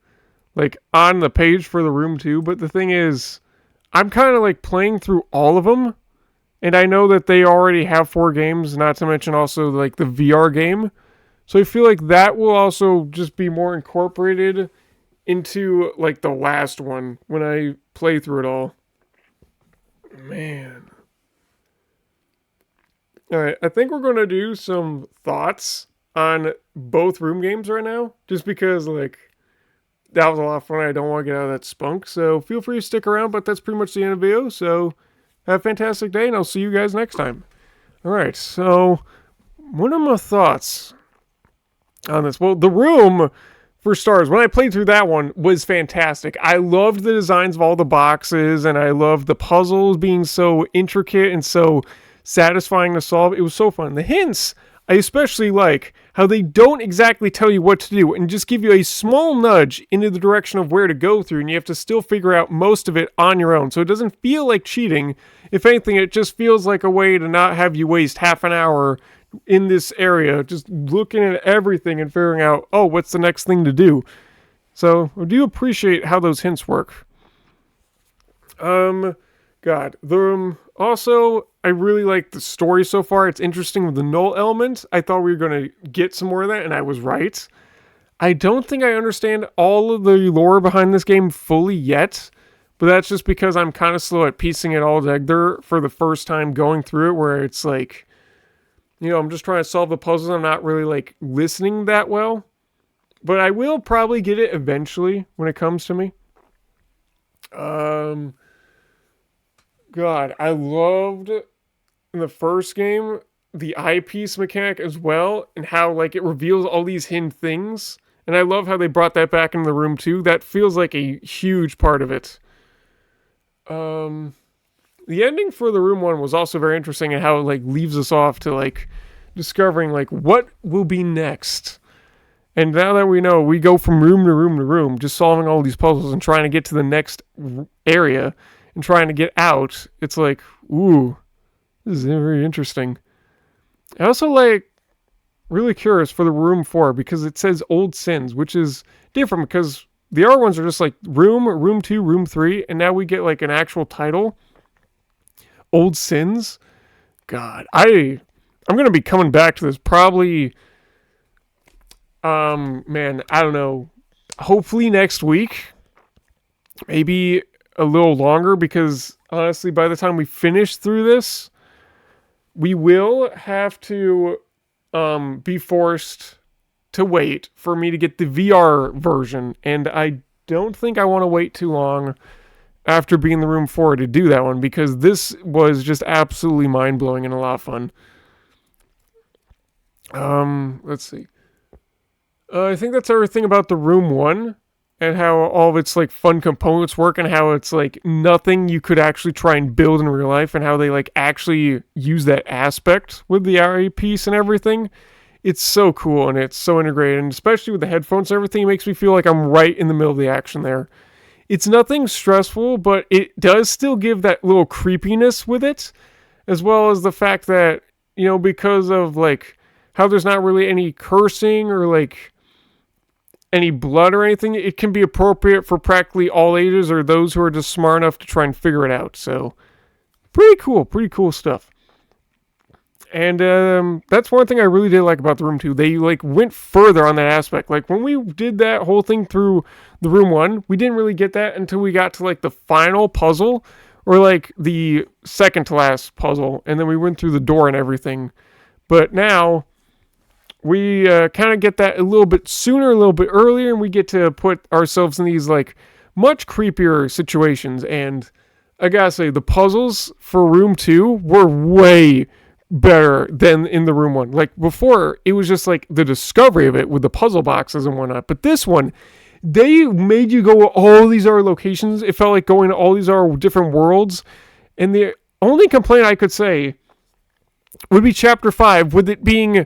like on the page for The Room 2. But the thing is, I'm kind of like playing through all of them. And I know that they already have 4 games, not to mention also like the VR game. So I feel like that will also just be more incorporated into like the last one when I play through it all. Man. Alright, I think we're going to do some thoughts on both Room games right now. Just because, like, that was a lot of fun. I don't want to get out of that spunk. So feel free to stick around, but that's pretty much the end of the video. So have a fantastic day, and I'll see you guys next time. Alright, so what are my thoughts on this? Well, The Room, for starters, when I played through that one, was fantastic. I loved the designs of all the boxes, and I loved the puzzles being so intricate and so satisfying to solve. It was so fun. The hints, I especially like how they don't exactly tell you what to do and just give you a small nudge into the direction of where to go through, and you have to still figure out most of it on your own. So it doesn't feel like cheating. If anything, it just feels like a way to not have you waste half an hour in this area just looking at everything and figuring out, oh, what's the next thing to do. So I do appreciate how those hints work. Also, I really like the story so far. It's interesting with the null element. I thought we were going to get some more of that, and I was right. I don't think I understand all of the lore behind this game fully yet, but that's just because I'm kind of slow at piecing it all together for the first time going through it, where it's like, you know, I'm just trying to solve the puzzles. I'm not really, like, listening that well. But I will probably get it eventually when it comes to me. God, I loved in the first game the eyepiece mechanic as well, and how like it reveals all these hidden things. And I love how they brought that back into The Room too. That feels like a huge part of it. The ending for The Room 1 was also very interesting, and how it like leaves us off to like discovering like what will be next. And now that we know, we go from room to room to room, just solving all these puzzles and trying to get to the next area and trying to get out. It's like, ooh, this is very interesting. I also really curious for the room 4 because it says old sins, which is different because the other ones are just like room 2, room 3, and now we get like an actual title. Old sins. God, I'm gonna be coming back to this probably. Man, I don't know. Hopefully next week, maybe a little longer, because honestly, by the time we finish through this, we will have to be forced to wait for me to get the VR version, and I don't think I want to wait too long after being in the room 4 to do that one, because this was just absolutely mind-blowing and a lot of fun. Let's see. I think that's everything about the room 1 and how all of its like fun components work and how it's like nothing you could actually try and build in real life and how they like actually use that aspect with the RE piece and everything. It's so cool and it's so integrated, and especially with the headphones and everything, it makes me feel like I'm right in the middle of the action there. It's nothing stressful, but it does still give that little creepiness with it, as well as the fact that, because of like how there's not really any cursing or like any blood or anything, it can be appropriate for practically all ages or those who are just smart enough to try and figure it out. So pretty cool stuff. And that's one thing I really did like about the room 2. They like went further on that aspect. Like when we did that whole thing through the room 1, we didn't really get that until we got to like the final puzzle, or like the second to last puzzle, and then we went through the door and everything. But now we kind of get that a little bit sooner, a little bit earlier, and we get to put ourselves in these like much creepier situations. And I gotta say, the puzzles for room 2 were way better than in the room 1. Like before, it was just like the discovery of it with the puzzle boxes and whatnot. But this one, they made you go to all these other locations. It felt like going to all these other different worlds. And the only complaint I could say would be chapter 5, with it being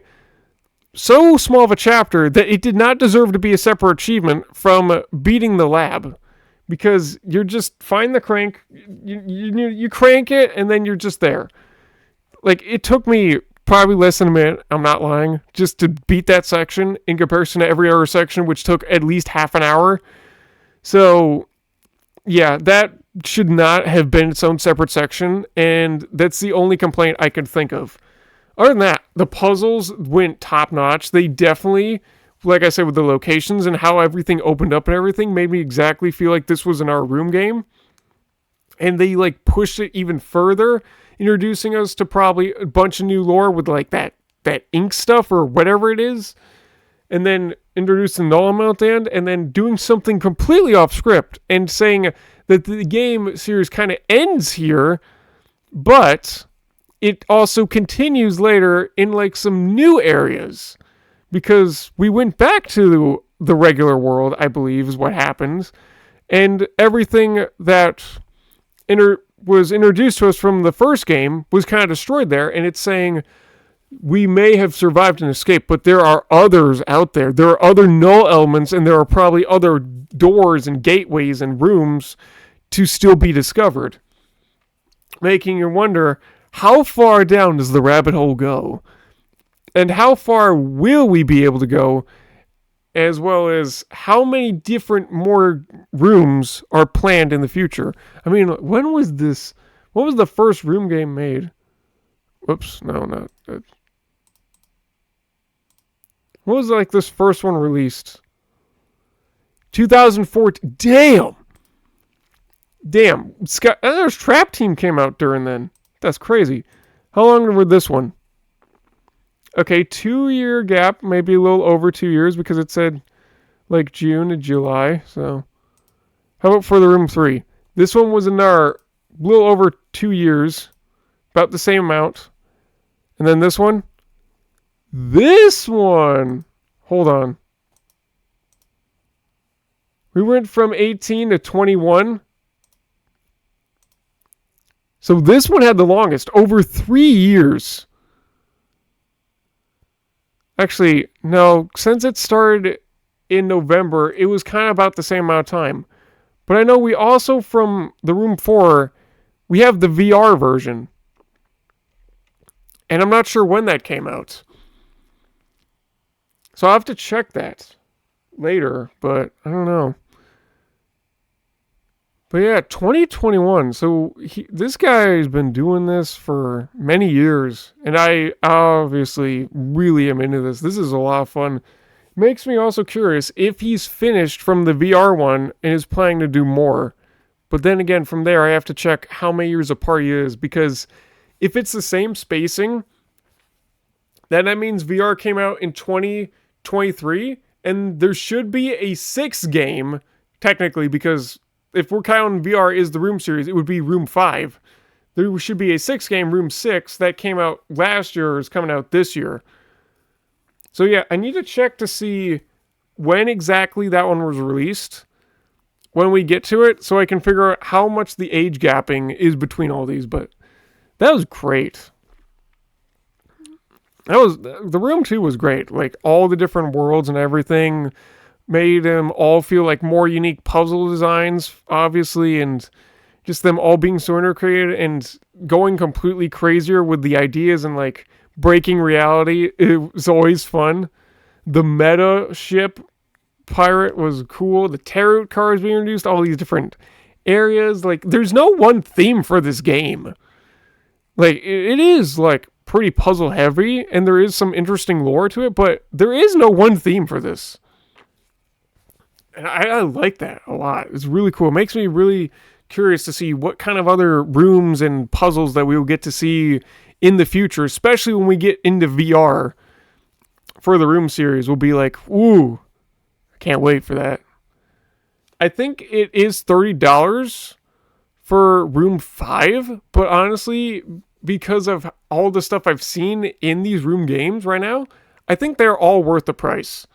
so small of a chapter that it did not deserve to be a separate achievement from beating the lab, because you're just find the crank, you crank it, and then you're just there. Like, it took me probably less than a minute, I'm not lying, just to beat that section in comparison to every other section, which took at least half an hour. So yeah, that should not have been its own separate section, and that's the only complaint I could think of. Other than that, the puzzles went top notch. They definitely, like I said, with the locations and how everything opened up and everything, made me exactly feel like this was in our room game. And they like pushed it even further, introducing us to probably a bunch of new lore with like that ink stuff or whatever it is. And then introducing the Null at the end, and then doing something completely off script and saying that the game series kind of ends here, but it also continues later in like some new areas, because we went back to the regular world, I believe is what happens, and everything that was introduced to us from the first game was kind of destroyed there. And it's saying we may have survived and escaped, but there are others out there. There are other null elements, and there are probably other doors and gateways and rooms to still be discovered, making you wonder, how far down does the rabbit hole go? And how far will we be able to go? As well as how many different more rooms are planned in the future. I mean, when was this? What was the first room game made? Whoops, no, not that. What was like this first one released? 2014. Damn. There's Trap Team came out during then. That's crazy. How long were this one? Okay, 2-year gap, maybe a little over 2 years, because it said like June to July. So, how about for the room 3? This one was another little over 2 years, about the same amount. And then this one, hold on. We went from 18 to 21. So this one had the longest, over 3 years. Actually, no, since it started in November, it was kind of about the same amount of time. But I know we also, from the Room 4, we have the VR version. And I'm not sure when that came out. So I'll have to check that later, but I don't know. But yeah, 2021. So this guy has been doing this for many years. And I obviously really am into this. This is a lot of fun. Makes me also curious if he's finished from the VR one and is planning to do more. But then again, from there, I have to check how many years apart he is. Because if it's the same spacing, then that means VR came out in 2023. And there should be a 6th game, technically, because if we're counting VR is the Room series, it would be Room 5. There should be a 6th game, Room 6, that came out last year, is coming out this year. So yeah, I need to check to see when exactly that one was released, when we get to it, so I can figure out how much the age gapping is between all these, but that was great. The Room 2 was great. Like, all the different worlds and everything made them all feel like more unique puzzle designs, obviously, and just them all being so integrated and going completely crazier with the ideas and, like, breaking reality. It was always fun. The meta ship pirate was cool. The tarot cards being introduced, all these different areas. Like, there's no one theme for this game. Like, it is, like, pretty puzzle heavy, and there is some interesting lore to it, but there is no one theme for this. And I like that a lot. It's really cool. It makes me really curious to see what kind of other rooms and puzzles that we will get to see in the future, especially when we get into VR for the Room series. We'll be like, ooh, I can't wait for that. I think it is $30 for Room 5, but honestly, because of all the stuff I've seen in these Room games right now, I think they're all worth the price.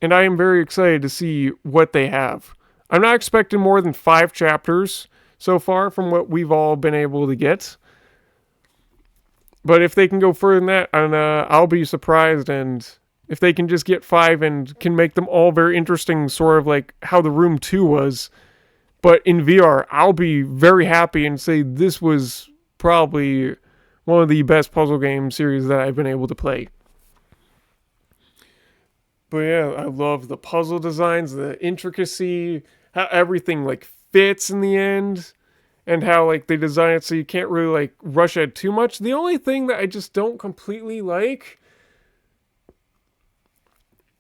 And I am very excited to see what they have. I'm not expecting more than 5 chapters so far from what we've all been able to get. But if they can go further than that, I'll be surprised. And if they can just get 5 and can make them all very interesting, sort of like how the Room 2 was, but in VR, I'll be very happy and say this was probably one of the best puzzle game series that I've been able to play. But yeah, I love the puzzle designs, the intricacy, how everything like fits in the end, and how like they design it so you can't really like rush ahead too much. The only thing that I just don't completely like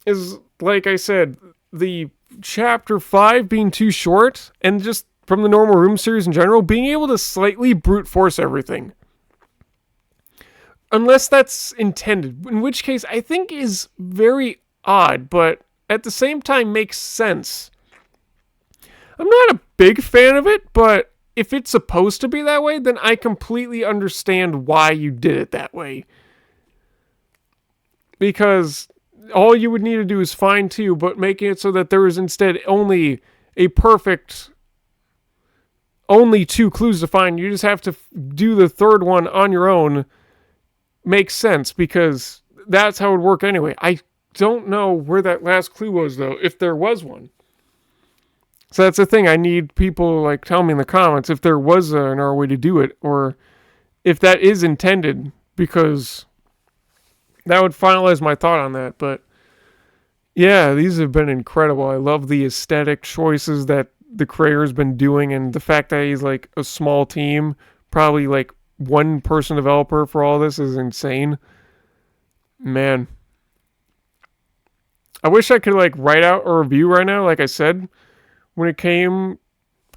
is, like I said, the chapter 5 being too short, and just from the normal Room series in general, being able to slightly brute force everything. Unless that's intended, in which case I think is very odd, but at the same time makes sense. I'm not a big fan of it, but if it's supposed to be that way, then I completely understand why you did it that way. Because all you would need to do is find 2, but making it so that there is instead only 2 clues to find. You just have to do the third one on your own. Makes sense, because that's how it would work anyway. I don't know where that last clue was, though, if there was one. So that's the thing. I need people like tell me in the comments if there was another way to do it, or if that is intended, because that would finalize my thought on that. But yeah, these have been incredible. I love the aesthetic choices that the creator's been doing, and the fact that he's like a small team, probably like 1-person developer for all this, is insane. Man, I wish I could like write out a review right now, like I said, when it came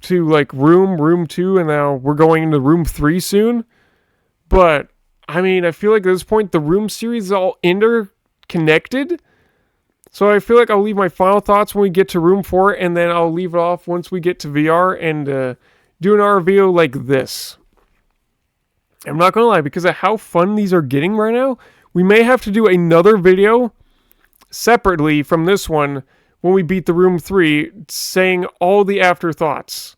to like Room 2, and now we're going into Room 3 soon. But I mean, I feel like at this point the Room series is all interconnected. So I feel like I'll leave my final thoughts when we get to Room 4, and then I'll leave it off once we get to VR and do an review like this. I'm not going to lie, because of how fun these are getting right now, we may have to do another video separately from this one when we beat the Room 3, saying all the afterthoughts.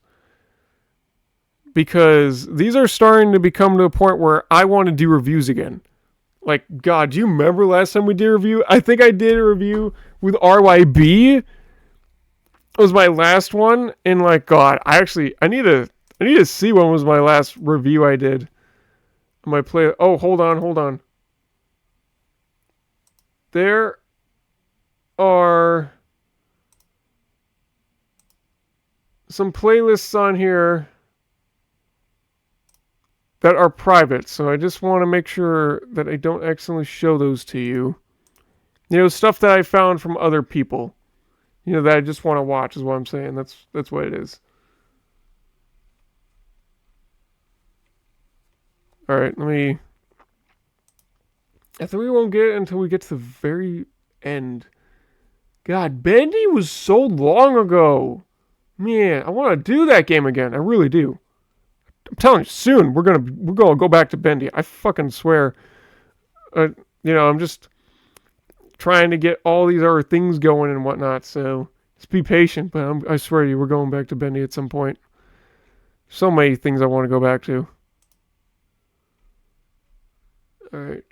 Because these are starting to become to a point where I want to do reviews again. Like, God, do you remember last time we did a review? I think I did a review with RYB. It was my last one, and like, God, I need to see when was my last review I did. My play. Oh, hold on. There are some playlists on here that are private, so I just want to make sure that I don't accidentally show those to you. You know, stuff that I found from other people. You know, that I just want to watch is what I'm saying. That's what it is. All right, let me. I think we won't get it until we get to the very end. God, Bendy was so long ago. Man, I want to do that game again. I really do. I'm telling you, soon we're gonna go back to Bendy. I fucking swear. You know, I'm just trying to get all these other things going and whatnot. So just be patient. But I swear to you, we're going back to Bendy at some point. So many things I want to go back to. All right,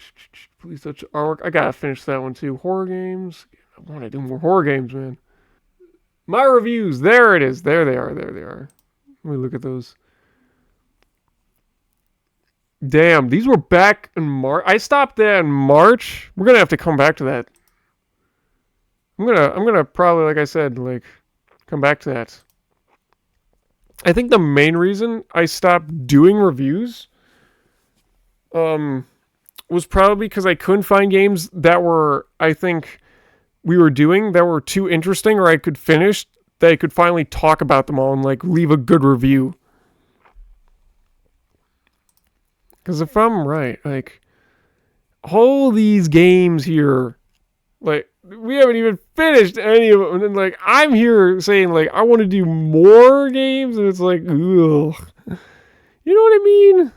please touch artwork. I gotta finish that one too. Horror games. I want to do more horror games, man. My reviews. There it is. There they are. There they are. Let me look at those. Damn, these were back in March. I stopped that in March. We're gonna have to come back to that. I'm gonna probably, like I said, like come back to that. I think the main reason I stopped doing reviews, was probably because I couldn't find games that were, I think, we were doing that were too interesting, or I could finish that I could finally talk about them all and like leave a good review. Because if I'm right, like, all these games here, like, we haven't even finished any of them. And then, like, I'm here saying, like, I want to do more games. And it's like, ugh. You know what I mean?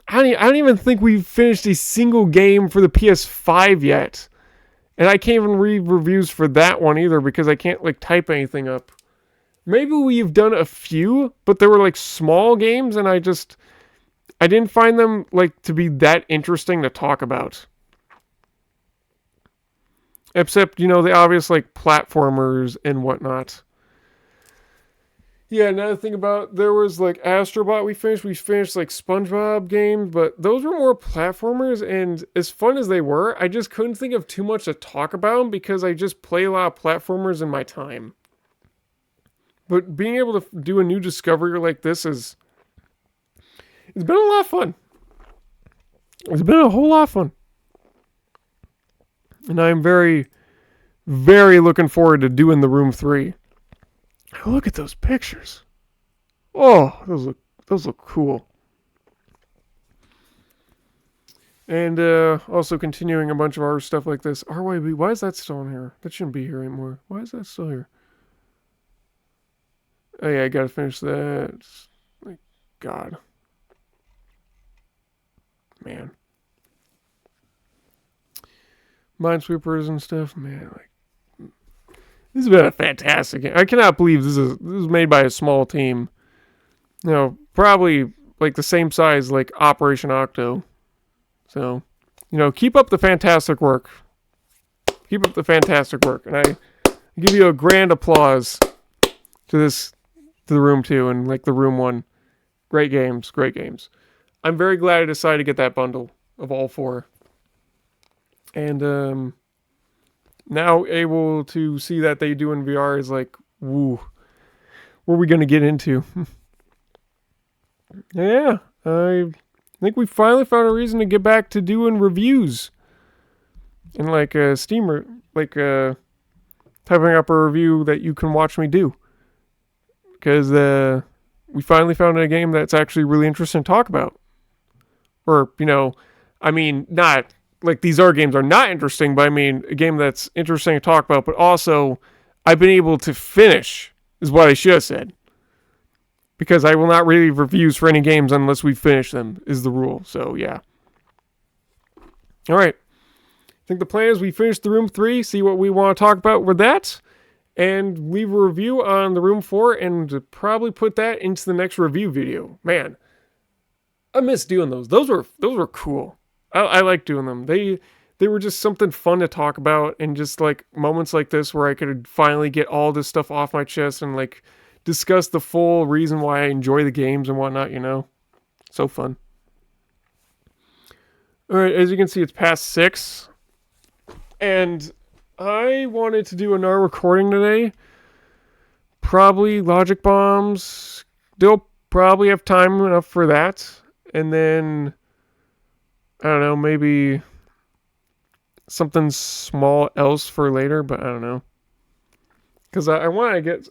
I don't even think we've finished a single game for the PS5 yet. And I can't even read reviews for that one either because I can't, like, type anything up. Maybe we've done a few, but they were, like, small games, and I didn't find them, like, to be that interesting to talk about. Except, you know, the obvious, like, platformers and whatnot. Yeah, another thing about, there was, like, Astrobot we finished, like, SpongeBob games, but those were more platformers, and as fun as they were, I just couldn't think of too much to talk about them because I just play a lot of platformers in my time. But being able to do a new discovery like this it's been a lot of fun. It's been a whole lot of fun. And I'm very, very looking forward to doing the Room 3. Look at those pictures. Oh, those look cool. And also continuing a bunch of our stuff like this. RYB, why is that still in here? That shouldn't be here anymore. Why is that still here? Oh yeah, I gotta finish that. Like, God. Man. Minesweepers and stuff, man. Like, this has been a fantastic game. I cannot believe this is made by a small team. You know, probably like the same size like Operation Octo. So, you know, keep up the fantastic work. Keep up the fantastic work, and I give you a grand applause to the Room 2 and like the Room 1. Great games, great games. I'm very glad I decided to get that bundle of all 4. And now able to see that they do in VR is like, woo. What are we going to get into? Yeah, I think we finally found a reason to get back to doing reviews. And like Steamer, like typing up a review that you can watch me do. Because we finally found a game that's actually really interesting to talk about. Or, you know, I mean, not like these other games are not interesting, but I mean a game that's interesting to talk about, but also I've been able to finish, is what I should have said. Because I will not read reviews for any games unless we finish them, is the rule. So, yeah. Alright. I think the plan is we finish the Room 3, see what we want to talk about with that, and leave a review on the Room 4, and probably put that into the next review video. Man, I miss doing those. Those were cool. I like doing them. They were just something fun to talk about, and just like moments like this where I could finally get all this stuff off my chest and like discuss the full reason why I enjoy the games and whatnot. So fun. All right, as you can see, it's past 6, and I wanted to do another recording today. Probably Logic Bombs. They'll probably have time enough for that. And then, I don't know, maybe something small else for later, but I don't know. Because I want to get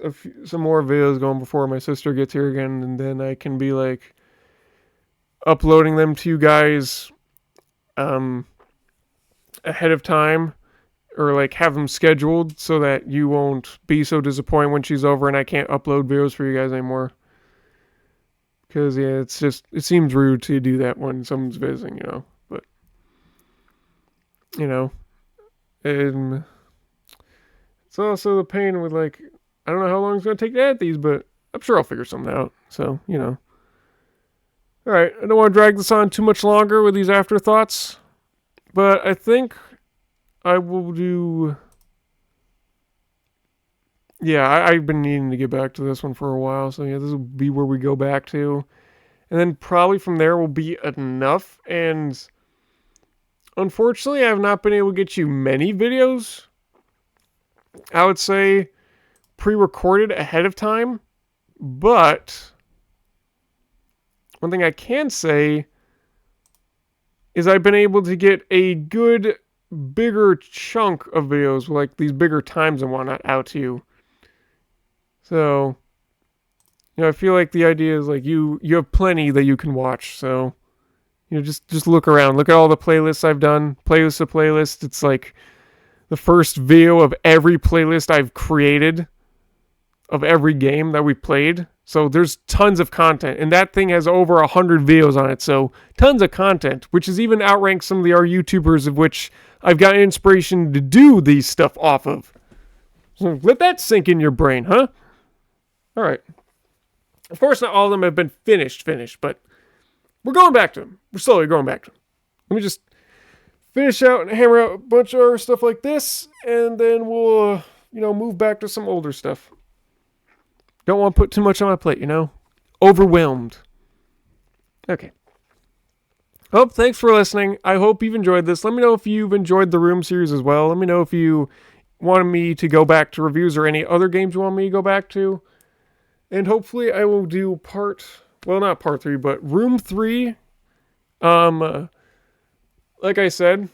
some more videos going before my sister gets here again, and then I can be like uploading them to you guys ahead of time, or like have them scheduled so that you won't be so disappointed when she's over and I can't upload videos for you guys anymore. Because yeah, it seems rude to do that when someone's visiting, but and it's also the pain with like, I don't know how long it's going to take to edit these, but I'm sure I'll figure something out. So, Alright, I don't want to drag this on too much longer with these afterthoughts, but I think I will do... Yeah, I've been needing to get back to this one for a while, so yeah, this will be where we go back to. And then probably from there will be enough, and unfortunately I have not been able to get you many videos, I would say, pre-recorded ahead of time, but one thing I can say is I've been able to get a good, bigger chunk of videos, like these bigger times and whatnot, out to you. So, I feel like the idea is like you have plenty that you can watch. So, just look around. Look at all the playlists I've done. Playlist to playlist. It's like the first video of every playlist I've created of every game that we played. So there's tons of content, and that thing has over 100 videos on it. So tons of content, which is even outranks some of the other YouTubers of which I've gotten inspiration to do these stuff off of. So let that sink in your brain, huh? All right. Of course, not all of them have been finished, but we're going back to them. We're slowly going back to them. Let me just finish out and hammer out a bunch of other stuff like this, and then we'll, move back to some older stuff. Don't want to put too much on my plate, Overwhelmed. Okay. Oh, thanks for listening. I hope you've enjoyed this. Let me know if you've enjoyed the Room series as well. Let me know if you wanted me to go back to reviews or any other games you want me to go back to. And hopefully I will do not part 3, but Room 3. Like I said,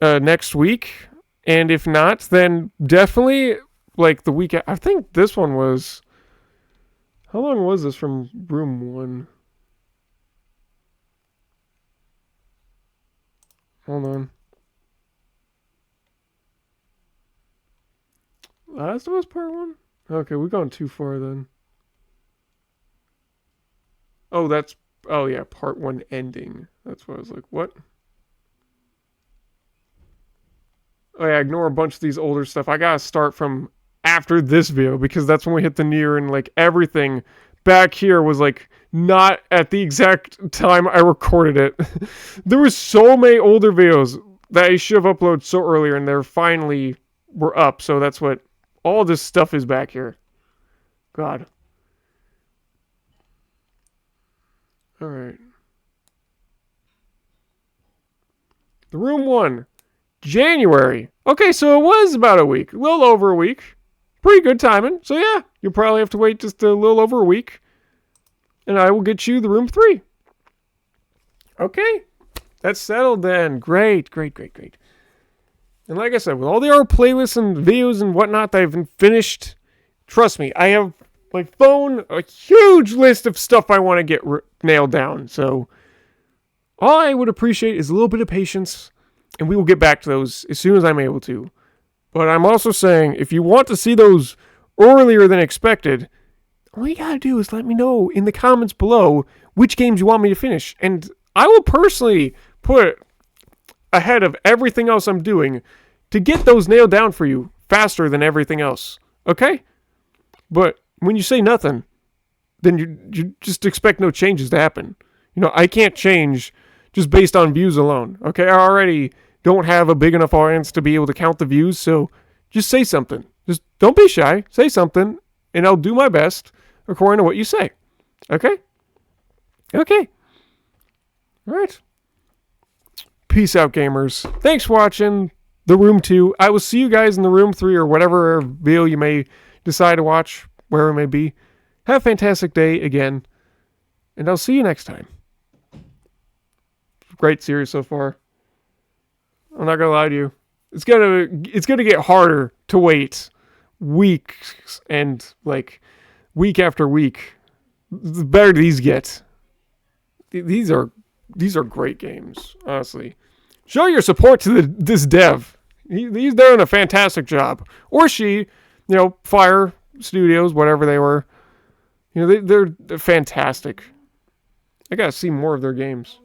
next week. And if not, then definitely like the week. I think this one was... How long was this from Room 1? Hold on. Last of Us Part 1? Okay, we've gone too far then. Oh yeah, Part 1 ending. That's what I was like, what? Oh yeah, ignore a bunch of these older stuff. I gotta start from after this video, because that's when we hit the near, and like everything back here was like not at the exact time I recorded it. There was so many older videos that I should have uploaded so earlier, and they're finally were up. So that's what all this stuff is back here. God. All right. The Room 1, January. Okay, so it was about a week, a little over a week. Pretty good timing. So yeah, you'll probably have to wait just a little over a week, and I will get you the Room 3. Okay, that's settled then. Great. And like I said, with all the other playlists and videos and whatnot that I've been finished, trust me, I have my phone a huge list of stuff I want to get nailed down. So all I would appreciate is a little bit of patience, and we will get back to those as soon as I'm able to. But I'm also saying, if you want to see those earlier than expected, all you gotta do is let me know in the comments below which games you want me to finish. And I will personally put ahead of everything else I'm doing to get those nailed down for you faster than everything else. Okay? But when you say nothing, then you just expect no changes to happen. I can't change just based on views alone. Okay, I already don't have a big enough audience to be able to count the views, so just say something. Just don't be shy. Say something, and I'll do my best according to what you say. Okay? Okay. All right. Peace out, gamers. Thanks for watching The Room 2. I will see you guys in The Room 3 or whatever video you may decide to watch, wherever it may be. Have a fantastic day again, and I'll see you next time. Great series so far. I'm not gonna lie to you. It's gonna get harder to wait weeks and like week after week. The better these get. These are great games, honestly. Show your support to this dev. He's doing a fantastic job. Or she, Fire Studios, whatever they were. They're fantastic. I gotta see more of their games.